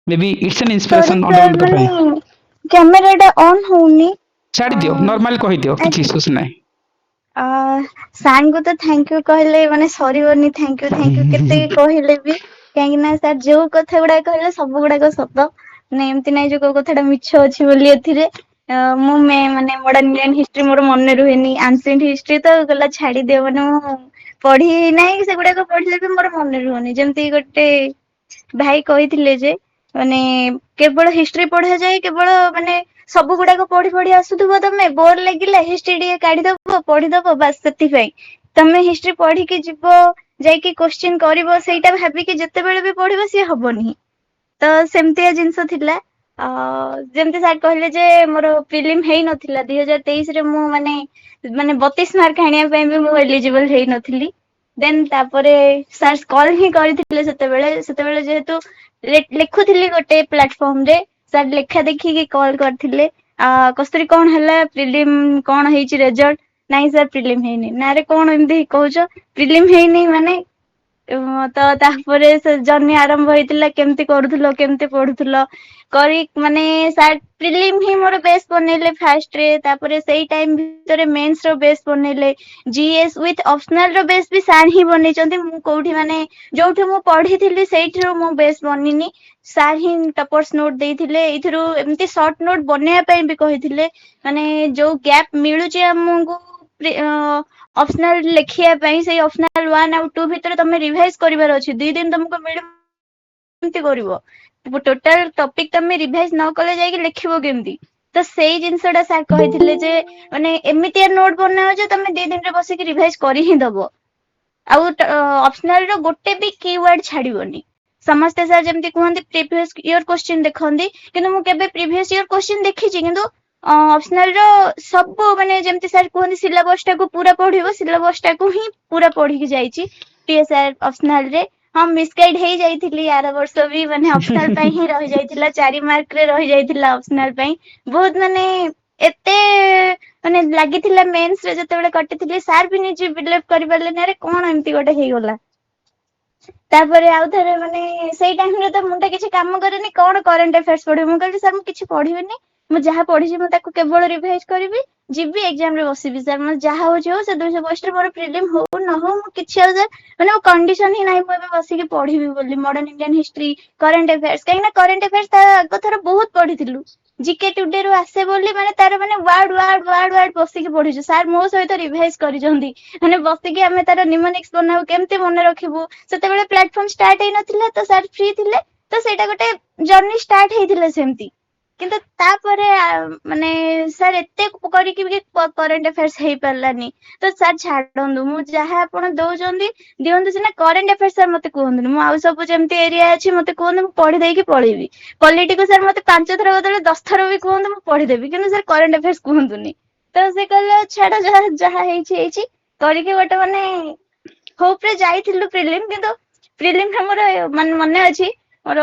maybe it's an inspiration on the ମାନେ କ୍ୟାମେରାଟା ଅନ୍ ହଉନି। छाड़ी दियो नॉर्मल कहि दियो किछि इश्यूज नै ସାର୍ଙ୍କୁ ତ ଥ୍ୟାଙ୍କ ୟୁ କହିଲେ ମାନେ ସରିବନି ଥ୍ୟାଙ୍କ ୟୁ କେତେ କହିଲେ ବି କାହିଁକି ନା ସାର୍ ଯୋଉ କଥା ଗୁଡାକ କହିଲେ ସବୁ ଗୁଡାକ ସତ ମାନେ ଏମିତି ନାହିଁ ଯେ କୋଉ କଥାଟା ମିଛ ଅଛି ବୋଲି ଏଥିରେ ମୁଁ ମାନେ ମଡର୍ନ ଇଣ୍ଡିଆନ ହିଷ୍ଟ୍ରି ମୋର ମନେ ରୁହେନି ଆନ୍ସିଏଣ୍ଟ ହିଷ୍ଟ୍ରି ତ ଗଲା ଛାଡିଦିଅ ମାନେ ମୁଁ ପଢି ନାହିଁ ସେଗୁଡାକ ପଢିଲେ ବି ମୋର ମନେ ରୁହନି ଯେମିତି ଗୋଟେ ଭାଇ କହିଥିଲେ ଯେ ମାନେ କେବଳ ହିଷ୍ଟ୍ରି ପଢାଯାଏ କେବଳ ମାନେ ସବୁ ଗୁଡାକ ପଢି ପଢି ଆସୁଥିବ ତମେ ବୋର ଲାଗିଲା ହିଷ୍ଟ୍ରି ଟିକେ କାଢିଦବ ପଢିଦବ ବାସ୍ ସେଥିପାଇଁ ତମେ ହିଷ୍ଟ୍ରି ପଢିକି ଯିବ ଯାଇକି କ୍ୱେଶ୍ଚିନ୍ କରିବ ସେଇଟା ଭାବିକି ଯେତେବେଳେ ବି ପଢିବ ସିଏ ହବନି ତ ସେମିତିଆ ଜିନିଷ ଥିଲା ଯେମିତି ସାର୍ କହିଲେ ଯେ ମୋର ପ୍ରିଲିମ୍ ହେଇନଥିଲା 2023 ରେ ମୁଁ ମାନେ 32 ମାର୍କ ଆଣିବା ପାଇଁ ବି ମୁଁ ଏଲିଜିବଲ ହେଇନଥିଲି ଦେନ୍ ତାପରେ ସାର୍ କଲ୍ ହିଁ କରିଥିଲେ ସେତେବେଳେ ଯେହେତୁ ଲେଖୁଥିଲି ଗୋଟେ ପ୍ଲାଟଫର୍ମ ରେ ସାର୍ ଲେଖା ଦେଖିକି କଲ୍ କରିଥିଲେ କସ୍ତୁରୀ କଣ ହେଲା ପ୍ରିଲିମ୍ କଣ ହେଇଛି ରେଜଲ୍ଟ ନାଇଁ ସାର୍ ପ୍ରିଲିମ୍ ହେଇନି ନାରେ କଣ ଏମିତି କହୁଛ ପ୍ରିଲିମ୍ ହେଇନି ମାନେ ତ ତାପରେ ସେ ଜର୍ଣ୍ଣି ଆରମ୍ଭ ହେଇଥିଲା କେମିତି କରୁଥିଲ କେମିତି ପଢୁଥିଲ କରି ମାନେ ସାର୍ ପ୍ରିଲିମ୍ ହିଁ ମୋର ବେସ୍ ବନେଇଲେ ଫାର୍ଷ୍ଟ ରେ ତାପରେ ସେଇ ଟାଇମ ଭିତରେ ମେନ୍ସ ର ବେସ୍ ବନେଇଲେ ଜିଏସ୍ ୱିଥ ଅପସନାଲ ର ବେସ୍ ବି ସାର୍ ହିଁ ବନେଇଛନ୍ତି ମୁଁ କୋଉଠି ମାନେ ଯୋଉଠି ମୁଁ ପଢିଥିଲି ସେଇଠିରୁ ମୁଁ ବେସ୍ ବନିନି ସାର୍ ହିଁ ଟପର୍ସ ନୋଟ ଦେଇଥିଲେ ଏଇଥିରୁ ଏମିତି ସର୍ଟ ନୋଟ ବନେଇବା ପାଇଁ ବି କହିଥିଲେ ମାନେ ଯୋଉ ଗ୍ୟାପ୍ ମିଳୁଛି ଆମକୁ ଅପସନାଲ ଲେଖିବା ପାଇଁ ସେଇ ଅପସନାଲ 1 ଆଉ 2 ଭିତରେ ତମେ ରିଭାଇଜ କରିବାର ଅଛି 2 ଦିନ ତମକୁ ମିଳିବ କେମିତି କରିବ ଟୋଟାଲ ଟପିକ ତମେ ରିଭାଇଜ ନ କଲେ ଯାଇକି ଲେଖିବ କେମିତି ତ ସେଇ ଜିନିଷଟା ସାର୍ କହିଥିଲେ ଯେ ମାନେ ଏମିତିଆ ନୋଟ ବନାଅ ଯେ ତମେ 2 ଦିନରେ ବସିକି ରିଭାଇଜ କରି ହିଁ ଦବ ଆଉ ଅପସନାଲ ର ଗୋଟେ ବି କିୱାର୍ଡ ଛାଡିବନି ସମସ୍ତେ ସାର୍ ଯେମିତି କୁହନ୍ତି ପ୍ରିଭିୟସ ଇୟର କ୍ୱେଶ୍ଚିନ୍ ଦେଖନ୍ତି କିନ୍ତୁ ମୁଁ କେବେ ପ୍ରିଭିୟସ ଇୟର କ୍ୱେଶ୍ଚିନ୍ ଦେଖିଛି କିନ୍ତୁ ଅପସନାଲ ର ସବୁ ମାନେ ଯେମିତି ସାର୍ କୁହନ୍ତି ସିଲାବସ ଟାକୁ ପୁରା ପଢିବ ସିଲାବସ ଟାକୁ ହିଁ ପୁରା पढ़ी जाइए टीएसआर ऑप्शनल रे हम मिसगाइड हो जाइए आर वर्ष भी माने ऑप्शनल ପାଇଁ ହିଁ रही जाइथिला 4 मार्क रे रही जाइथिला ऑप्शनल ପାଇଁ बहुत माने एते माने लागिथिला मेंस रे जते बेले कटिथिले सार भी निजे बिलीव करि परले ना रे कोन एम्ति गोटे हे गला ତାପରେ ଆଉ ଥରେ ମାନେ ସେଇ ଟାଇମରେ ତ ମୁଣ୍ଡ କିଛି କାମ କରେନି, କଣ କରେଣ୍ଟ ଆଫେୟାର୍ସ ପଢିବି। ମୁଁ କହିଲି ସାର୍ ମୁଁ କିଛି ପଢିବିନି, ମୁଁ ଯାହା ପଢିଛି ମୁଁ ତାକୁ କେବଳ ରିଭାଇଜ କରିବି, ଯିବି ଏକ୍ସାମ ରେ ବସିବି ସାର୍, ମୋର ଯାହା ହଉଛି ହଉ, ସେ 200 ପୋଷ୍ଟରେ ମୋର ପ୍ରିଲିମ୍ ହଉ ନ ହଉ, ମୁଁ କିଛି ଆଉ ସାର୍ ମାନେ ମୋ କଣ୍ଡିସନ ହିଁ ନାହିଁ ମୁଁ ଏବେ ବସିକି ପଢିବି ବୋଲି modern Indian history, current affairs. କାହିଁକି ନା କରେଣ୍ଟ ଆଫେୟାର୍ସ ତା ଆଗ ଥର ବହୁତ ପଢିଥିଲୁ, ଜିକେ ଟୁଡେ ରୁ ଆସେ ବୋଲି ମାନେ ତାର ମାନେ ୱାର୍ଡ ବସିକି ପଢିଛୁ। ସାର୍ ମୋ ସହିତ ରିଭାଇଜ କରିଛନ୍ତି, ମାନେ ବସିକି ଆମେ ତାର ନିମୋନିକ୍ସ ବନାଉ, କେମିତି ମନେ ରଖିବୁ। ସେତେବେଳେ ପ୍ଲାଟଫର୍ମ ଷ୍ଟାର୍ଟ ହେଇନଥିଲା ତ ସାର୍ ଫ୍ରି ଥିଲେ, ତ ସେଇଟା ଗୋଟେ ଜର୍ଣ୍ଣି ଷ୍ଟାର୍ଟ ହେଇଥିଲା ସେମିତି। କିନ୍ତୁ ତାପରେ ମାନେ ସାର୍ ଏତେ କରିକି ବି କରେଣ୍ଟ ଆଫେୟାର୍ସ ହେଇପାରିଲାନି। ତ ସାର୍ ଛାଡନ୍ତୁ, ମୁଁ ଯାହା ଆପଣ ଦଉଛନ୍ତି ଦିଅନ୍ତୁ ସିନା, କରେଣ୍ଟ ଆଫେୟାର୍ସ ସାର୍ ମତେ କୁହନ୍ତୁନି। ମୁଁ ଆଉ ସବୁ ଯେମିତି ଏରିଆ ଅଛି ମତେ କୁହନ୍ତୁ, ମୁଁ ପଢି ଦେଇକି ପଳେଇବି। ପଲିଟିକୁ ସାର୍ ମତେ 5 ଥର ବଦଳେ 10 ଥର ବି କୁହନ୍ତୁ, ମୁଁ ପଢିଦେବି, କିନ୍ତୁ ସାର୍ କରେଣ୍ଟ ଆଫେୟାର୍ସ କୁହନ୍ତୁନି। ତ ସେ କହିଲେ ଛାଡ, ଯାହା ଯାହା ହେଇଛି ହେଇଛି। କରିକି ଗୋଟେ ମାନେ ହୋପ ରେ ଯାଇଥିଲୁ ପ୍ରିଲିମ୍, କିନ୍ତୁ ପ୍ରିଲିମ୍ ଟା ମୋର ମାନେ ମନେ ଅଛି, ମୋର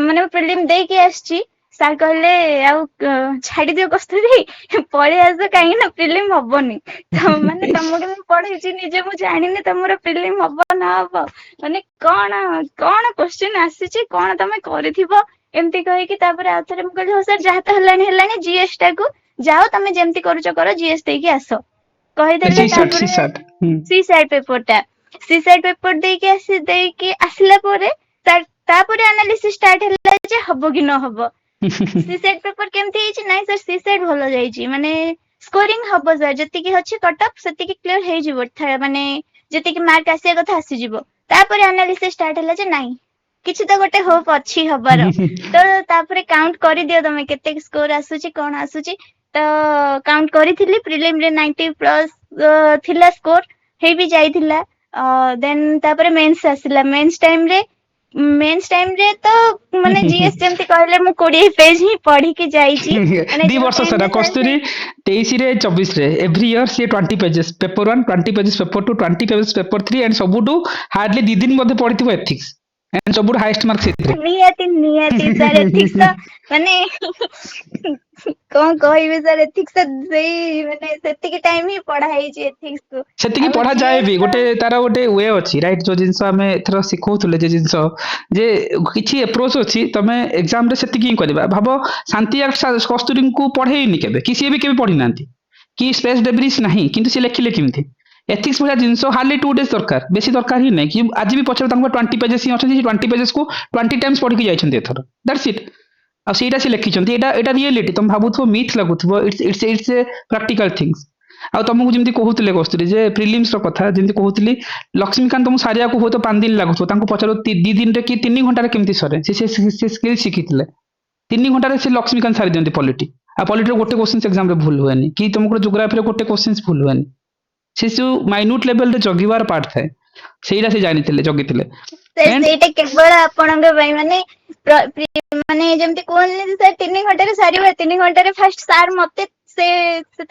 ମାନେ ପ୍ରିଲିମ୍ ଦେଇକି ଆସିଛି, ସାର୍ କହିଲେ ଆଉ ଛାଡିଦିଅ କସ୍ତୁରୀ, ପଳେଇ ଆସ, କାହିଁକି ନା ପ୍ରିଲିମ୍ ହବନି। ମାନେ ତମକୁ ମୁଁ ପଢେଇଛି ନିଜେ, ମୁଁ ଜାଣିନି ତମର ପ୍ରିଲିମ୍ ହବ ନା ହବ, ମାନେ କଣ କଣ କୋଶ୍ଚିନ୍ ଆସିଛି, କଣ ତମେ କରିଥିବ, ଏମିତି କହିକି ତାପରେ ଆଉ ଥରେ ମୁଁ କହିଲି ହଉ ସାର୍ ଯାହା ତ ହେଲାଣି ହେଲାଣି, ଜିଏସ୍ ଟାକୁ ଯାଅ ତମେ ଯେମିତି କରୁଛ କର, ଜିଏସ୍ ଦେଇକି ଆସ କହିଦେଲେ। ସି ତାପରେ ସାର୍ଟ ସି ସାଇଡ ପେପର ଟା, ସି ସାଇଡ ପେପର ଦେଇକି ଆସିଲା ପରେ ତାପରେ ଆନାଲିସିସ୍ ଷ୍ଟାର୍ଟ ହେଲା ଯେ ହବ କି ନହବ। ସି ସାଇଡ ପେପର କେମିତି ହେଇଛି, ନାଇଁ ସାର୍ ସି ସାଇଡ ଭଲ ଯାଇଛି, ମାନେ ସ୍କୋରିଂ ହବ ସାର୍, ଯେତିକି ଅଛି କଟଅଫ୍ ସେତିକି କ୍ଲିୟର ହେଇଯିବ, ମାନେ ଯେତିକି ମାର୍କ ଆସିବା କଥା ଆସିଯିବ। ତାପରେ ଆନାଲିସିସ୍ ଷ୍ଟାର୍ଟ ହେଲା ଯେ ନାଇଁ କିଛି ତ ଗୋଟେ ହୋପ ଅଛି ହବାର। ତ ତାପରେ କାଉଣ୍ଟ କରିଦିଅ ତମେ କେତେ ସ୍କୋର ଆସୁଛି କଣ ଆସୁଛି। ତ କାଉଣ୍ଟ କରିଥିଲି, ପ୍ରିଲିମ୍ ରେ 90+ ଥିଲା ସ୍କୋର, ହେଇ ବି ଯାଇଥିଲା। ଦେନ୍ ତାପରେ ମେନ୍ସ ଆସିଲା, ମେନ୍ସ ଟାଇମ୍ ରେ ତ ମାନେ ଜିଏସ୍ ଯେମିତି କହିଲେ ମୁଁ 20 ପେଜ ହିଁ ପଢିକି ଯାଇଛି, ମାନେ ଦି ଯୋଉ ବର୍ଷ ଟାଇମ୍ ସାରା ରେ ସାର୍ କସ୍ତୁରୀ 23 ରେ 24 ରେ ଏଭ୍ରି ଇୟର ସିଏ 20 pages paper 1, 20 pages paper 2, 20 pages paper 3 and ସବୁଠୁ ହାର୍डଲି 2 ଦିନ ମଧ୍ୟ ପଢିଥିବ ଏଥିକ୍ସ, ଏଣ୍ଡ ସବୁଠୁ ହାଇଏଷ୍ଟ ମାର୍କ ସେଥିରେ। ନିହାତି ସାର୍ ଏଥିକ୍ସ ତ ମାନେ କଣ କହିବି ସାର୍, ଏଥିକ୍ସ ସେଇ ମାନେ ସେତିକି ଟାଇମ ହିଁ ପଢା ହେଇଛି ଏଥିକ୍ସ କୁ। ସେତିକି ଆମ ପଢାଯାଏ ବି, ଜିଏସ୍ ତ ଗୋଟେ ତାର ଗୋଟେ ୱେ ଅଛି ରାଇଟ୍, ଯୋଉ ଜିନିଷ ଆମେ ଏଥର ଶିଖଉଥିଲେ ଯେ ଜିନିଷ, ଯେ କିଛି ଏପ୍ରୋଚ ଅଛି, ତମେ ଏକ୍ସାମ ରେ ସେତିକି ହିଁ କରିବା। ଭାବ ଶାନ୍ତି କସ୍ତୁରୀଙ୍କୁ ପଢେଇନି କେବେ, କି ସିଏ ବି କେବେ ପଢିନାହାନ୍ତି, କି ସ୍ପେସ୍ ଡେବ୍ରିଜ ନାହିଁ, କିନ୍ତୁ ସିଏ ଲେଖିଲେ କେମିତି। ଏଥିକ୍ସ ଭଳିଆ ଜିନିଷ ହାର୍ଡଲି 2 days ଦରକାର, ବେଶୀ ଦରକାର ହିଁ ନାହିଁ। କି ଆଜି ବି ପଛରେ ତାଙ୍କ 20 ପେजेस ହିଁ ଅଛନ୍ତି, 20 ପେजेस କୁ 20 ଟାଇମ୍ସ ପଢିକି ଯାଇଛନ୍ତି ଏଥର, ଦ୍ୟାଟ୍ସ ଇଟ୍। ଆଉ ସେଇଟା ସେ ଲେଖିଛନ୍ତି, ଏଇଟା ରିଏଲିଟି। ତମେ ଭାବୁଥିବ ମିଥ୍ ଲାଗୁଥିବ, ଇଟ୍ସ ଏ ପ୍ରାକ୍ଟିକାଲ ଥିଙ୍ଗସ। ଆଉ ତମକୁ ଯେମିତି କହୁଥିଲେ କସ୍ତୁରୀ ଯେ ପ୍ରିଲିମ୍ସ ର କଥା, ଯେମିତି କହୁଥିଲି ଲକ୍ଷ୍ମୀକାନ୍ତ ତମକୁ ସାରିବାକୁ ହୁଏତ 5 ଦିନ ଲାଗୁଥିବ, ତାଙ୍କୁ ପଚାରୁ 2 ଦିନରେ କି 3 ଘଣ୍ଟାରେ କେମିତି ସରେ, ସେ ସ୍କିଲ୍ ଶିଖିଥିଲେ। 3 ଘଣ୍ଟାରେ ସେ ଲକ୍ଷ୍ମୀକାନ୍ତ ସାରି ଦିଅନ୍ତି ପଲିଟି। ଆଉ ପଲିଟିର ଗୋଟେ କୋଶ୍ଚିନ୍ ଏକ୍ସାମ ରେ ଭୁଲ ହୁଏନି, କି ତମକୁ ଜିଓଗ୍ରାଫିରେ ଗୋଟେ କୋଶ୍ଚିନ୍ ଭୁଲ ହୁଏନି। ସେ ଯୋଉ ମାଇନ୍ୟୁଟ ଲେଭେଲରେ ଜଗିବାର ପାର୍ଟ ଥାଏ, ସେଇଟା ସେ ଜାଣିଥିଲେ, ଜଗିଥିଲେ। ଏଣ୍ଡ ସେଇଟା କେବଳ ଆପଣଙ୍କ ପାଇଁ, ମାନେ ଯେମିତି କୁହନ୍ତି ସାର୍ 3 ଘଣ୍ଟାରେ ସାରିବ, 3 ଘଣ୍ଟାରେ ଫାଷ୍ଟ ସାର୍ ମତେ ସେ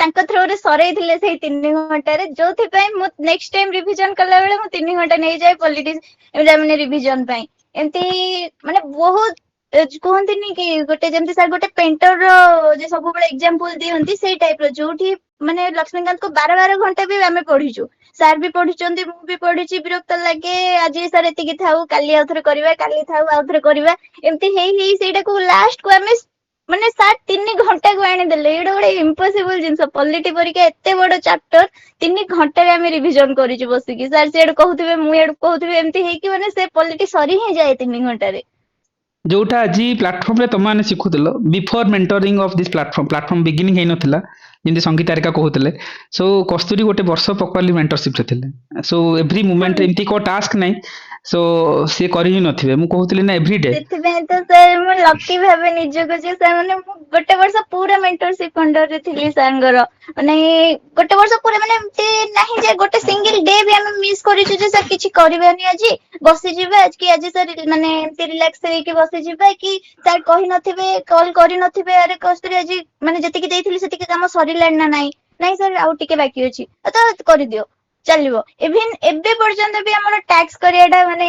ତାଙ୍କ ଥ୍ରୋରେ ସରେଇଥିଲେ ସେଇ 3 ଘଣ୍ଟାରେ, ଯୋଉଥିପାଇଁ ମୁଁ ନେକ୍ସଟ ଟାଇମ ରିଭିଜନ କଲା ବେଳେ ମୁଁ 3 ଘଣ୍ଟା ନେଇଯାଏ ପଲିଟିକ୍ସ ମାନେ ରିଭିଜନ ପାଇଁ। ଏମିତି ମାନେ ବହୁତ କୁହନ୍ତିନି କି ଗୋଟେ ଯେମିତି ସାର୍ ଗୋଟେ ପେଣ୍ଟର ଯେ ସବୁବେଳେ ଏକ୍ସାମ୍ପଲ ଦିଅନ୍ତି, ସେଇ ଟାଇପ ର, ଯୋଉଠି ମାନେ ଲକ୍ଷ୍ମୀକାନ୍ତକୁ 12 ଘଣ୍ଟା ବି ଆମେ ପଢିଛୁ। ସାର୍ ବି ପଢିଛନ୍ତି, ମୁଁ ବି ପଢିଛି, ବିରକ୍ତ ଲାଗେ, ଆଜି ସାର୍ ଏତିକି ଥାଉ, କାଲି ଆଉଥରେ କରିବା, କାଲି ଥାଉ ଆଉଥରେ କରିବା, ଏମିତି ହେଇ ସେଇଟାକୁ ଲାଷ୍ଟ କୁ ଆମେ ମାନେ ସାର୍ 3 ଘଣ୍ଟାକୁ ଆଣିଦେଲେ। ଏଇଟା ଗୋଟେ ଇମ୍ପସିବଲ ଜିନିଷ, ପଲିଟି ପରୀକ୍ଷା ଏତେ ବଡ ଚାପ୍ଟର 3 ଘଣ୍ଟାରେ ଆମେ ରିଭିଜନ କରିଛୁ ବସିକି। ସାର୍ ସିଆଡୁ କହୁଥିବେ, ମୁଁ ଇଆଡୁ କହୁଥିବି, ଏମିତି ହେଇକି ମାନେ ସେ ପଲିଟି ସରି ହିଁ ଯାଏ 3 ଘଣ୍ଟାରେ। ଯୋଉଟା ଆଜି ପ୍ଲାଟଫର୍ମରେ ତମମାନେ ଶିଖୁଥିଲ, before mentoring of this platform beginning ହେଇନଥିଲା, ଯେମିତି ସଙ୍ଗୀତା ହେରିକା କହୁଥିଲେ। ସୋ କସ୍ତୁରୀ ଗୋଟେ ବର୍ଷ ପ୍ରପରଲି ମେଣ୍ଟରସିପରେ ଥିଲେ। ସୋ ଏଭ୍ରି ମୁଭମେଣ୍ଟରେ ଏମିତି କୋଉ ଟାସ୍କ ନାହିଁ ସୋ ସିଏ କରି ହିଁ ନଥିବେ। ମୁଁ କହୁଥିଲି ନା ଏଭ୍ରି ଡେ। ସେଥିପାଇଁ ତ ସାର୍ ମୁଁ ଲକି ଭାବେ ନିଜକୁ ଯେ ସାର୍ ମାନେ ମୁଁ ଗୋଟେ ବର୍ଷ ପୁରା ମେଣ୍ଟରସିପ ଅଣ୍ଡରରେ ଥିଲି ସାରଙ୍କର। ମାନେ ଗୋଟେ ବର୍ଷ ପୁରା ମାନେ ଏମିତି ନାହିଁ ଯେ ଗୋଟେ ସିଙ୍ଗଲ ଡେ ବି ଆମେ ମିସ୍ କରିଛୁ ଯେ ସାର୍ କିଛି କରିବାନି ଆଜି ବସିଯିବା, କି ଆଜି ସାର୍ ମାନେ ଏମିତି ରିଲାକ୍ସ ହେଇକି ବସିଯିବା, କି ସାର୍ କହିନଥିବେ, କଲ୍ କରିନଥିବେ, ଆରେ କସ୍ତୁରୀ ଆଜି ମାନେ ଯେତିକି ଦେଇଥିଲି ସେତିକି କାମ ସରିଲାଣି ନା ନାଇଁ, ନାଇଁ ସାର୍ ଆଉ ଟିକେ ବାକି ଅଛି, ତ କରିଦିଅ, ଚାଲିବ। ଇଭିନ୍ ଏବେ ପର୍ଯ୍ୟନ୍ତ ବି ଆମର ଟାକ୍ସ କରିବାଟା ମାନେ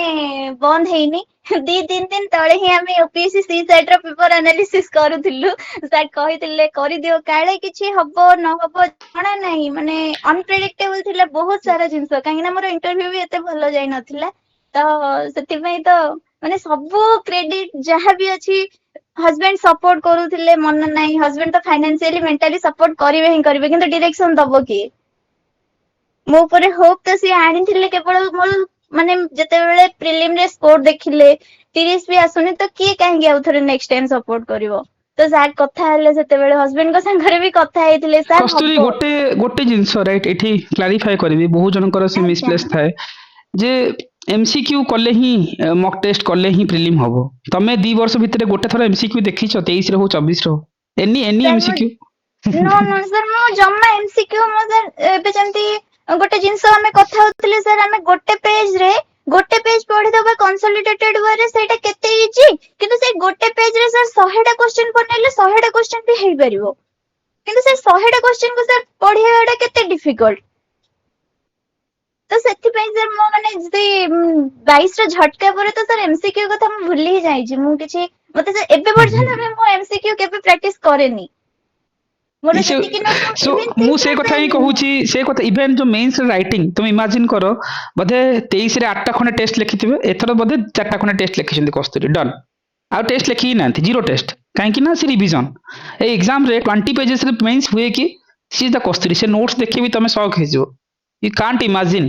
ବନ୍ଦ ହେଇନି। 2-3 ଦିନ ତଳେ ହିଁ ଆମେ ୟୁପିଏସସି ସି ସାଇଟ୍ ର ପେପର ଆନାଲିସିସ୍ କରୁଥିଲୁ। ସାର୍ କହିଥିଲେ କରିଦିଅ, କାଳେ କିଛି ହବ ନହବ ଜଣା ନାହିଁ, ମାନେ ଅନପ୍ରେଡିକ୍ଟେବଲ ଥିଲା ବହୁତ ସାରା ଜିନିଷ। କାହିଁକି ନା ମୋର ଇଣ୍ଟରଭ୍ୟୁ ବି ଏତେ ଭଲ ଯାଇ ନଥିଲା। ତ ସେଥିପାଇଁ ତ ମାନେ ସବୁ କ୍ରେଡିଟ ଯାହା ବି ଅଛି ହଜବେଣ୍ଡ ସପୋର୍ଟ କରୁଥିଲେ, ମନ ନାହିଁ ହଜବେଣ୍ଡ ତ ଫାଇନାନ୍ସିଆଲି ମେଣ୍ଟାଲି ସପୋର୍ଟ କରିବେ ହିଁ କରିବେ, କିନ୍ତୁ ଡିରେକ୍ସନ ଦବ କିଏ? ମୋ ଉପରେ ହୋପ ତ ସିଏ ଆଣିଥିଲେ କେବଳ ମୋର ମାନେ ଯେତେବେଳେ ପ୍ରିଲିମ ରେ ସ୍କୋର ଦେଖିଲେ 30 ବି ଆସୁନି ତ କିଏ କାହିଁକି ଆଉ ଥରେ ନେକ୍ସଟ ଟାଇମ ସପୋର୍ଟ କରିବ? ତ ସାର୍ କଥା ହେଲେ ସେତେବେଳେ ହଜବେଣ୍ଡଙ୍କ ସାଙ୍ଗରେ ବି କଥା ହେଇଥିଲେ, ସାର୍ କସ୍ତୁରୀ ହବ। ଗୋଟେ ଜିନିଷ ରାଇଟ୍ ଏଠି କ୍ଲାରିଫାଏ କରିବି, ବହୁତ ଜଣଙ୍କର ସେ ଆଜ୍ଞା ମିସପ୍ଲେସ୍ ଥାଏ ଯେ ଏମସିକ୍ୟୁ କଲେ ହିଁ ମକ୍ ଟେଷ୍ଟ କଲେ ହିଁ ପ୍ରିଲିମ୍ ହବ। ତମେ 2 ବର୍ଷ ଭିତରେ ଗୋଟେ ଥର ଏମସିକ୍ୟୁ ଦେଖିଛ 23 ରେ ହଉ 24 ରେ ହଉ ଏନି ସାର୍ ମୁଁ ଏମସିକ୍ୟୁ? नो नो सर ମୁଁ ଜମା ଏମସିକ୍ୟୁ ମୁଁ ସାର୍ ଏବେ ଯେମିତି ଗୋଟେ ଜିନିଷ ଆମେ କଥା ହଉଥିଲେ ସାର୍, ଆମେ ଗୋଟେ ପେଜ ପଢିଦବା କନସୋଲିଡେଟେଡ ୱେ ରେ, ସେଇଟା କେତେ ଇଜି, କିନ୍ତୁ ସେଇ ଗୋଟେ ପେଜ ରେ ସାର୍ 100ଟା କ୍ୱେଶ୍ଚନ ବନେଇଲେ 100ଟା କ୍ୱେଶ୍ଚନ ବି ହେଇପାରିବ, କିନ୍ତୁ ସେ 100ଟା କ୍ୱେଶ୍ଚନ କୁ ସାର୍ ପଢିବାଟା କେତେ ଡିଫିକଲ୍ଟ। ତ ସେଥିପାଇଁ ସାର୍ ମୁଁ ମାନେ ସେଇ 22ର ଝଟକା ପରେ ତ ସାର୍ ଏମସିକ୍ୟୁ କଥା ମୁଁ ଭୁଲି ହିଁ ଯାଇଛି। ମୁଁ କିଛି ମତେ ସାର୍ ଏବେ ପର୍ଯ୍ୟନ୍ତ ବି ମୁଁ ଏମସିକ୍ୟୁ କେବେ ପ୍ରାକ୍ଟିସ କରେନି। ମୋର ଯେତିକି ନୋଟ୍ ମୁଁ ସୋ ଇଭେନ୍ ମୁଁ ସେ ସେଇଥିରେ କଥା ହିଁ ସାର୍ କହୁଛି, ସେ କଥା ଇଭେନ୍ ଯୋଉ ମେନ୍ସ ରାଇଟିଂ ତମେ ଇମାଜିନ କର ବୋଧେ 23 ରେ 8ଟା ଖଣ୍ଡେ ଟେଷ୍ଟ ଲେଖିଥିବେ, ଏଥର ବୋଧେ 4ଟା ଖଣ୍ଡେ ଟେଷ୍ଟ ଲେଖିଛନ୍ତି କସ୍ତୁରୀ, ଡନ୍। ଆଉ ଟେଷ୍ଟ ଲେଖି ହିଁ ନାହାନ୍ତି, ଜିରୋ ଟେଷ୍ଟ। କାହିଁକି ନା ସେ ରିଭିଜନ। ଏଇ ଏକ୍ସାମ ରେ 20 ପେଜେସ ରେ ମେନ୍ସ ହୁଏ କି ସି ଦ କସ୍ତୁରୀ, ସେ ନୋଟ୍ସ ଦେଖିବି ତମେ ସକ୍ ହେଇଯିବ। You can't imagine.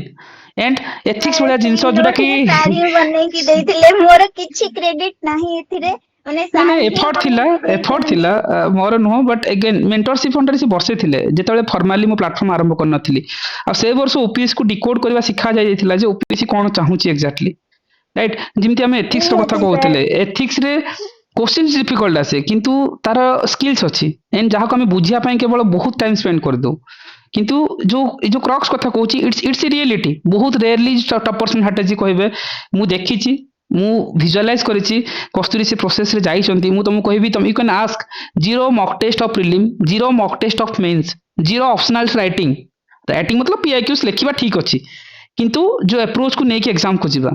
And ethics ଭଳିଆ ଜିନିଷ ସେଇ ଯୋଉଟା ନୋଟ କି ବି ସାର୍ ହିଁ ବନେଇକି ଦେଇଥିଲେ, ମୋର କିଛି କ୍ରେଡିଟ ନାହିଁ ଏଥିରେ, ମାନେ ନାଇଁ ସାର୍ ନାଇଁ ହିଁ ବନେଇକି ଏଫର୍ଟ ଦେଇଥାନ୍ତି। ଥିଲା ମୋର ନୁହଁ, ବଟ୍ ଏଗେନ୍ ମେଣ୍ଟରସିପ୍ ଫଣ୍ଡରେ ସେ ବର୍ଷେ ଥିଲେ ଯେତେବେଳେ ଫର୍ମାଲି ମୁଁ ପ୍ଲାଟଫର୍ମ ଆରମ୍ଭ କରିନଥିଲି। ଆଉ ସେ ବର୍ଷ ଓପିଏସ୍ କୁ ଡିକୋଡ୍ କରିବା ଶିଖା ଯାଇଥିଲା ଯେ ଓପିଏସ୍ କଣ ଚାହୁଁଛି ଏକ୍ଜାକ୍ଟଲି, ରାଇଟ୍। ଯେମିତି ଆମେ ଏଥିକ୍ସ ର କଥା ନିହାତି ସାର୍। କହୁଥିଲେ, ଏଥିକ୍ସ ରେ କୋଶ୍ଚିନ୍ ଡିଫିକଲ୍ଟ ଆସେ କିନ୍ତୁ ତାର ସ୍କିଲ୍ସ ଅଛି, ଏଣ୍ଡ ଯାହାକୁ ଆମେ ବୁଝିବା ପାଇଁ କେବଳ ବହୁତ ଟାଇମ ସ୍ପେଣ୍ଡ କରିଦଉ। କିନ୍ତୁ ଯୋଉ କ୍ରକ୍ସ କଥା କହୁଛି ଇଟ୍ସ ଏ ରିଏଲିଟି। ବହୁତ ରେୟରଲି ଟପର୍ସ ଷ୍ଟ୍ରାଟେଜି କହିବେ ମୁଁ ଦେଖିଛି, ମୁଁ ଭିଜୁଆଲାଇଜ କରିଛି, କସ୍ତୁରୀ ସେ ପ୍ରୋସେସ ରେ ଯାଇଛନ୍ତି। ମୁଁ ତମକୁ କହିବି, ତମେ you can ask zero mock test of prelim, zero mock test of mains, zero optionals writing. Writing मतलब ପିଆଇକ୍ୟୁସ୍ ଲେଖିବା ଠିକ ଅଛି, କିନ୍ତୁ ଯୋଉ ଆପ୍ରୋଚ କୁ ନେଇକି ଏକ୍ସାମ କୁ ଯିବା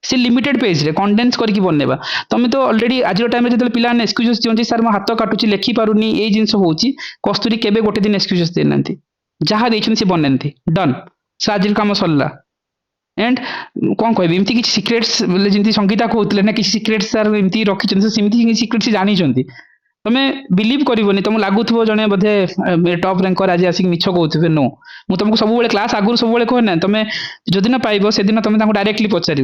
ସେ লিমিটেড পেজ রে কন্ডেন্স କରିକି বନେଇବା। ତମେ ତ ଅଲରେଡି ଆଜିର ଟାଇମରେ ଯେତେବେଳେ ପିଲାମାନେ ଏକ୍ସକ୍ୟୁଜେସ୍ ଦିଅନ୍ତି, ସାର୍ ମୋ ହାତ କାଟୁଛି ଲେଖି ପାରୁନି ଏଇ ଜିନିଷ ହଉଛି, କସ୍ତୁରୀ କେବେ ଗୋଟେ ଦିନ ଏକ୍ସକ୍ୟୁଜେସ୍ ଦେଇନାହାନ୍ତି, ଯାହା ଦେଇଛନ୍ତି ସେ ବନାନ୍ତି, ଡନ୍, ସେ ଆଜିର କାମ ସରିଲା। एंड कौन कह एमती किसी सिक्रेट्स बोले जमी संगीता कहते ना, किसी सिक्रेट्स सार एमती रखी सेमती सिक्रेट से जानी तमें बिलीव करनी, तुम लगुव जड़े बोधे टॉप रैंकर आज आसिक मिछ कहते नो। मुझे तुमको सब क्लास आगुरी सब कहे तुम जो दिन पाइब से दिन तुम डायरेक्टली पचार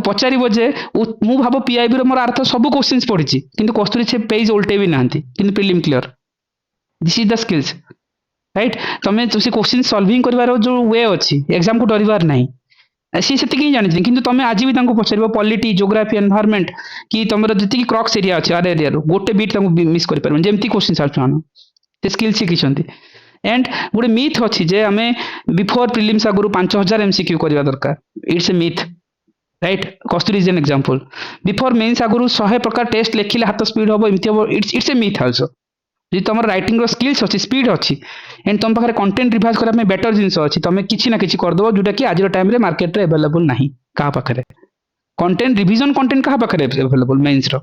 पचार जे मु भाव पीआईबी मोर अर्थ सब क्वेश्चन पढ़ी कि कस्तूरी से पेज उल्टे भी ना कि prelim clear, this is the skills, right. तुम से क्वेश्चन सॉल्विंग कर जो वे अच्छी एग्जाम को डरबार नहीं, सी से जानी कि तुम आज भी पचार पॉलिटी जोग्राफी एनवायरमेंट कि तुम जी क्रक्स एरिया अच्छे आर एरिया गोटे बीट मिस कर जमी क्वेश्चन सारे से स्किल शिखी। एंड गोटे मिथ अच्छी जे आम बिफोर प्रिलिम्स आगुरी 5000 एमसीक्यू करवा दरकार, it's a myth, right. Kasturi is an example. Before mains आगुरी 100 प्रकार टेस्ट लिखिले हाथ स्पीड हम एमती हम, इट्स ए मिथ आल्सो। जी तुम राइटिंग स्किल्स अच्छी, स्पीड अच्छी, एंड तुम पाखे कंटेंट रिवाइज करने बेटर जिनस अच्छी, तुम किसी ना किसी करदे जोटा कि आज टाइम रे मार्केट रे अवेलेबल नहीं क्या पाखे। कंटेंट रिवीजन कंटेंट क्या पाखे अवेलेबल मेन्स रो,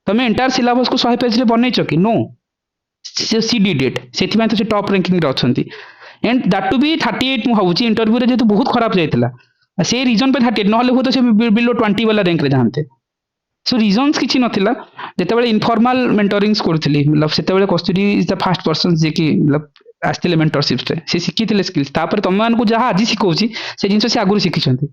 तुम एंटायर सिलेबस को 100 पेज रे बनईच कि नो, सी डिड इट, से तो टॉप रैंकिंग रे अछंती। एंड दैट टू बी 38 मु भावुची इंटरव्यू रे जेतु बहुत खराब जाइतिला, से रीजन पे 38 नहले हो तो से बिलो 20 वाला रैंक रे जानते। सो रिजन्स किसी नथिला। जेतेबेले इनफॉर्मल मेंटरिंग्स करथली, मतलब सेतेबेले कस्तूरी इज द फर्स्ट पर्सन जे कि मतलब आस्तिले मेंटरशिप रे, से शिखिथिले स्किल्स, तापर तुम मानकु जहा आज शिखौची से जिंस से आगुरी शिखिछंती।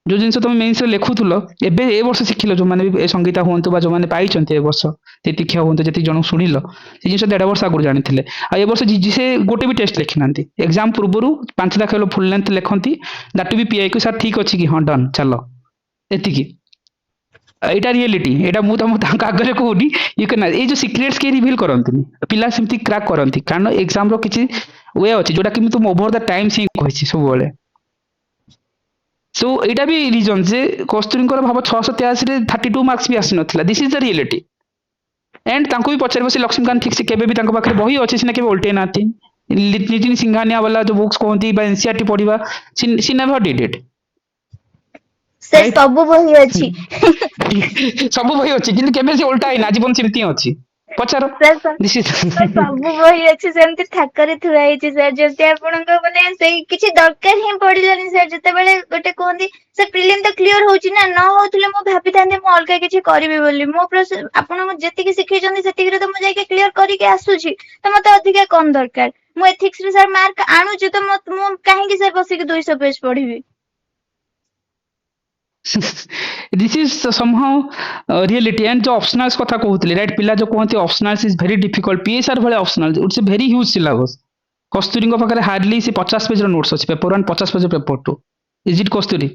जो जिंस तुम मेन्स रे लेखुथुलो एबे ए वर्ष शिखिलो, जो माने भी संगीता होंतु बा जो माने पाइछंती ए वर्ष तितिक्षा होंतु जति जण सुनिलो, से जिंस 1.5 वर्ष आगुरी जानिथिले। आ ए वर्ष से गोटे भी टेस्ट लेखिनांती, एग्जाम पूर्वरु 5 दाखलो फुल लेंथ लेखंती, दैट बी पीआई को सर ठीक अछि कि हां डन चलो एतिकी। एटा रियलिटी, एटा मु तुम आगे कहूनी, यू कैन ये जो सिक्रेट्स के रिवील करंतनी पिला सेमती क्रैक करंती, कारण एग्जाम रो किछि वे अछि जोटा कि तुम ओवर द टाइम से कहिछि सब बेले। सो एटा भी रीजन जे कस्तूरी भाव 683 रे 32 मार्क्स भी आसी नथिला, this is the reality. And तांको भी पचार से लक्ष्मीकांत ठीक से केबे भी तांको पाखरे बही अछि सिना केबे उल्टे नाथि, नितिन सिंघानिया वाला जो बुक्स कहंती बा एनसीईआरटी पढिबा, she never did it, sir right. सब बही अछि। सब बही अच्छी कि केबे से उल्टा ही ना, जीवन सेमती अच्छी। ପଚାର ସାର୍ ଦିସ୍ ଇଜ ସବୁ ବହି ଅଛି ସେମିତି ଥାକରେ ଥୁଆ ହେଇଛି ସାର୍, ଯେମିତି ଆପଣଙ୍କ ମାନେ ସେଇ କିଛି ଦରକାର ହିଁ ପଡିଲାନି ସାର୍। ଯେତେବେଳେ ଗୋଟେ କୁହନ୍ତି ସାର୍ ପ୍ରିଲିମ୍ ତ କ୍ଲିୟର ହଉଛି ନା, ନ ହଉଥିଲେ ମୁଁ ଭାବିଥାନ୍ତି ମୁଁ ଅଲଗା କିଛି କରିବି ବୋଲି। ମୋ ଆପଣଙ୍କୁ ଯେତିକି ଶିଖେଇଛନ୍ତି ସେତିକିରେ ତ ମୁଁ ଯାଇକି କ୍ଲିୟର କରିକି ଆସୁଛି, ତ ମତେ ଅଧିକା କଣ ଦରକାର? ମୁଁ ଏଥିକ୍ସ ରେ ସାର୍ ମାର୍କ ଆଣୁଛି ତ ମୁଁ କାହିଁକି ସାର୍ ବସିକି 200 ପେଜ ପଢିବି? this is somehow reality and जो optionals କଥା କହୁଥିଲି right, ପିଲା जो କୁହନ୍ତି optionals is very difficult, PSR ଭଳିଆ optional it's a very huge syllabus। କସ୍ତୁରୀଙ୍କ ପାଖରେ ହାର୍ଡଲି ସେ 50 ପେଜ ର ନୋଟ୍ସ ଅଛି, paper 1 50 page paper 2। Is it Kasturi?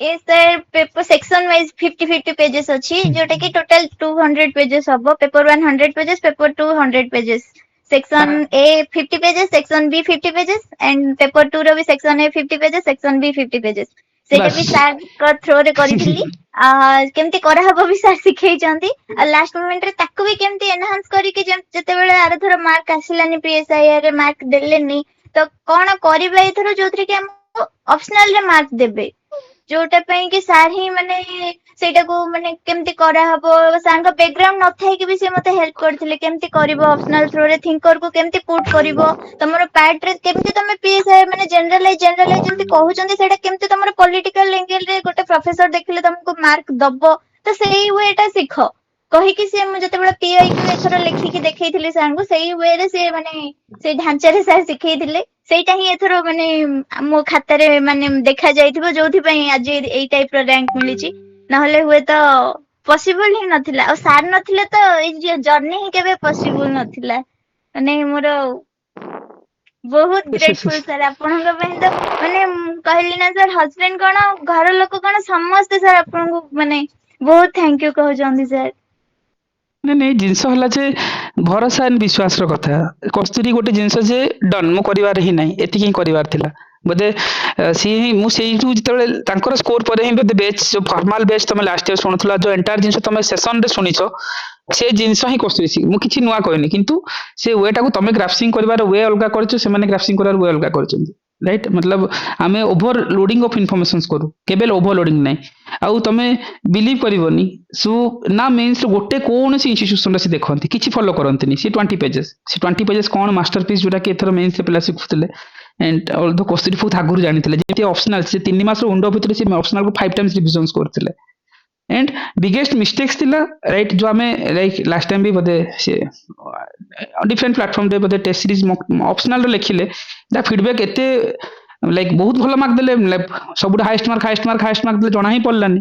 ଏ sir paper section wise 50 pages ଅଛି, ଯୋଉଟା କି ଟୋଟାଲ 200 पेजेस ହବ। Paper 1 100 pages, paper 2 100 pages. Section A 50 pages, section B 50 pages and paper 2 रो भी section A 50 pages, section B 50 pages. ସେଇଟା ବାସ୍ ବି ସାର୍ ଙ୍କ ଥ୍ରୋ ରେ କରିଥିଲି। କେମିତି କରାହବ ବି ସାର୍ ଶିଖେଇଛନ୍ତି। ଲାଷ୍ଟ ମୋମେଣ୍ଟ ରେ ତାକୁ ବି କେମିତି ଏନହାନ୍ସ କରିକି ଯେତେବେଳେ ଆରଥର ମାର୍କ ଆସିଲାନି PSIR ରେ ମାର୍କ ଦେଲେନି, ତ କଣ କରିବା ଏଥର ଯୋଉଥିରେ କି ଆମକୁ ଅପସନାଲ ରେ ମାର୍କ ଦେବେ, ଯୋଉଟା ପାଇଁ କି ସାର୍ ହିଁ ମାନେ ସେଇଟାକୁ ମାନେ କେମିତି କରାହବ, ସାର୍ଙ୍କ ବ୍ୟାକଗ୍ରାଉଣ୍ଡ ନଥାଇକି ବି ସେ ମତେ ହେଲ୍ପ କରିଥିଲେ କେମିତି କରିବ ଅପସନାଲ ଥ୍ରୋ ରେ, ଥିଙ୍କର କୁ କେମିତି ପୁଟ୍ କରିବ, ତମର ପାର୍ଟ ରେ କେମିତି ତମେ PSI ମାନେ ଜେନରାଲାଇଜ ଯେମିତି କହୁଛନ୍ତି ସେଇଟା କେମିତି ତମର ପଲିଟିକାଲ ଏଙ୍ଗେଲ ରେ ଗୋଟେ ପ୍ରଫେସର ଦେଖିଲେ ତମକୁ ମାର୍କ ଦବ, ତ ସେଇ ୱେ ଟା ଶିଖ କହିକି ସେ ମୁଁ ଯେତେବେଳେ PIQ ଏଥର ଲେଖିକି ଦେଖେଇଥିଲି ସାର୍ଙ୍କୁ, ସେଇ ୱେ ରେ ସେ ମାନେ ସେଇ ଢାଞ୍ଚାରେ ସାର୍ ଶିଖେଇଥିଲେ। ସେଇଟା ହିଁ ଏଥର ମାନେ ମୋ ଖାତାରେ ମାନେ ଦେଖା ଯାଇଥିବ, ଯୋଉଥିପାଇଁ ଆଜି ଏଇ ଟାଇପ ର ରାଙ୍କ ମିଳିଛି। ନହେଲେ ହୁଏତ ପସିବଲ ହିଁ ନଥିଲା, ଆଉ ସାର୍ ନଥିଲେ ତ ଏଇ ଜର୍ଣ୍ଣି ହିଁ କେବେ ପସିବଲ ନଥିଲା। ମାନେ ମୋର ବହୁତ ଗ୍ରେଟଫୁଲ ସାର୍ ଆପଣଙ୍କ ପାଇଁ। ତ ମାନେ କହିଲି ନା ସାର୍, ହଜବେଣ୍ଡ କଣ ଘର ଲୋକ କଣ ସମସ୍ତେ ସାର୍ ଆପଣଙ୍କୁ ମାନେ ବହୁତ ଥ୍ୟାଙ୍କ ୟୁ କହୁଛନ୍ତି ସାର୍। ନାଇଁ ନାଇଁ, ଜିନିଷ ହେଲା ଯେ ଭରସା and ବିଶ୍ୱାସର କଥା। କସ୍ତୁରୀ ଗୋଟେ ଜିନିଷ ଯେ ଡନ୍, ମୁଁ କରିବାର ହିଁ ନାହିଁ, ଏତିକି ହିଁ କରିବାର ଥିଲା ବୋଧେ। ସିଏ ହିଁ ମୁଁ ସେଇଠୁ ଯେତେବେଳେ ତାଙ୍କର ସ୍କୋର ପରେ ହିଁ ବୋଧେ ବେଚ୍ ଯୋଉ ଫର୍ମାଲ ବେଚ୍ ତମେ ଲାଷ୍ଟ ଇୟର ଶୁଣୁଥିଲା, ଯୋଉ ଏଣ୍ଟାୟାର ଜିନିଷ ତମେ ସେସନରେ ଶୁଣିଛ, ସେ ଜିନିଷ ହିଁ କସ୍ତୁରୀ। ମୁଁ କିଛି ନୂଆ କହିନି, କିନ୍ତୁ ସେ ୱେଟାକୁ ତମେ ଗ୍ରାଫସିଂ କରିବାର ୱେ ଅଲଗା କରିଛ, ସେମାନେ ଗ୍ରାଫସିଂ କରିବାର ୱେ ଅଲଗା କରିଛନ୍ତି ରାଇଟ୍। ମତଲବ ଆମେ ଓଭର ଲୋଡିଂ ଅଫ ଇନଫର୍ମେସନ କରୁ, କେବେ ଓଭର ଲୋଡିଂ ନାହିଁ। ଆଉ ତମେ ବିଲିଭ କରିବନି, ସୁ ନା ମେନ୍ସ ଗୋଟେ କୌଣସି ଇନଷ୍ଟିଟ୍ୟୁସନ ସେ ଦେଖନ୍ତି, କିଛି ଫଲୋ କରନ୍ତିନି। ସେ 20 ପେଜେସ୍, ସେ 20 ପେଜେସ୍ କଣ ମାଷ୍ଟର ପିସ୍ ଯୋଉଟା କି ଏଥର ମେନ୍ସ ପିଲା ଶିଖୁଥିଲେ। ଏଣ୍ଡ ଅଲଦୋ କସ୍ତୁରୀ ବହୁତ ଆଗରୁ ଜାଣିଥିଲେ, ଯେମିତି ଅପସନାଲ ସେ 3 ମାସର ୱିଣ୍ଡୋ ଭିତରେ ସେ ଅପସନାଲ କୁ 5 ଟାଇମ୍ସ ରିଭିଜନ୍ସ କରୁଥିଲେ। एंड बिगेस्ट मिस्टेक्स थिला राइट, जो आमे लाइक लास्ट टाइम भी बोधे से डिफरेंट प्लेटफॉर्म रे बोधे टेस्ट सीरीज ऑप्शनल रे लिखिले, दा फीडबैक एते लाइक बहुत भल मार्क देले, सब हाईएस्ट मार्क देले, जना ही पड़लानी।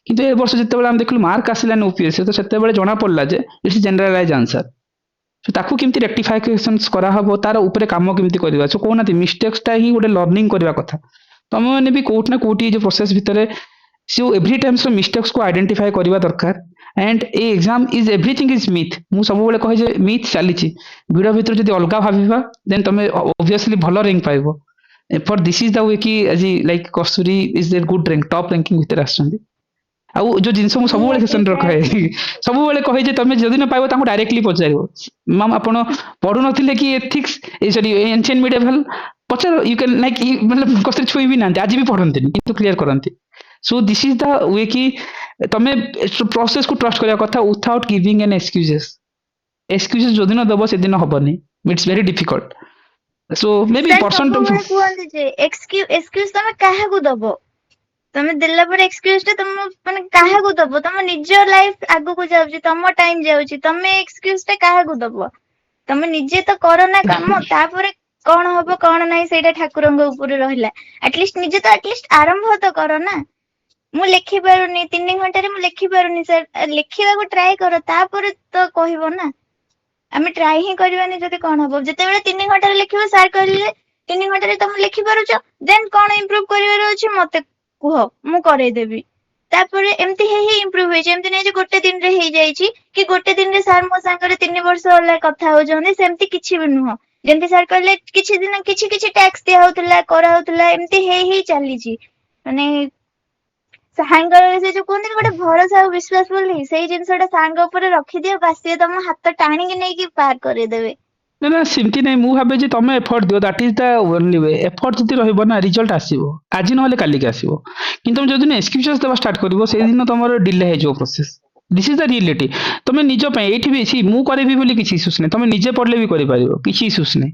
किंतु ए वर्ष जिते आम देखलु मार्क आसिलानी ओपीएस तो सेते जना पड़ला जे इट्स जनरलाइज आंसर। सो ताकू केमती रेक्टिफिकेशंस करा हबो, तार ऊपर काम केमती करबा। सो कोनाती मिस्टेक्स टा ही गोटे लर्निंग करबा कथा। तमे माने भी कोठ ना कोठी जो प्रोसेस भितरे so every time so mistakes को आइडेंटिफाई करबा दरकार। And A exam is everything is myth, मु सब बेले कहे जे मिथ चलीची भिड़ भितर जदी अलगा भाबिबा देन तमे ऑब्वियसली भलो रैंक पाइबो। For this is the way कि आज like Kasturi is there good rank, top ranking भितर आछंदी। आउ जो जिनस मु सब बेले निहाती सेशन ସାର୍। रखे सब बेले कहे जे तमे जदी न पाइबो ताको डायरेक्टली पचारिबो, मैम आपण पढु नथिले कि एथिक्स ए सॉरी एंशिएंट मिडिएवल पचार, यू कैन लाइक मतलब कस्तूरी छुई भी ना आज भी पढ़ंती किंतु क्लियर करंती। So this is the way कि तमे प्रोसेस को ट्रस्ट करिया कथा without giving an excuses. Excuses जो दिन दबो से दिन हबनी, it's very difficult. So maybe sir person to ସବୁବେଳେ କୁହନ୍ତି ଯେ ଏକ୍ସକ୍ୟୁଜ ତମେ କାହାକୁ ଦବ? ତମେ ଦେଲା ପରେ ଏକ୍ସକ୍ୟୁଜ ଟା ତମ ମାନେ କାହାକୁ ଦବ? ତମ ନିଜ ଲାଇଫ ଆଗକୁ ଯାଉଛି, ତମ ଟାଇମ ଯାଉଛି, ତମେ ଏକ୍ସକ୍ୟୁଜ ଟା କାହାକୁ ଦବ? ତମେ ନିଜେ ତ କର ନା କାମ, ତାପରେ କଣ ହବ କଣ ନାହିଁ ସେଇଟା ଠାକୁରଙ୍କ ଉପରେ ରହିଲା। ଆଟଲିଷ୍ଟ ନିଜେ ତ ଆଟଲିଷ୍ଟ ଆରମ୍ଭ ତ କର ନା। ମୁଁ ଲେଖି ପାରୁନି 3 ଘଣ୍ଟାରେ, ମୁଁ ଲେଖି ପାରୁନି ସାର୍, ଲେଖିବାକୁ ଟ୍ରାଏ କର, ତାପରେ ତ କହିବ ନା। ଆମେ ଟ୍ରାଏ ହିଁ କରିବାନି ଯଦି କଣ ହବ? ଯେତେବେଳେ 3 ଘଣ୍ଟାରେ ଲେଖିବ, ସାର୍ କହିଲେ 3 ଘଣ୍ଟାରେ ତମେ ଲେଖି ପାରୁଛ, ଦେନ୍ କଣ ଇମ୍ପ୍ରୁଭ କରିବାର ଅଛି ମତେ କୁହ, ମୁଁ କରେଇଦେବି। ତାପରେ ଏମିତି ହେଇ ଇମ୍ପ୍ରୁଭ ହେଇଛି, ଏମିତି ନାଇଁ ଯେ ଗୋଟେ ଦିନରେ ହେଇଯାଇଛି କି ଗୋଟେ ଦିନରେ ସାର୍ ମୋ ସାଙ୍ଗରେ 3 ବର୍ଷ ହେଲା କଥା ହଉଛନ୍ତି, ସେମିତି କିଛି ବି ନୁହଁ। ଯେମିତି ସାର୍ କହିଲେ କିଛି ଦିନ କିଛି କିଛି ଟ୍ୟାକ୍ସ ଦିଆ ହଉଥିଲା, କରାହଉଥିଲା, ଏମିତି ହେଇ ଚାଲିଛି। ମାନେ ସାଙ୍ଗ ସେ ଯୋଉ କୁହନ୍ତିନି ଗୋଟେ ଭରସା ଆଉ ବିଶ୍ୱାସ ବୋଲି, ସେଇ ଜିନିଷ ଟା ସାଙ୍ଗ ଉପରେ ରଖିଦିଅ, ବାସ୍ ସିଏ ତମ ହାତ ଟାଣିକି ନେଇକି ପାର କରେଇଦେବେ। ନା ନା ସେମିତି ନାହିଁ, ମୁଁ ଭାବେ ଯେ ତମେ ଏଫର୍ଟ ଦିଅ, that is the only we. Effort ଯଦି ରହିବ ନା ରିଜଲ୍ଟ ଆସିବ, ଆଜି ନହେଲେ କାଲିକି ଆସିବ। କିନ୍ତୁ ତମେ ଯୋଉଦିନ ଏକ୍ସକ୍ୟୁଜେସ୍ ଦେବା ଷ୍ଟାର୍ଟ କରିବ, ସେଇଦିନ ତମର ଡିଲେ ହେଇଯିବ process. This is the reality तुम निज ये भी सी मु करेबी बोली किसी इश्यूज नहीं तुम निजे पढ़ले भी कर किसी इश्यूज नहीं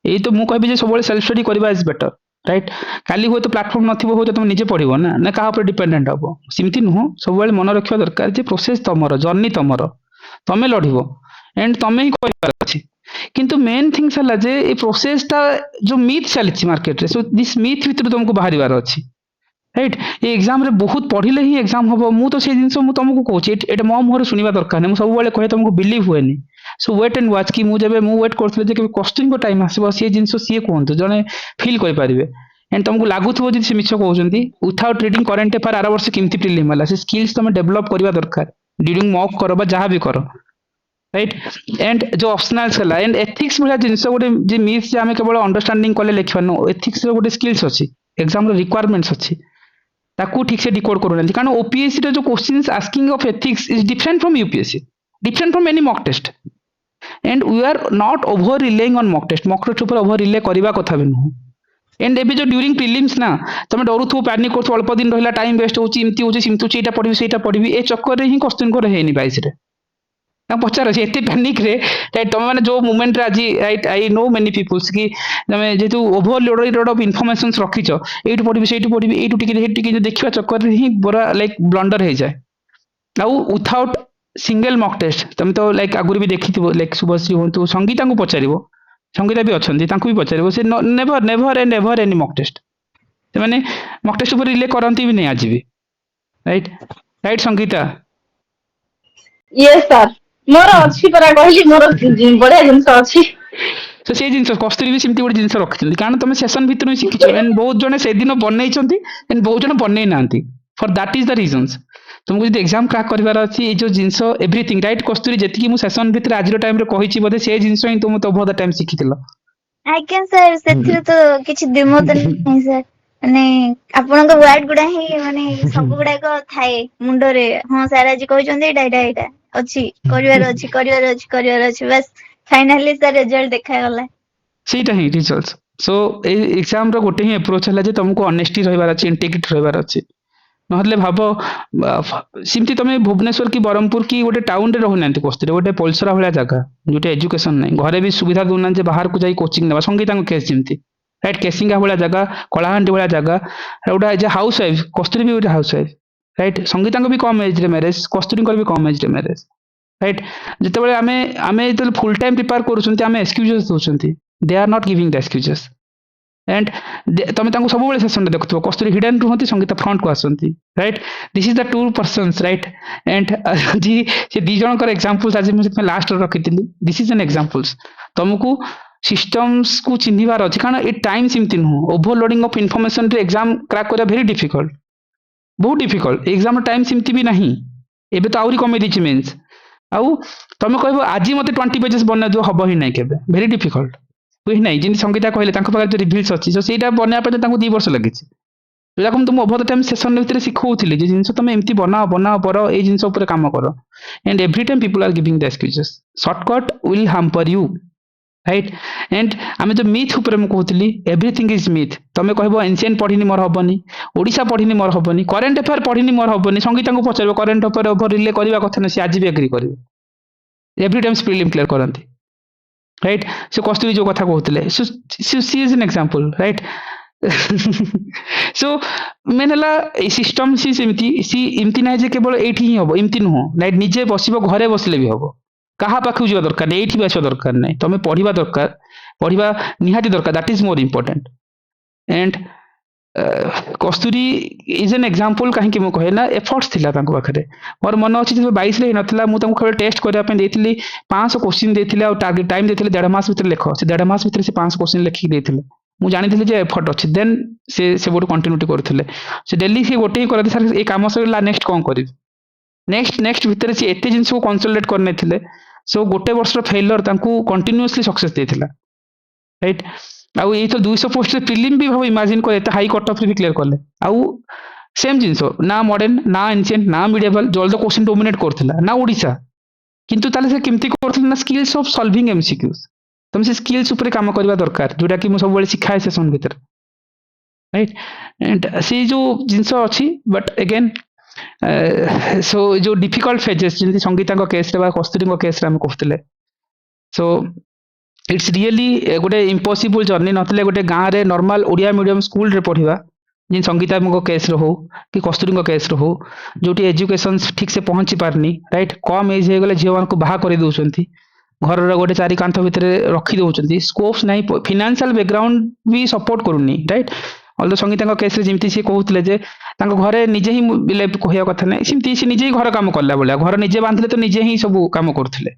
यही तो मुझे कहबी सब सेल्फ स्टडी करवा इज बेटर राइट काली हुए तो प्लाटफर्म नथिबो हो तो तुम निजे पढ़ो ना ना कहा डिपेंडेंट हम सेमती नुह सब मन रखा दरकार जे प्रोसेस तुमर जर्नी तुमर तुम लड़ो एंड तुम ही कर किंतु मेन थिंग्स है जे ये प्रोसेसटा जो मिथ चली मार्केट रे सो दिस मिथ भितर तुमको बाहर अच्छी राइट ये एग्जाम रे बहुत पढ़िले ही एग्जाम हम मु तो से जिनस तुमको कहूँ एटा मो मुहर शुणवा दरकार नहीं सब बेले कहे तुमको बिलीव हुए सो वेट एंड वाच कि मुझे वेट करते क्वेश्चन को टाइम आसो सी जिन सी कहतु जड़े फिल करेंगे एंड तुमको लगुव जी से मिछ कहते विथआउट रीडिंग करेन्ट अफेयर आर वर्ष केमती प्रिलिम है से स्किल्स तुम डेभलप करवा दरकार ड्यूरिंग मॉक करो बा जहाँ भी करो राइट एंड जो ऑप्शनल्स है एंड एथिक्स भाया जिनस गोटे मिथ जे आम केवल अंडरस्टैंडिंग कले लिखा नो एथिक्स गोटे स्किल्स अच्छी एग्जाम रिक्वायरमेंट्स अच्छी ताकू ठीक से डिकोड करूना कारण ओपीएससी रे जो questions asking of ethics is different from UPSC different from any mock test and we are not over relying on mock test ऊपर ओवर रिले करबा कथा भी नुह एंड एबे जो ड्यूरिंग प्रिलिम्स ना तुम डरुथु पैनिक करथु अल्प दिन रहिला टाइम वेस्ट होची इमती होची सिमती होची एटा पढबी सेटा पढबी ए चक्कर रे ही क्वेश्चन को रहेनी 22 रे ना पचार अछि एते पैनिक रे राइट तुम माने जो मोमेंट रे আজি right I know many peoples की तुम जेतु ओवरलोडेड ऑफ इन्फॉर्मेशंस रखिचो एटु पढबी सेटु पढबी एटु टिके देखिबा चक्कर रे ही बरा लाइक ब्लंडर हे जाय आउ विथआउट सिंगल मॉक टेस्ट तुम तो लाइक आगुरी भी देखिथिबो लाइक शुभश्री होंतु संगीता को पचारिबो संगीता भी अच्छी भी पचार से never never and ever any mock test से मैंने मॉक टेस्ट ऊपर रिले करती भी नहीं आज भी right right Sangeeta yes sir मोर अच्छी परा कहली मोर बढ़िया जिंस अच्छी तो से जिन कस्तूरी भी सेमती गोटे जिन रखिंट कारण तुम सेसन भितर शिखिच एंड बहुत जन से दिन बनई एंड बहुत जन बनई ना for that is the reasons तुमको जो एग्जाम क्रैक करार अच्छी ये जो जिनस एवरीथिंग राइट कस्तूरी जी मुझे सेसन भितर आज टाइम रे कही बोधे से जिनस ही तुम तो बहुत टाइम शिखी आज्ञा सर से तो किछि दिमत नहीं सर माने आपन को वर्ड गुडा ही माने सब गुडा को थाए मुंडो रे हां सर आज कहउचंदी एटा अछि करियर अछि बस फाइनली सर रिजल्ट देखा गला सेटा ही रिजल्ट्स सो एग्जाम रो गोटे ही अप्रोच है जे तुमको ऑनेस्टी रहबार अछि इंटीग्रिटी रहबार अछि नहले भाव सिमती तुम भुवनेश्वर की ब्रह्मपुर की गोटे टाउन रे रहना कस्तूरी गोटे पोलसरा भाया जगह जो एजुकेशन नहीं घरे भी सुविधा दूना बाहर को जाई कोचिंग नेबा संगीता केस जमती राइट केसिंगा भाया जगह कलाहांडी भाया जगह गोटे एज हाउस वाइफ कस्तूरी भी गोटे हाउस वाइफ राइट संगीता भी कम एज रे मैरिज कस्तूरी भी कम एज रे मैरिज राइट जिते आमे जो फुल टाइम प्रिपेयर करूँ एक्सक्यूजेस दौरान they are not giving the excuses and तुम सब सेसन देखुव कस्तूरी हिडन रुहति संगीता फ्रंट को आसती right this is the two persons right and जी से दी जन एग्जांपल्स आज मुझे लास्ट रखी दिस इज एन एग्जांपल्स तुमको सिस्टम्स को चिन्हबार अच्छी कारण ये टाइम सेमती नुह ओवरलोडिंग ऑफ इनफॉरमेशन रे एग्जाम क्रैक करा वेरी डिफिकल्ट बहुत डिफिकल्ट एग्जाम टाइम सेमती भी नहीं एबे तो आउरी कमे दी मेन्स आउ तुम कह आज मत 20 पेजेस बना दियो हम ही ना के वेरी डिफिकल्ट हुई ना जिन संगीता कहले जो रिविल्स अच्छी सो से बनवाई 2 वर्ष लगी जो तुम ओवर द टाइम सेसन भितर शिखाऊली जिन तुम एमती बनाओ बनाओ पर ये जिन काम कर and every time people are giving the excuses shortcut will hamper you right and आम जो मिथ उपर कहती एवरीथिंग इज मिथ तुम कह एनसीएन पढ़नी मोर हेनी ओडिशा पढ़नी मोर हेनी करेन्ट अफेयर पढ़नी मोर हेनी संगीता को पचार करेन्ट अफेयर ओवर रिले करवा कथा ना सी आज भी एग्री करेंगे एवरी टाइम प्रिलिम क्लियर करती राइट से कस्तूरी जो कथा कहते she is an example right so मेन है सिस्टम सी एमती ना जे केवल ये ही हम एमती नुह राइट निजे बस घरे बसले भी हम क्या पाखु जा दरकार नहीं ये आसा दरकार नहीं तुम पढ़ा दरकार पढ़ा निहाती दरकार that is more important and Kasturi is an example कहीं कहे ना एफर्ट्स थिला पाखे मोर मन अच्छी जो 22 रे नाला मुझे केवल टेस्ट करने 500 क्वेश्चन देते टार्गेट टाइम देते 1.5 मास भर लिख से 1.5 मास भर से 500 क्वेश्चन लिखिक देते मुझे जानी जे एफर्ट अच्छी देन से गोटे कंटिन्यूटी करते से डेली से गोटे ही करते सर ये कम सरला नेक्स्ट कौन कर नेक्स्ट भितर से एत जिन को कनसोलिडेट करने सो गोटे वर्ष फेलर कंटिन्यूअसली सक्सेस देता राइट आउ ये तो 200 पोस्ट प्रिलिम भी भाव इमेजिन कर हाई कट ऑफ भी क्लियर कले आउ सेम जिनस ना मॉडर्न ना एंशिएंट ना मिडिएवल जल्द क्वेश्चन डोमिनेट करथिला ना ओडिशा किंतु ताले से केमती करथिला ना स्किल्स ऑफ सॉल्विंग एमसीक्यूज तुम से स्किल्स ऊपर काम करबा दरकार जोटा कि मु सब बेले सिखाए सेशन भीतर राइट एंड से जो जिनस अच्छी बट अगेन सो जो डिफिकल्ट फेजेस जमी संगीता केस कस्तूरी केस कहते सो इट्स रियली गोटे इम्पॉसिबल जर्नी नतले गोटे गाँव में नॉर्मल ओडिया मीडियम स्कूल रे पढ़िबा जिन संगीता केस रो हो कि कस्तूरी केस रो हो जो एजुकेशन ठीक से पहुंची पारनी राइट कम एज हो गले झील मान बाहा कर दौरान घर गोटे चारि कांथ भितर रखी दौरान स्कोप्स ना फाइनेंशियल बैकग्राउंड भी सपोर्ट करूनी राइट अलदो संगीता केस जमी सी कहते जे घरे निजे ही कहवा कथा ना सेमती सी निजे ही घर कम कला भाया घर निजे बांधले तो निजे ही सब कम करते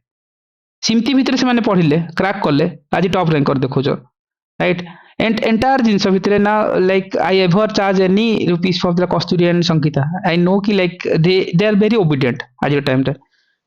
सिमती भितर से पढ़िले क्रैक कले आज टॉप रैंकर देखुच राइट एंड एंटायर जिनस भितर ना like I ever charge any rupees for the Kasturi and Sangeeta I know कि like they are very obedient आज टाइम रे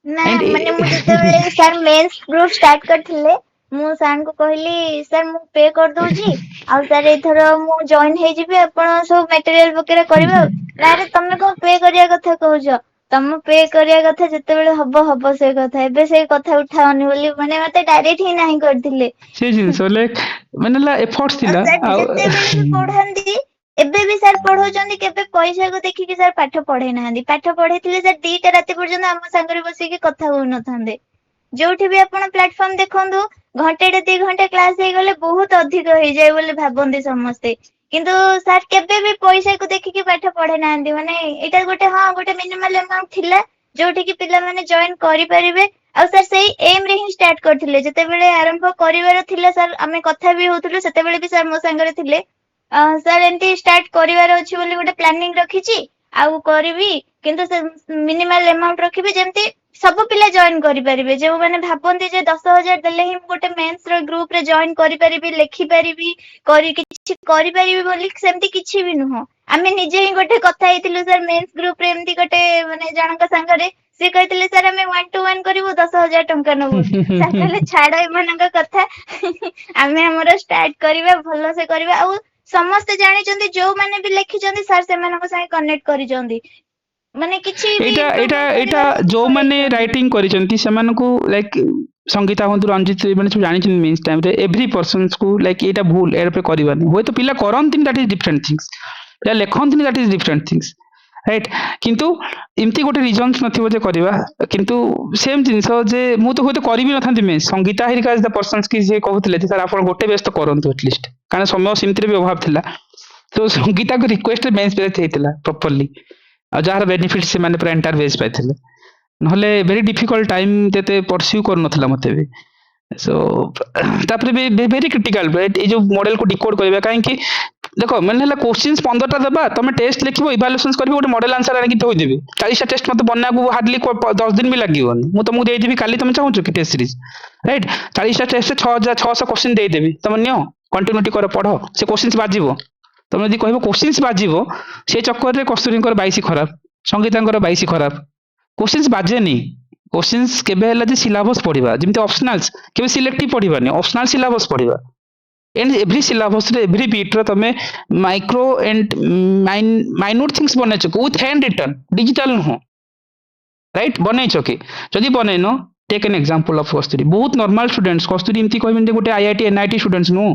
ना एंड माने मु जेतेबेले सर मेंस ग्रुप स्टार्ट करथिले मु सर को कहली सर मु पे कर दोजी आ सर एथर मु जॉइन हे जिबे आपण सब मटेरियल वगैरह करबे ना रे तमे को पे करिया कथा कहउछ तम पे करिया कथा जेतेबेले हबो से कथा एबे से कथा उठाओनी बोली माने मते डायरेक्ट ही नाही करथिले से जिनस लाइक माने ला एफर्ट्स थिला सर जेतेबेले भी पढ़ांदी एबे भी सर पढ़ौचंदी केबे पैसा को देखि कि सर पाठ पढ़े नांदी पाठ पढ़ेथिले सर 2टा राति पर्यंत हम संगरे बसी के कथा हो न थांदे जोठी भी आपण प्लेटफॉर्म देखंदु घंटे 2 घंटे क्लास हे गले बहुत अधिक हो जाय बोले भाबंदी समस्ते किंतु सर केबे भी पैसा को देखि कि पाठ पढ़े नांदी माने एटा गोटे हां गोटे मिनिमल अमाउंट थिला जोठी कि पिला माने जॉइन करि परिबे आ सर सेही एम रे ही स्टार्ट करथिले जते बेले आरंभ करिवार थिला सर हमें कथा भी होतुले सेते बेले भी सर मो संगरे थिले सर एंटी स्टार्ट करिवार अछि बोली गोटे प्लानिंग रखिछि आउ करबी किंतु से मिनिमल अमाउंट रखिबे जेमती सब पिला जॉइन करि परिबे जे माने भाबंती जे 10,000 देले ही गोटे मेंस रो ग्रुप रे जॉइन करि परिबी लिखि परिबी करि किछि करि परिबी बोली सेमती किछि भी नुह आमे निजे ही गोटे कथा हेतिलु सर मेंस ग्रुप रे एमती गोटे माने जानका संगरे से कहतिले सर हमें 1 to 1 करिवो 10,000 टंका नबो सर कहले छाड़ एमानका कथा आमे हमरो स्टार्ट करिबा भलो से करिबा आ समस्त जानिचंदी जो माने भी लिखिचंदी सर सेमानक संगे कनेक्ट करिचंदी माने किछि भी एटा एटा improvement एटा करिबार जो किछि माने करिचंदी राइटिंग करिसंती सेमानकु लाइक संगीता हंतु रंजित माने सब जानि मीन्स टाइम रे एवरी पर्सन्स को लाइक एटा भूल एर पे करबानी होय तो पिला करंतिन दैट इज डिफरेंट थिंग्स पिला लेखंतिन that is different things right किंतु इमती गोटे रिजन्स नथिबो जे करबा किंतु सेम जिंस जे मु तो होय तो करिबि नथांती मीन्स संगीता हेरिका इज द पर्सन्स की जे कहउतले जे सर आपण गोटे बेस तो करंतु एटलीस्ट कारण समय सिमती रे भी अभाव थिला तो संगीता को रिक्वेस्ट मेंस पे हेतिला प्रॉपर्ली आ जार बेनिफिट से माने पूरा एंटायर बेस पाइथिले नहले वेरी डिफिकल्ट टाइम तेते परस्यू कर नथला मते भी सो तापर भी वेरी क्रिटिकल ए जो मॉडल को डिकोड करबा काहे कि देखो मन हला क्वेश्चंस 15 टा देबा तमे टेस्ट लिखिबो इवैल्यूएशंस करबो गोटे मॉडल आंसर आनि थोइ देबी 40 टा टेस्ट मते बनना को हार्डली 10 दिन भी लागिवनी मु तुमको देइ देबी काली तुम चाहू कि टेस्ट सीरीज राइट 40 टा टेस्ट 600 क्वेश्चन देइ देबी तुम नियो कंटिन्यूटी कर पढो से क्वेश्चंस बाजिबो तुम यदि कहबो क्वेश्चंस बाजिबो से चक्कर रे कस्तूरींकर 22 खराब संगीतांकर 22 खराब क्वेश्चंस बाजेनी क्वेश्चंस केबे हला जे सिलेबस पढिबा जेमते ऑप्शनल्स केबे सिलेक्टिव पढिबानी ऑप्शनल सिलेबस पढिबा एंड एवरी सिलेबस रे एवरी बीट रे तमे माइक्रो एंड माइन्यूट थिंग्स बनै छ विथ हैंड रिटन डिजिटल नो राइट बनै छ कि जदी बनैनो take an example of Kasturi बहुत नॉर्मल स्टूडेंट्स कस्तूरी इमती कहबिन जे गोटे आईआईटी एनआईटी स्टूडेंट्स नो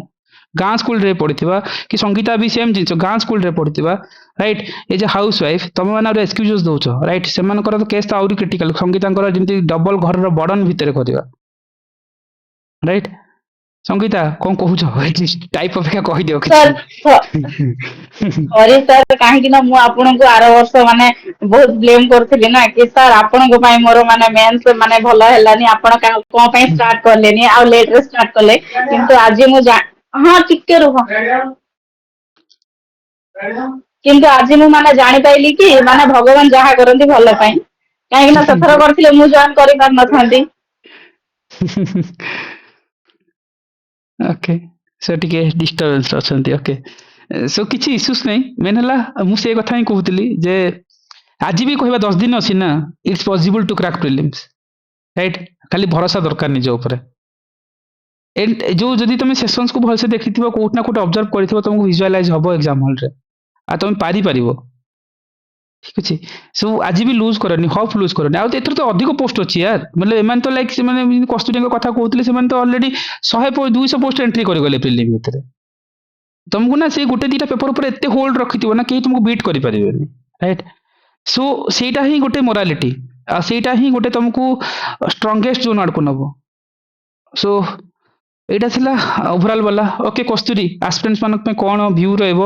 गाँ स्कूल रे पढ़िथिबा कि संगीता भी सेम जिंस गाँ स्कूल रे पढ़िथिबा राइट ए जे हाउस वाइफ तमे माने एक्सक्यूजेस दोछ राइट सेमानकर तो केस तो आउरी क्रिटिकल संगीतांकर जेमती डबल घर रो बर्डन भितर करबा राइट संगीता कौन कहूछ एटलीस्ट टाइप ऑफ क्या कहि दियो सर कि अरे सर काहे ना मु आपन को आरो वर्ष माने बहुत ब्लेम करथिली ना कि सर आपन को पई मोर माने मेंस माने भलो हेलानी आपन को पई स्टार्ट करलेनी आ लेट रे स्टार्ट करले किंतु आज मु हां टिके रुह किंतु आज मु माने जानि पाइली कि माने भगवान जहा करंती भलो पई काहे ना सथर करथिले मु जॉइन करि पार न थांती ओके सो टिके डिस्टर्बेंस अछंती ओके सो किछि इश्यूज नै मेन हला मु से कथा ही कहउतली जे आज भी कहबा 10 दिन अछि ना it's possible to crack prelims right खाली भरोसा दरकार निज ऊपर एंड जो जदी तुम सेशंस को भलसे देखिथिबो कोट ना कोट ऑब्जर्व करिथिबो तुमको विजुअलाइज हबो एग्जाम हॉल रे आ तुम पारी परिबो ठीक अछि सो आज भी लूज करनी होप लूज करनी आ एतर तो अधिक पोस्ट अछि यार मतलब एमान तो लाइक माने कस्तूरी को कथा कहउतले सेमान तो ऑलरेडी 100 200 पोस्ट एंट्री करि गले प्रीलिम भितर तुमको ना से गुटे दीटा पेपर ऊपर एते होल्ड रखिथिबो ना के तुमको बीट करि परिबेनी राइट सो ସେଇଟା ହିଁ ଗୋଟେ ମୋରାଲିଟି, ସେଇଟା ହିଁ ଗୋଟେ ତମକୁ ଷ୍ଟ୍ରଙ୍ଗେଷ୍ଟ ଜୋନ୍ ଆଡକୁ ନବ। ସो ଏଇଟା ଥିଲା ଓଭରାଲ ବାଲା। ଓକେ କସ୍ତୁରୀ, ଆସ୍ପିରେଣ୍ଟସ୍ ମାନଙ୍କ ପାଇଁ କଣ ଭ୍ୟୁ ରହିବ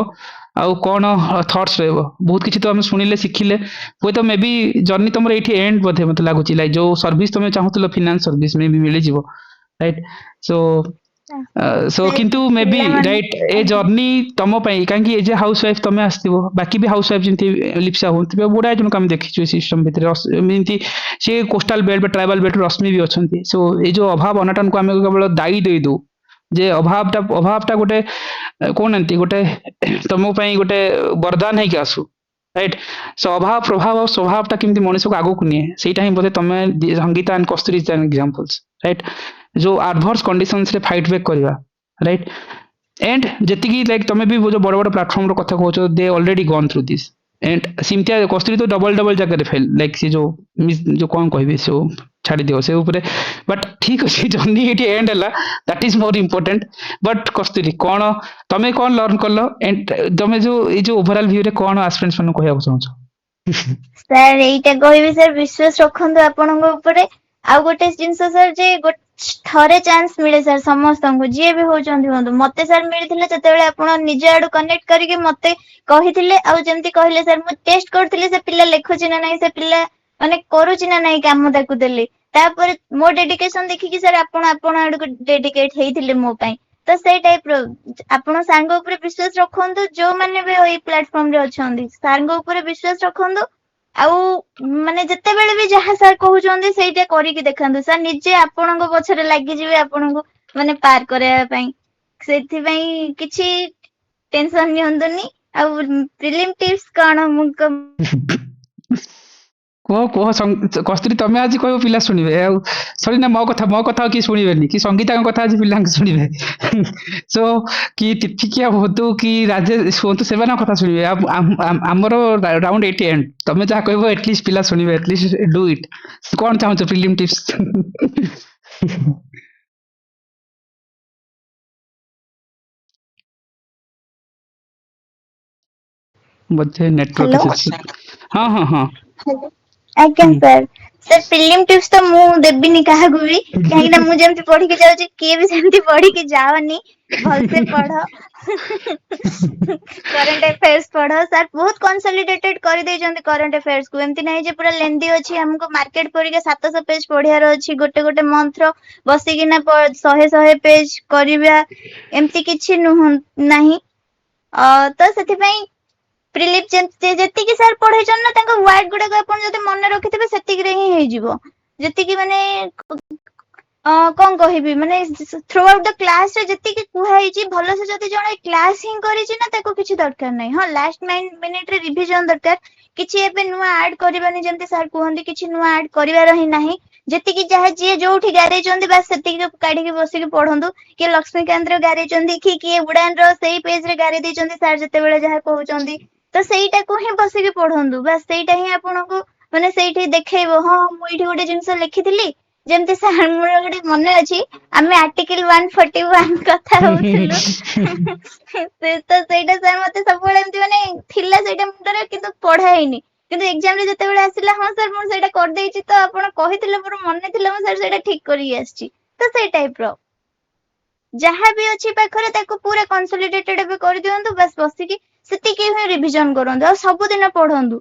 ଆଉ କଣ ଥଟ୍ସ ରହିବ? ବହୁତ କିଛି ତ ଆମେ ଶୁଣିଲେ ଶିଖିଲେ, ହୁଏତ ମେ ବି ଜର୍ଣ୍ଣି ତମର ଏଇଠି ଏଣ୍ଡ ବୋଧେ ମତେ ଲାଗୁଛି, ଲାଇକ୍ ଯୋଉ ସର୍ଭିସ ତମେ ଚାହୁଁଥିଲ ଫିନାନ୍ସ ସର୍ଭିସ ମେ ବି ମିଳିଯିବ, ରାଇଟ୍? ସୋ ସୋ ସେ କିନ୍ତୁ ମେ ବି ପିଲାମାନେ ରାଇଟ୍ ଏ ଆଜ୍ଞା ଜର୍ଣ୍ଣି ତମ ପାଇଁ, କାହିଁକି ଏଜ୍ ଏ ହାଉସ ୱାଇଫ୍ ତମେ ଆସିଥିବ, ବାକି ବି ହାଉସ ୱାଇଫ୍ ଯେମିତି ଲିପ୍ସା ହୁଅନ୍ତି ଗୁଡାଏ ଜଣକୁ ଆମେ ଦେଖିଛୁ ଏ ସିଷ୍ଟମ ଭିତରେ, ଏମିତି ସେ କୋଷ୍ଟାଲ ବେଲ୍ଟ ବା ଟ୍ରାଇବାଲ ବେଲ୍ଟ ରଶ୍ମି ବି ଅଛନ୍ତି। ସୋ ଏଇ ଯୋଉ ଅଭାବ ଅନାଟନକୁ ଆମେ କେବଳ ଦାୟୀ ଦେଇଦଉ ଯେ ଅଭାବଟା ଗୋଟେ କହୁନାହାନ୍ତି ଗୋଟେ ତମ ପାଇଁ ଗୋଟେ ବରଦାନ ହେଇକି ଆସୁ, ରାଇଟ୍? ସୋ ଅଭାବ ପ୍ରଭାବ ଆଉ ସ୍ୱଭାବଟା କେମିତି ମଣିଷକୁ ଆଗକୁ ନିଏ, ସେଇଟା ହିଁ ବୋଧେ ତମେ Sangeeta and Kasturi examples, right? ଯୋଉ ଆଡଭର୍ସ କଣ୍ଡିସନ୍ସ ରେ ଫାଇଟ୍ ବ୍ୟାକ୍ କରିବା, ରାଇଟ୍? एंड ଯେତିକି ଲାଇକ୍ ତମେ ବି ଯୋଉ ବଡ ବଡ ପ୍ଲାଟଫର୍ମ ର କଥା କହୁଛ, they already gone through this. And ସିମତିଆ କସ୍ତୁରୀ ତ ଡବଲ ଜାଗାରେ ଫେଲ୍, ଲାଇକ୍ ସେ ଯୋଉ କଣ କହିବି, ସେ ଛାଡି ଦିଅ ସେ ଉପରେ। ବଟ୍ ଠିକ ଅଛି, ଜର୍ଣ୍ଣି ଏଠି ଏଣ୍ଡ ହେଲା, ଦ୍ୟାଟ୍ ଇଜ ମୋର ଇମ୍ପୋର୍ଟାଣ୍ଟ। ବଟ୍ କସ୍ତୁରୀ କଣ ତମେ କଣ ଲର୍ନ କଲ, ଏଣ୍ଡ ତମେ ଯୋଉ ଏଇ ଯୋଉ ଓଭରାଲ ଭ୍ୟୁରେ କଣ ଆସ୍ପିରେଣ୍ଟସ୍ ମାନଙ୍କୁ କହିବାକୁ ଚାହୁଁଛ? ସାର୍ ଏଇଟା କହିବି ସାର୍, ବିଶ୍ୱାସ ରଖନ୍ତୁ ଆପଣଙ୍କ ଉପରେ। ଆଉ ଗୋଟେ ଜିନିଷ ସାର୍, ଯେ ଥରେ ଚାନ୍ସ ମିଳେ ସାର୍ ସମସ୍ତଙ୍କୁ, ଯିଏ ବି ହଉଛନ୍ତି ହୁଅନ୍ତୁ। ମତେ ସାର୍ ମିଳିଥିଲା ଯେତେବେଳେ ଆପଣ ନିଜ ଆଡୁ କନେକ୍ଟ କରିକି ମତେ କହିଥିଲେ, ଆଉ ଯେମିତି କହିଲେ ସାର୍ ମୁଁ ଟେଷ୍ଟ କରିଥିଲି ସେ ପିଲା ଲେଖୁଛି ନା ନାହିଁ, ସେ ପିଲା ମାନେ କରୁଛି ନା ନାହିଁ କାମ, ତାକୁ ଦେଲି। ତାପରେ ମୋ ଡେଡିକେସନ ଦେଖିକି ସାର୍ ଆପଣ ଆଡକୁ ଡେଡିକେଟ ହେଇଥିଲେ ମୋ ପାଇଁ। ତ ସେଇ ଟାଇପ ର ଆପଣ ସାଙ୍ଗ ଉପରେ ବିଶ୍ୱାସ ରଖନ୍ତୁ, ଯୋଉମାନେ ବି ଏଇ ପ୍ଲାଟଫର୍ମ ରେ ଅଛନ୍ତି ସାରଙ୍କ ଉପରେ ବିଶ୍ୱାସ ରଖନ୍ତୁ। ଆଉ ମାନେ ଯେତେବେଳେ ବି ଯାହା ସାର୍ କହୁଛନ୍ତି ସେଇଟା କରିକି ଦେଖାନ୍ତୁ ସାର୍, ନିଜେ ଆପଣଙ୍କ ପଛରେ ଲାଗିଯିବେ ଆପଣଙ୍କୁ ମାନେ ପାର କରିବା ପାଇଁ। ସେଥିପାଇଁ କିଛି ଟେନସନ ନିଅନ୍ତୁନି। ଆଉ ପ୍ରିଲିମ୍ ଟିପ୍ସ କଣ ମୁଁ କୁହ କସ୍ତୁରୀ, ତମେ ଆଜି କହିବ ପିଲା ଶୁଣିବେ, ଆଉ ସରି ନା ମୋ କଥା ଆଉ କିଏ ଶୁଣିବେନି, କି ସଙ୍ଗୀତାଙ୍କ କଥା ଆଜି ପିଲାଙ୍କୁ ଶୁଣିବେ। ସୋ କି ତିଥିକିଆ ହୁଅନ୍ତୁ କି ରାଜେଶ ହୁଅନ୍ତୁ, ସେମାନଙ୍କ କଥା ଶୁଣିବେ। ଆମର ରାଉଣ୍ଡ ଏଇଟି ଏଣ୍ଡ, ତମେ ଯାହା କହିବ ଏଟଲିଷ୍ଟ ପିଲା ଶୁଣିବେ, ଏଟଲିଷ୍ଟ ଡୁ ଇଟ୍। କଣ ଚାହୁଁଛ ଫିଲ୍ମ ଟିପ୍ସ? ବୋଧେ ନେଟୱାର୍କ ହ୍ୟାଲୋ। ଇସୁ। ହଁ ହଁ ଆଜ୍ଞା ସାର୍। ସାର୍ ପ୍ରିଲିମ୍ ଟିପ୍ସ ତ ମୁଁ ଦେବିନି କାହାକୁ ବି, କାହିଁକି ନା ମୁଁ ଯେମିତି ପଢିକି ଯାଉଛି କିଏ ବି ସେମିତି ପଢିକି ଯାଅନି, ଭଲସେ ପଢ। କରେଣ୍ଟ ଆଫେୟାର୍ସ ପଢ। ସାର୍ ବହୁତ କନସଲିଡେଟେଡ କରିଦେଇଛନ୍ତି କରେଣ୍ଟ ଆଫେୟାର୍ସ କୁ, ଏମିତି ନାହିଁ ଯେ ପୁରା ଲେନ୍ଦି ଅଛି, ଆମକୁ ମାର୍କେଟ ପରିକା 700 ପେଜ ପଢିବାର ଅଛି ଗୋଟେ ମନ୍ଥ ର, ବସିକିନା 100 ପେଜ କରିବା, ଏମିତି କିଛି ନାହିଁ। ତ ସେଥିପାଇଁ ପ୍ରିଲିମ୍ ଯେତିକି ସାର୍ ପଢେଇଛନ୍ତି ନା, ତାଙ୍କ ୱାର୍ଡ ଗୁଡାକ ଆପଣ ଯଦି ମନେ ରଖିଥିବେ ସେତିକିରେ ହିଁ ହେଇଯିବ। ଯେତିକି ମାନେ କଣ କହିବି, ମାନେ ଥ୍ରୁ ଆଉଟ୍ ଦ କ୍ଲାସ ରେ ଯେତିକି କୁହା ହେଇଛି, ଭଲସେ ଯଦି ଜଣେ କ୍ଲାସ ହିଁ କରିଛି ନା, ତାକୁ କିଛି ଦରକାର ନାହିଁ। ହଁ ଲାଷ୍ଟ ମିନିଟ ରେ ରିଭିଜନ ଦରକାର, କିଛି ଏବେ ନୂଆ ଆଡ କରିବାନି, ଯେମିତି ସାର୍ କୁହନ୍ତି କିଛି ନୂଆ ଆଡ କରିବାର ହିଁ ନାହିଁ। ଯେତିକି ଯାହା ଯିଏ ଯୋଉଠି ଗାରେଇଛନ୍ତି ବାସ୍ ସେତିକି କାଢିକି ବସିକି ପଢନ୍ତୁ। କିଏ ଲକ୍ଷ୍ମୀକାନ୍ତ ର ଗାରେଇଛନ୍ତି, କିଏ ଉଡାନ ର ସେଇ ପେଜ ରେ ଗାରେଇ ଦେଇଛନ୍ତି ସାର୍ ଯେତେବେଳେ ଯାହା କହୁଛନ୍ତି, ତ ସେଇଟାକୁ ହିଁ ବସିକି ପଢନ୍ତୁ। ବାସ୍ ସେଇଟା ହିଁ ଆପଣଙ୍କୁ ମାନେ ସେଇଠି ଦେଖେଇବ, ହଁ ମୁଁ ଏଇଠି ଗୋଟେ ଜିନିଷ ଲେଖିଥିଲି। ଯେମିତି ସାର୍ ମୋର ଗୋଟେ ମନେ ଅଛି, ଆମେ ଆର୍ଟିକିଲ 141 କଥା ହଉଥିଲୁ। ତ ସେଇଟା ସାର୍ ମତେ ସବୁବେଳେ ଏମିତି ମାନେ ଥିଲା ସେଇଟା ମୁଣ୍ଡରେ, କିନ୍ତୁ ପଢା ହେଇନି। କିନ୍ତୁ ଏକ୍ସାମ ରେ ଯେତେବେଳେ ଆସିଲା, ହଁ ସାର୍ ମୁଁ ସେଇଟା କରିଦେଇଛି, ତ ଆପଣ କହିଥିଲେ ମୋର ମନେ ଥିଲା, ମୁଁ ସାର୍ ସେଇଟା ଠିକ କରିକି ଆସିଛି। ତ ସେଇ ଟାଇପ ର ଯାହା ବି ଅଛି ପାଖରେ ତାକୁ ପୁରା କନସୋଲିଡେଟେଡ ଏବେ କରିଦିଅନ୍ତୁ, ବାସ୍ ବସିକି ସେତିକି ହିଁ ରିଭିଜନ କରନ୍ତୁ। ଆଉ ସବୁଦିନ ପଢନ୍ତୁ,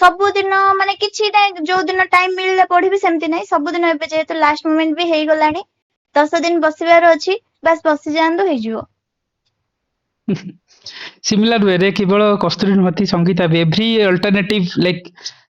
ସବୁଦିନ ମାନେ କିଛି ନାହିଁ, ଯୋଉ ଦିନ ଟାଇମ ମିଳିଲା ପଢିବି ସେମିତି ନାହିଁ, ସବୁଦିନ। ଏବେ ଯେହେତୁ ଲାଷ୍ଟ ମୋମେଣ୍ଟ ବି ହେଇଗଲାଣି, 10 ଦିନ ବସିବାର ଅଛି, ବାସ୍ ବସିଯାଆନ୍ତୁ, ହେଇଯିବ। सिमिलर वे रे केवल कस्तूरी नृत्य संगीता भी every alternative like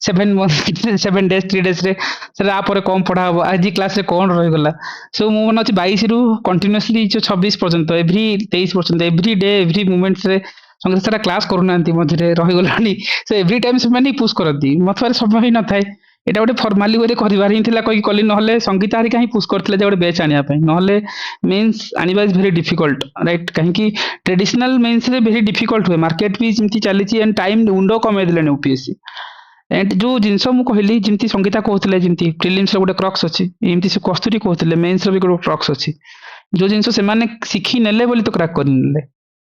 7 days 3 days रे सर आ पर कम पढ़ा हो, आज क्लास रे कौन रही गला। सो मु मन अछि 22 रु कंटीन्यूअसली जो 26 पर्यंत एवरी 23 पर्यंत एवरी डे एवरी मोमेंट्स रे संगीता सारा क्लास करूनांती मझे रही गलानी। सो एवरी टाइम से माने पुश करती, मत पारे समय ही न थाए। एटा गोटे फॉर्माली वे करिवार ही थिला, कहि कली नहले संगीता हारिका ही पुश करथिले जे गोटे बैच आनिया पई, नहले मींस आनिबा इज वेरी डिफिकल्ट, राइट? कहीं कि ट्रेडिशनल मेंस रे वेरी डिफिकल्ट हुए, मार्केट भी जेमती चलीची एंड टाइम उंडो कमे देले यूपीएससी। एंड जो जिनस मु कहली जेमती संगीता कहथिले, जेमती प्रीलिम्स रे गोटे क्रक्स अछि, एमती से कस्तूरी कहथिले मेंस रे भी गोटे क्रक्स अछि। जो जिनस से माने सिखी नेले बोली तो क्रैक कर नेले,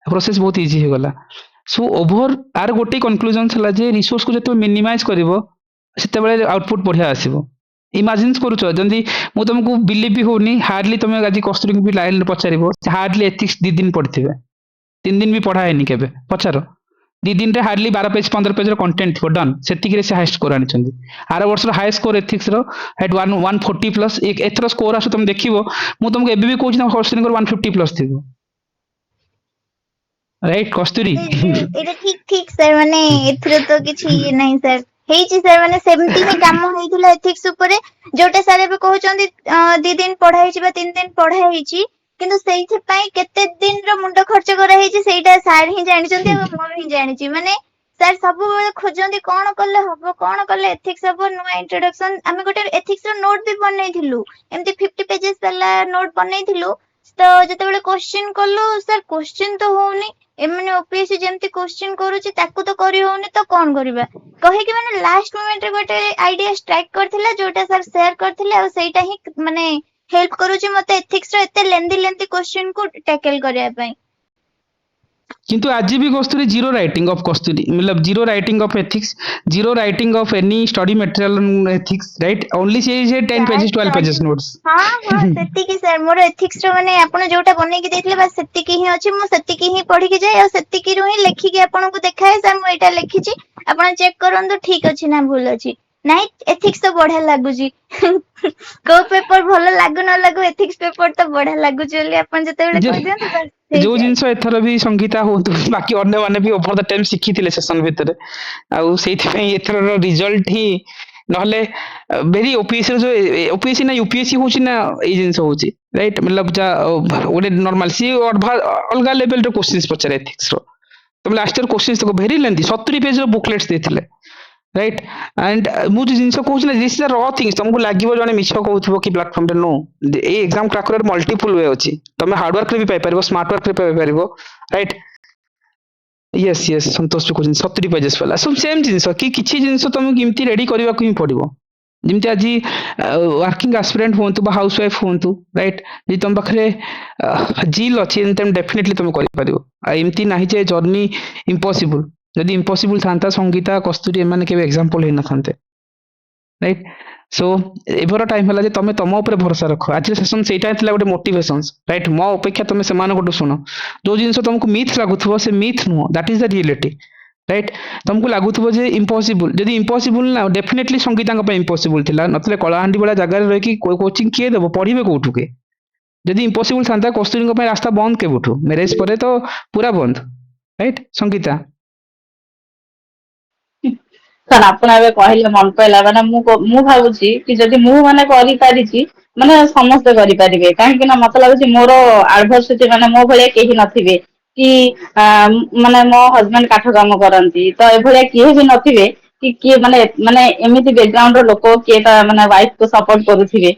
प्रोसेस बहुत इजी हो गला। सो ओभर आर गोटे कनक्लूजन है जे रिसोर्स को जो मिनिमाइज करिवो सेतेबेले आउटपुट बढ़िया आसीबो इमेजिन करूछ जंदी मु तुमको बिलीव भी होनी हार्डली तुम आज कस्तूरी भी लाइन पचारिबो हार्डली एथिक्स 2 दिन पढ़िथिबे 3 दिन भी पढ़ा हैनी केबे पचारो 2 दिन रे हार्डली 12 पेज 15 पेज कंटेंट थो डन सेतिक रे से हाईएस्ट स्कोर आनिचंदी आर वर्ष हाई स्कोर एथिक्स रो हेड 140 प्लस एक एथरो स्कोर आसु तुम देखिबो मु तुमको एबे भी कहूछ ना कस्तूरी 150 प्लस थिबो राइट कस्तूरी ଏଇଟା ଠିକ ଠିକ ସାର୍ ମାନେ ଏଥିରେ ତ କିଛି ଇଏ ନାହିଁ ସାର୍ ହେଇଛି ସାର୍ ମାନେ ସେମିତି ହିଁ କାମ ହେଇଥିଲା ଏଥିକ୍ସ ଉପରେ ଯୋଉଟା ସାର୍ ଏବେ କହୁଛନ୍ତି 2 ଦିନ ପଢା ହେଇଛି ବା 3 ଦିନ ପଢା ହେଇଛି କିନ୍ତୁ ସେଇଥିପାଇଁ କେତେ ଦିନର ମୁଣ୍ଡ ଖର୍ଚ୍ଚ କରାହେଇଛି ସେଇଟା ସାର୍ ହିଁ ଜାଣିଛନ୍ତି ଆଉ ମୁଁ ହିଁ ଜାଣିଛି ମାନେ ସାର୍ ସବୁବେଳେ ଖୋଜନ୍ତି କଣ କଲେ ହବ କଣ କଲେ ଏଥିକ୍ସ ହବ ନୂଆ ଇଣ୍ଟ୍ରୋଡକ୍ସନ ଆମେ ଗୋଟେ ଏଥିକ୍ସ ର ନୋଟ ବି ବନେଇଥିଲୁ ଏମିତି 50 ପେଜେସ୍ ବାଲା ନୋଟ ବନେଇଥିଲୁ ତ ଯେତେବେଳେ କ୍ୱେଶ୍ଚିନ୍ କଲୁ ସାର୍ କ୍ୱେଶ୍ଚିନ୍ ତ ହଉନି ଏମାନେ ଓପିଏସସି ଯେମିତି କ୍ୱେଶ୍ଚିନ୍ କରୁଛି ତାକୁ ତ କରି ହଉନି ତ କଣ କରିବା କହିକି ମାନେ ଲାଷ୍ଟ ମୋମେଣ୍ଟରେ ଗୋଟେ ଆଇଡିଆ ଷ୍ଟ୍ରାଇକ୍ କରିଥିଲା ଯୋଉଟା ସାର୍ ସେୟାର କରିଥିଲେ ଆଉ ସେଇଟା ହିଁ ମାନେ ହେଲ୍ପ କରୁଛି ମତେ ଏଥିକ୍ସ ର ଏତେ ଲେନ୍ଦି କ୍ୱେଶ୍ଚିନ୍ କୁ ଟ୍ୟାକଲ କରିବା ପାଇଁ किंतु आज भी कस्तूरी जीरो राइटिंग ऑफ कस्तूरी मतलब zero writing of ethics zero writing of any study material ethics right only say 10 sir pages 12 pages study notes ହଁ ସେତିକି ସାର୍ ମୋର ଏଥିକ୍ସ ର ମାନେ ଆପଣ ଯୋଉଟା ବନେଇକି ଦେଇଥିଲେ ବାସ୍ ସେତିକି ହିଁ ଅଛି ମୁଁ ସେତିକି ହିଁ ପଢିକି ଯାଏ ଆଉ ସେତିକିରୁ ହିଁ ଲେଖିକି ଆପଣଙ୍କୁ ଦେଖାଏ ସାର୍ ମୁଁ ଏଇଟା ଲେଖିଛି ଆପଣ ଚେକ୍ କରନ୍ତୁ ଠିକ ଅଛି ନା ଭୁଲ ଅଛି ନାଇଁ ଏଥିକ୍ସ ତ ବଢିଆ ଲାଗୁଛି କୋଉ ପେପର ଭଲ ଲାଗୁ ନ ଲାଗୁ ଏଥିକ୍ସ ପେପର ତ ବଢିଆ ଲାଗୁଛି ବୋଲି ଆପଣ ଯେତେବେଳେ जे କହିଦିଅନ୍ତୁ ବାସ୍ जो ହେଇଯାଏ जिनस एथर भी संगीता हो बाकी अन्य माने भी ओवर द टाइम शिखिथिले सेशन भितर आउ सेथि पई एथर रिजल्ट ही नहले वेरी ओपीएससी जो ओपीएससी ना यूपीएससी होची ना ए जिनस होची राइट मतलब जा ओडे नॉर्मल सी अलगा लेवल रो क्वेश्चंस पचारे एथिक्स रो तुम लास्ट ईयर क्वेश्चंस को वेरी लेंथी 70 पेज रो बुकलेट्स देथिले राइट एंड मु जो जिनस कहूछ ना this is the raw things तुमको लागिवो जने मिछ कहउथबो कि प्लेटफॉर्म रे नो a exam cracker multiple way अछि तुम हार्ड वर्क रे भी पाई परबो स्मार्ट वर्क रे पाई परबो राइट यस यस संतोष जो कहउछ 70 पेजेस वाला सब सेम जिनस कि किछि जिनस तुम किमती रेडी करबा को ही पड़िबो जिमती आज वर्किंग एस्पिरेंट होंतु बा हाउस वाइफ होंतु राइट जे तुम पाखरे जील अछि तुम डेफिनेटली तुम करि परिबो आ एमती नाही जे जर्नी इम्पॉसिबल जदि इम्पॉसिबल थांता संगीता कस्तूरी एमाने केबे एग्जांपल हे न थांते राइट सो एभर टाइम हला जे तमे तम ऊपर भरोसा रखो आज सेशन सेटा थिला गोटे मोटिवेशंस राइट मो अपेक्षा तमे समान गोटे सुनो जो जिंस तुमको मिथ लागुथबो से मिथ नुह that is the reality right तुमको लागुथबो जे इम्पॉसिबल जदि इम्पॉसिबल ना डेफिनेटली संगीता पे इम्पॉसिबल थिला नतले कलाहांडी वाला जगह रही कि कोचिंग किए देबो पढ़िबे कोठु के जदि इम्पॉसिबल थांता कस्तूरी पे रास्ता बंद केबुठु मैरिज परे तो पूरा बंद राइट संगीता ସାର୍ ଆପଣ ଏବେ କହିଲେ ମନ ପଇଲା ମାନେ ମୁଁ ଭାବୁଛି କି ଯଦି ମୁଁ ମାନେ କରିପାରିଛି ମାନେ ସମସ୍ତେ କରିପାରିବେ କାହିଁକି ନା ମତେ ଲାଗୁଛି ମୋର ଆଡଭର୍ସିଟି ମାନେ ମୋ ଭଳିଆ କେହି ନଥିବେ କି ମାନେ ମୋ ହଜବେଣ୍ଡ କାଠ କାମ କରନ୍ତି ତ ଏଭଳିଆ କିଏ ବି ନଥିବେ କି କିଏ ମାନେ ମାନେ ଏମିତି ବ୍ୟାକଗ୍ରାଉଣ୍ଡ ର ଲୋକ କିଏ ତା ମାନେ ୱାଇଫ କୁ ସପୋର୍ଟ କରୁଥିବେ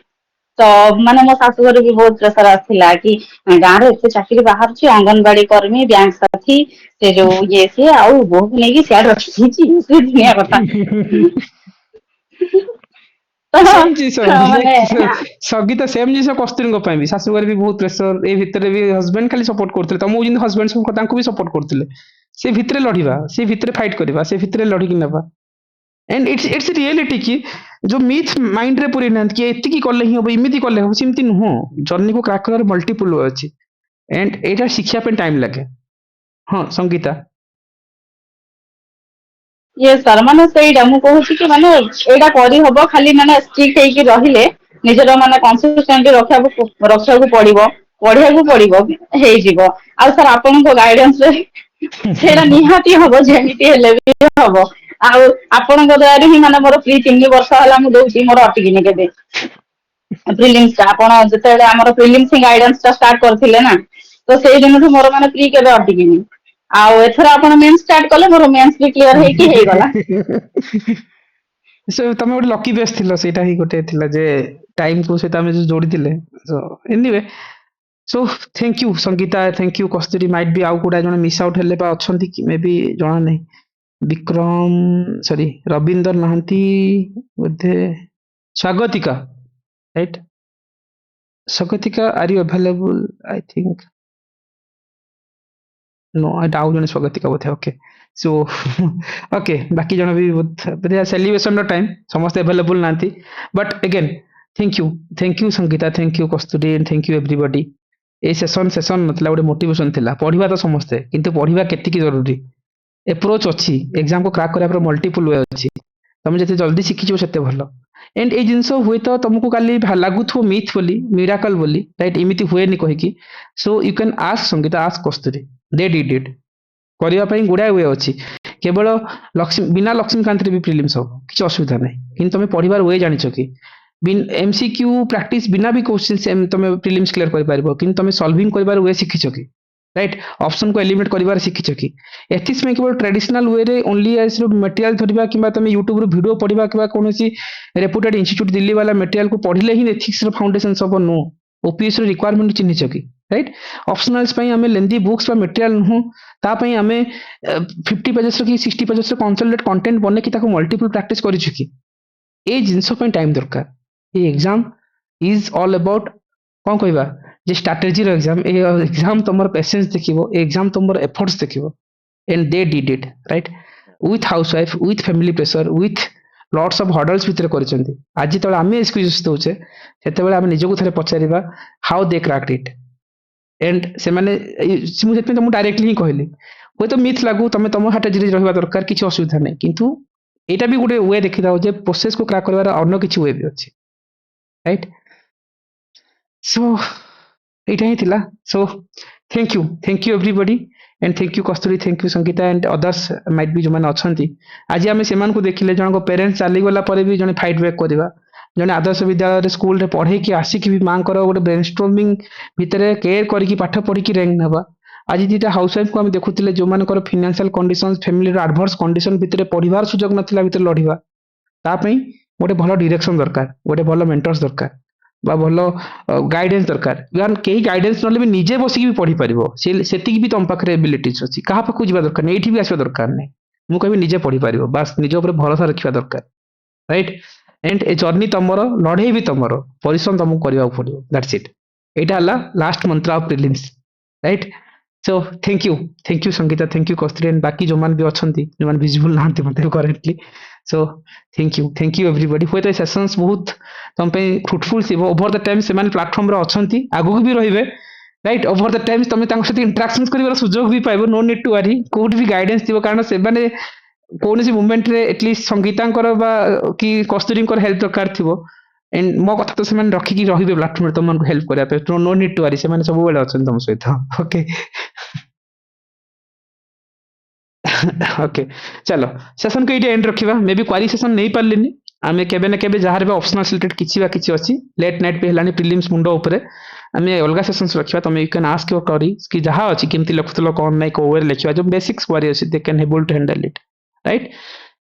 ତ ମାନେ ମୋ ଶାଶୁଘର ବି ବହୁତ ପ୍ରେସର ଆସିଥିଲା କି ଗାଁରେ ଏତେ ଚାକିରି ବାହାରୁଛି ଅଙ୍ଗନବାଡି କର୍ମୀ ବ୍ୟାଙ୍କ ସାଥୀ ସେ ଯୋଉ ଇଏ ସିଏ ଆଉ ବୋହୂକୁ ନେଇକି ସିଆଡେ ରଖିଦେଇଛି ସେ ଦୁନିଆ କଥା ତ सेम चीज ମାନେ संगीता सेम जिस कस्तूरी ପାଇଁ ବି ଶାଶୁଘରେ ବି ବହୁତ ପ୍ରେସର ଏ ଭିତରେ ବି ହଜବେଣ୍ଡ ଖାଲି ସପୋର୍ଟ କରୁଥିଲେ ତମକୁ ଯେମିତି ହଜବେଣ୍ଡ ତାଙ୍କୁ ବି ସପୋର୍ଟ କରୁଥିଲେ ସେ ଭିତରେ ଲଢିବା ସେ ଭିତରେ फाइट କରିବା ସେ ଭିତରେ ଲଢିକି ନେବା एंड इट्स रियलिटी कि जो मिथ माइंड रे पूरी ना कि एतिकी कले ही हो इमिति कले हो सिमती नुह जर्नी को क्रैक कर मल्टीपल वे अछि एंड एटा शिक्षा पे टाइम लगे हाँ संगीता ଇଏ ସାର୍ ମାନେ ସେଇଟା ମୁଁ କହୁଛି କି ମାନେ ଏଇଟା କରିହବ ଖାଲି ମାନେ ଷ୍ଟ୍ରିକ୍ଟ ହେଇକି ରହିଲେ ନିଜର ମାନେ କନସିଷ୍ଟେଣ୍ଟ ରଖିବାକୁ ପଡିବ ପଢିବାକୁ ପଡିବ ହେଇଯିବ ଆଉ ସାର୍ ଆପଣଙ୍କ ଗାଇଡାନ୍ସ ରେ ସେଇଟା ନିହାତି ହବ ଯେମିତି ହେଲେ ବି ହବ ଆଉ ଆପଣଙ୍କ ଦ୍ୱାରା ହିଁ ମାନେ ମୋର ପ୍ରି 3 ବର୍ଷ ହେଲା ମୁଁ ଦଉଛି ମୋର ଅଟିକିନି କେବେ ପ୍ରିଲିମ୍ସ ଟା ଆପଣ ଯେତେବେଳେ ଆମର ପ୍ରିଲିମ୍ସ ଗାଇଡାନ୍ସ ଟା ଷ୍ଟାର୍ଟ କରିଥିଲେ ନା ତ ସେଇ ଦିନଠୁ ମୋର ମାନେ ପ୍ରି କେବେ ଅଟିକିନି ଆଉ ଏଥର ଆପଣ ମେନ୍ସ ଷ୍ଟାର୍ଟ କଲେ ମୋର ମେନ୍ସ ବି କ୍ଲିୟର ହେଇକି ହେଇଗଲା सो तमे गोटे लकी बेस्ट थिलो सेटा ही गोटे थिला जे टाइम को सेटा में जो जोड़ी थिले so anyway so thank you Sangeeta thank you Kasturi might be आउ गुडा जने मिस आउट हेले बा अछंती कि मे बी जणा नै विक्रम सॉरी रविंदर नहंती बोधे Swagatika right Swagatika are you available I think no एटा आउ जने स्वगतिका बोधे ओके सो ओके बाकी जन भी बोधे सेलिब्रेशन रो टाइम समस्त अवेलेबल नांती but again thank you Sangeeta thank you Kasturi and thank you everybody ए सेशन नतला गोटे मोटिवेशन थिला पढ़िबा तो समस्ते किंतु पढ़िबा केतिकी जरूरी अप्रोच अच्छी एग्जाम को क्रैक करिया पर मल्टीपल वे अच्छी तुम जते जल्दी शिखिजो सेते भलो एंड ए जिनस हुए तो तुमको काली लागुथो मिथ बोली मिराकल बोली राइट इमिति हुए नि कहि की so you can ask Sangeeta ask Kasturi they did it करिया पई गुडा वे अच्छी केवल बिना लक्ष्मीकांत रे भी प्रीलिम्स हो किछ असुविधा नहीं किंतु तुम पढ़िबार वे जानिछो कि एमसीक्यू प्रैक्टिस बिना भी क्वेश्चन तुम प्रीलिम्स क्लियर कर पारिबो किंतु तुम सॉल्विंग करबार वे शिखिछो कि राइट ऑप्शन को एलिमिनेट करिवार शिखिछो कि एथिस में केवल ट्रेडिशनल वे रे ओनली एज मटेरियल धरिबा किबा तुम यूट्यूब रो वीडियो पढ़िबा किबा कोनोसी रेपुटेड इंस्टीट्यूट दिल्ली वाला मटेरियल को पढ़िले ही एथिक्स रो फाउंडेशन सब नो ओपीएस रो रिक्वायरमेंट चिन्हिछो कि राइट ऑप्शनल्स पई हमें लेंदी बुक्स बा मटेरियल नु ता पई हमें 50 पेजेस रो कि 60 पेजेस रो कंसोलिडेट कंटेंट बने कि ताको मल्टीपल प्रैक्टिस करिछु कि ए जिंसो पई टाइम दरकार ये एग्जाम इज ऑल अबाउट कौन कहवा जे स्ट्रैटेजी रो एग्जाम ए एग्जाम तुमर पेशेंस देखिबो एग्जाम तुमर एफर्ट्स देखिबो and they did it right with housewife with family pressure with lots of hurdles भितर करछंती आज तळे आमे एक्सक्यूजेस दोचे सेते बेले आमे निजको थरे पचारिबा how they cracked it and से माने मु सेते तुम डायरेक्टली ही कहली होय तो मिथ लागू तमे तम स्ट्रैटेजी रहबा दरकार किछ असुविधा नै किंतु एटा भी गोटे वे देखि दाओ जे प्रोसेस को क्रैक करबार अन्य किछ वे भी अछि राइट सो एटा ही थिला सो thank you everybody and thank you Kasturi thank you Sangeeta and others might be जो माने अछंती आज आमे सेमान को देखिले जण को पेरेंट्स चाली गला परे भी जणे फाइट बैक करबा जणे आदर्श विद्यालय स्कूल रे पढ़े कि आसी कि भी मां कर गोटे ब्रेनस्टॉर्मिंग भितरे केयर करी कि पाठ पढ़ी कि रैंक नबा आज दीटा हाउसवाइफ को हम देखुतिले जो मानकर फाइनेंशियल कंडीशंस फैमिली रो एडवर्स कंडीशन भितरे पढ़िबार सुजोग नथिला भितरे लढिबा ता पई गोटे भलो डायरेक्शन दरकार गोटे भलो मेंटर्स दरकार बा भलो गाइडेंस दरकार यार केही गाइडेंस नले भी निजे बसी भी पढ़ी परिबो सेति भी तुम पाखरे एबिलिटीज अछि कहा पाखु जिबा दरकार नै एठी भी आसीबा दरकार नै मु कहबी निजे पढ़ी परिबो बस निजे ऊपर भरोसा रखिबा दरकार राइट एंड ए जर्नी तमरो लढे भी तमरो परिश्रम तुमको करबा पड़िबो दैट्स इट एटा हला लास्ट मंत्र of prelims right so thank you Sangeeta thank you Kasturi and बाकी जो मान भी अछंती जो मान विजिबल नाहंती मते currently so thank you everybody होय तो सेशंस बहुत तुम पे फ्रूटफुल सिबो ओवर द टाइम से मान प्लेटफॉर्म रे अछंती आगु भी रहिबे राइट ओवर द टाइम तुम तांक साथ इंटरेक्शंस करिवार सुजोग भी पाइबो नो नीड टू वरी कोड भी गाइडेंस दिबो कारण से माने कोनसी मोमेंट रे एटलीस्ट संगीतांकर बा कि कस्तूरींकर हेल्प दरकार थिबो एंड मो कथा तो से रखी कि रहिबे प्लेटफॉर्म रे तुमन को हेल्प करिया पे नो नीड टू वरी से माने सब बेले अछन तुम सहित ओके ओके चलो सेशन को एंड रखिबा मे बी क्वारी सेशन नहीं पारलिनी आमे केबे न केबे जहार बे ऑप्शनल सिलेक्टेड किछि बा किछि अछि लेट नाइट पे हलानी प्रीलिम्स मुंडो ऊपर आमे अलगा सेशंस रखिबा तमे you can ask your query कि जहा अछि केमति लखुतलो कोन नै को ओवर लेखिबा जो बेसिक्स क्वेरी अछि they can able to handle it right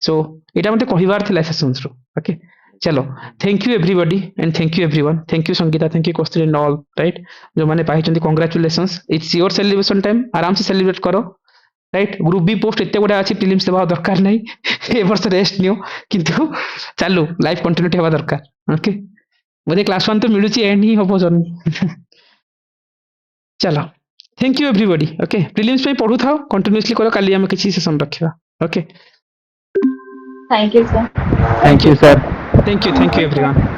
so एटा मते कहिबार थिला सेशंस रो ओके चलो thank you everybody and thank you everyone thank you Sangeeta thank you Kasturi and all right जो माने पाहिचंती congratulations it's your celebration time आराम से सेलिब्रेट करो राइट ग्रुप बी पोस्ट एते गुडा अछि प्रीलिम्स देबा दरकार नै ए वर्ष रेस्ट नियो किंतु चालू लाइफ कंटिन्यूटी हेबा दरकार ओके बोधे क्लास 1 तो मिलुची एंड ही होबो जर्नी चलो thank you everybody okay prelims पे पढु थाओ कंटिन्यूअसली करो काली हम किछि सेशन रखिबा okay thank you sir thank you everyone